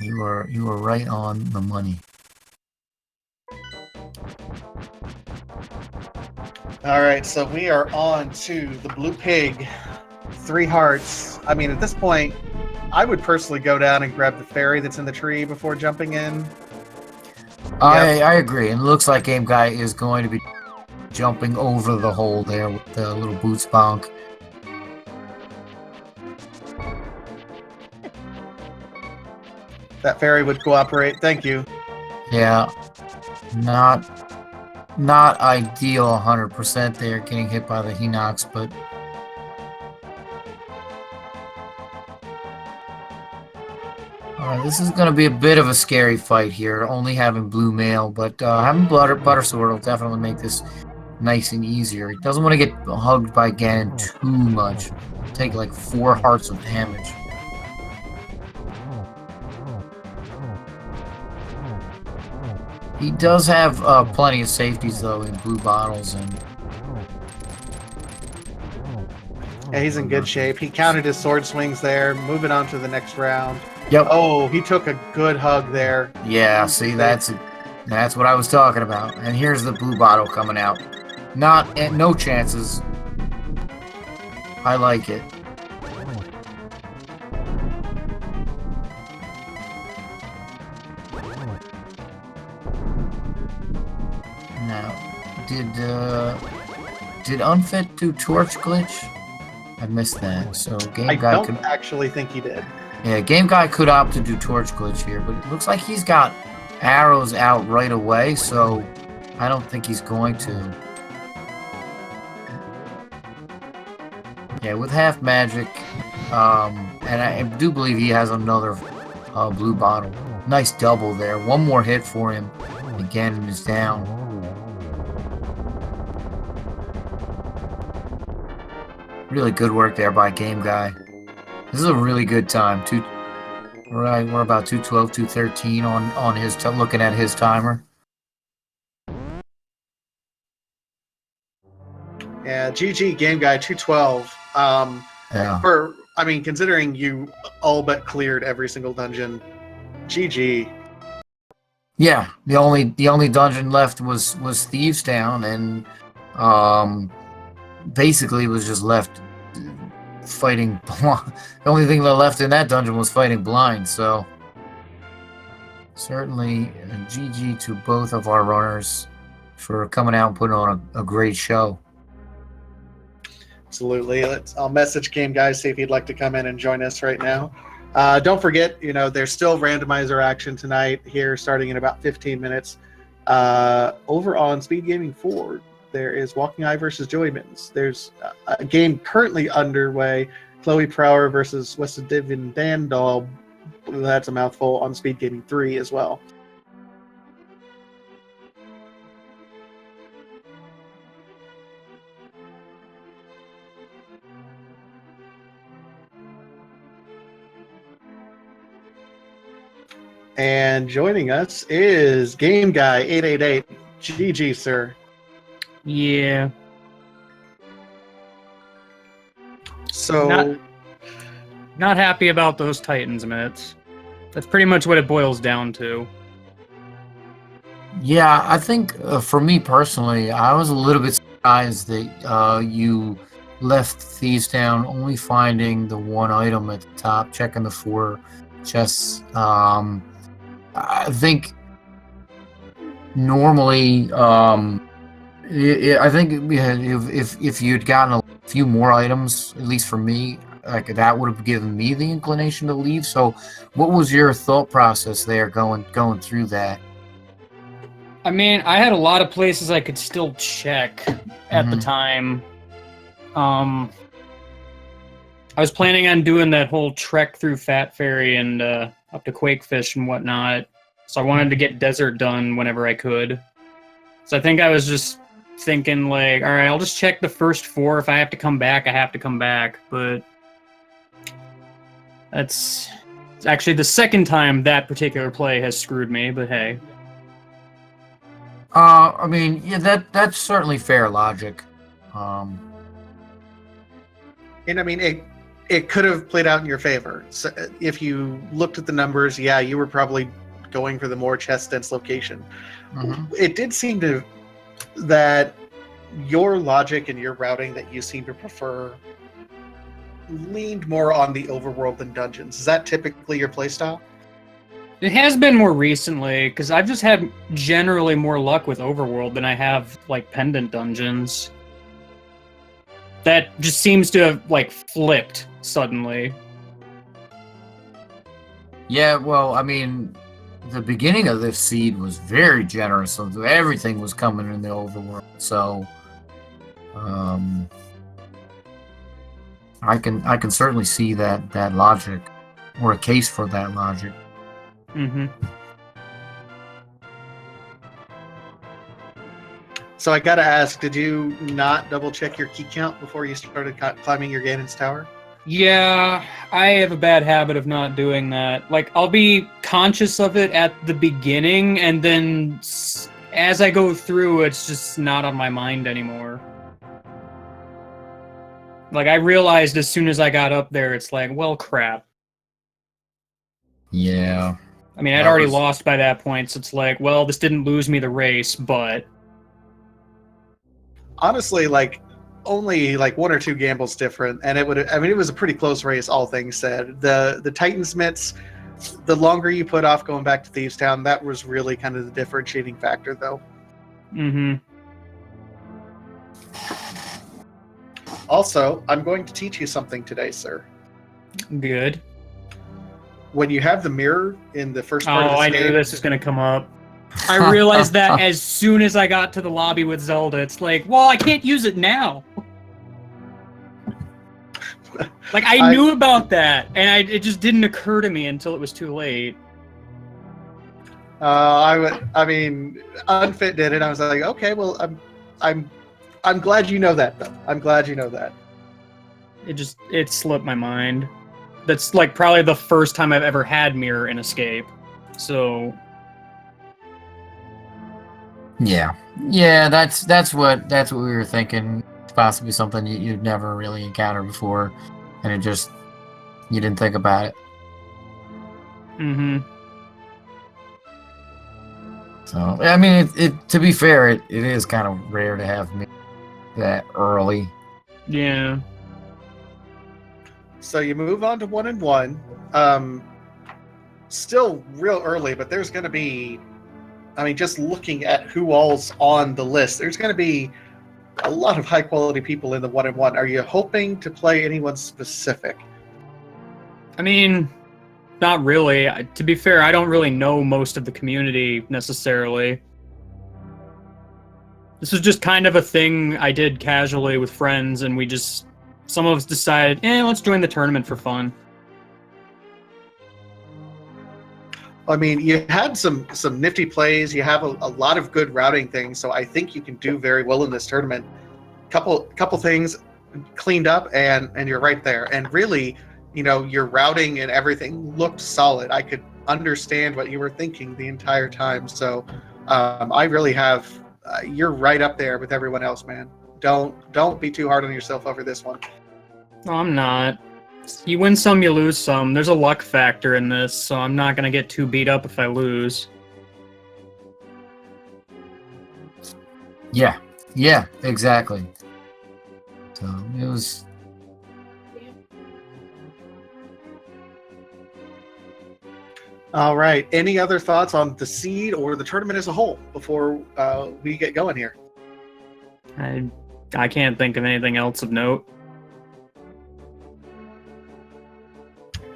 You were right on the money. All right, so we are on to the Blue Pig. 3 hearts. I mean, at this point, I would personally go down and grab the fairy that's in the tree before jumping in. I agree. And it looks like Game Guy is going to be jumping over the hole there with the little boots bonk. That fairy would cooperate. Thank you. Yeah. Not ideal 100% there, getting hit by the Hinox, but this is going to be a bit of a scary fight here, only having blue mail, but having Buttersword will definitely make this nice and easier. He doesn't want to get hugged by Ganon too much. Take like 4 hearts of damage. He does have plenty of safeties, though, in blue bottles. And yeah, he's in good shape. He counted his sword swings there, moving on to the next round. Yep. Oh, he took a good hug there. Yeah, see, that's what I was talking about. And here's the blue bottle coming out. No chances. I like it. Now, did Unfit do torch glitch? I missed that. So I don't actually think he did. Yeah, Game Guy could opt to do torch glitch here, but it looks like he's got arrows out right away, so I don't think he's going to. Yeah, with half magic, and I do believe he has another blue bottle. Nice double there. One more hit for him. Again, is down. Really good work there by Game Guy. This is a really good time. We're about 212, 213 on his looking at his timer. Yeah, GG Game Guy 212. Yeah. Considering you all but cleared every single dungeon, GG. Yeah, the only dungeon left was Thieves Town, and basically was just left fighting. The only thing that left in that dungeon was fighting blind. So certainly GG to both of our runners for coming out and putting on a great show. Absolutely. I'll message Game Guy, see if he'd like to come in and join us right now. Don't forget, there's still randomizer action tonight here, starting in about 15 minutes. Over on Speed Gaming 4, there is Walking Eye versus Joey Mittens. There's a game currently underway, Chloe Prower versus Westadivian Dandal. That's a mouthful, on Speed Gaming 3 as well. And joining us is gameguy888. GG, sir. Yeah. So, Not happy about those Titans mitts. That's pretty much what it boils down to. Yeah, I think for me personally, I was a little bit surprised that you left Thieves Town only finding the one item at the top, checking the 4 chests. I think normally, I think if you'd gotten a few more items, at least for me, like that would have given me the inclination to leave. So, what was your thought process there going through that? I mean, I had a lot of places I could still check at the time. I was planning on doing that whole trek through Fat Ferry and up to Quakefish and whatnot. So I wanted to get Desert done whenever I could. So I think I was just thinking, like, all right, I'll just check the first 4. If I have to come back, I have to come back. But it's actually the second time that particular play has screwed me, but hey. I mean, yeah, that's certainly fair logic. And I mean, it could have played out in your favor. So if you looked at the numbers, yeah, you were probably going for the more chest dense location. It did seem to that your logic and your routing that you seem to prefer leaned more on the overworld than dungeons. Is that typically your playstyle? It has been more recently, because I've just had generally more luck with overworld than I have, like, pendant dungeons. That just seems to have, like, flipped suddenly. Yeah, well, I mean, the beginning of this seed was very generous, so everything was coming in the overworld. So, I can certainly see that logic, or a case for that logic. So I gotta ask, did you not double check your key count before you started climbing your Ganon's tower? Yeah, I have a bad habit of not doing that. Like, I'll be conscious of it at the beginning, and then as I go through, it's just not on my mind anymore. Like, I realized as soon as I got up there, it's like, well, crap. Yeah. I mean, I'd already lost by that point, so it's like, well, this didn't lose me the race, but... Honestly, like, only like 1 or 2 gambles different, and it was a pretty close race, all things said. The Titans mitts, the longer you put off going back to Thieves Town, that was really kind of the differentiating factor, though. Also, I'm going to teach you something today, sir. Good. When you have the mirror in the first part of the I knew this was going to come up. I realized that as soon as I got to the lobby with Zelda. It's like, well, I can't use it now. Like, I knew about that, and it just didn't occur to me until it was too late. I mean, Unfit did it. I was like, okay, well, I'm glad you know that, though. I'm glad you know that. It slipped my mind. That's like probably the first time I've ever had mirror in Escape. So yeah, that's what we were thinking. It's possibly something you'd never really encountered before, and you didn't think about it. So I mean, it to be fair, it is kind of rare to have me that early. Yeah. So you move on to 1 and 1. Still real early, but there's going to be, I mean, just looking at who all's on the list, there's going to be a lot of high quality people in the 1 and 1. Are you hoping to play anyone specific? I mean, not really. To be fair, I don't really know most of the community necessarily. This was just kind of a thing I did casually with friends, and some of us decided, let's join the tournament for fun. I mean, you had some nifty plays. You have a lot of good routing things, so I think you can do very well in this tournament. Couple things cleaned up, and you're right there. And really, your routing and everything looked solid. I could understand what you were thinking the entire time. So I really have. You're right up there with everyone else, man. Don't be too hard on yourself over this one. No, I'm not. You win some, you lose some. There's a luck factor in this, so I'm not gonna get too beat up if I lose. Yeah, exactly. So it was. All right. Any other thoughts on the seed or the tournament as a whole before we get going here? I can't think of anything else of note.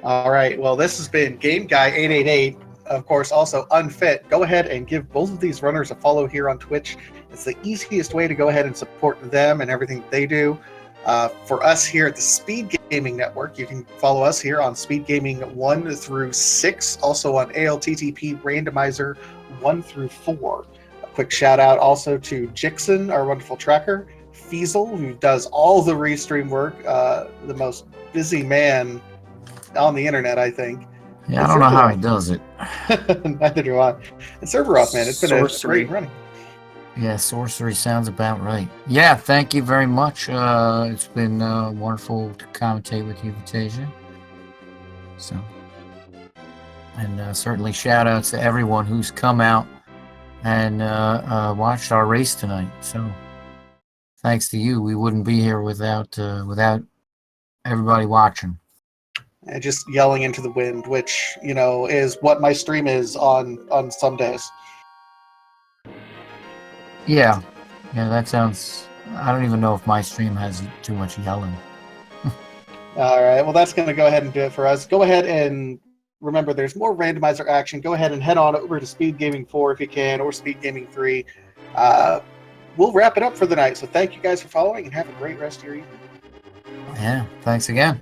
All right. Well, this has been gameguy888. Of course, also Unfit. Go ahead and give both of these runners a follow here on Twitch. It's the easiest way to go ahead and support them and everything they do. For us here at the Speed Gaming Network, you can follow us here on Speed Gaming 1 through 6, also on ALTTP Randomizer 1 through 4. A quick shout out also to Jixon, our wonderful tracker, Feasel, who does all the restream work, the most busy man on the internet, I think. Yeah, I don't know how he does it. Neither do I. And Server Off, man, it's been a great run. Yeah, sorcery sounds about right. Yeah, thank you very much. It's been wonderful to commentate with you, Vitasia. So, and certainly shout outs to everyone who's come out and watched our race tonight. So, thanks to you, we wouldn't be here without everybody watching. And just yelling into the wind, which, you know, is what my stream is on some days. Yeah, that sounds. I don't even know if my stream has too much yelling. All right, well, that's going to go ahead and do it for us. Go ahead and remember, there's more randomizer action. Go ahead and head on over to Speed Gaming 4 if you can, or Speed Gaming 3. We'll wrap it up for the night. So thank you guys for following, and have a great rest of your evening. Yeah, thanks again.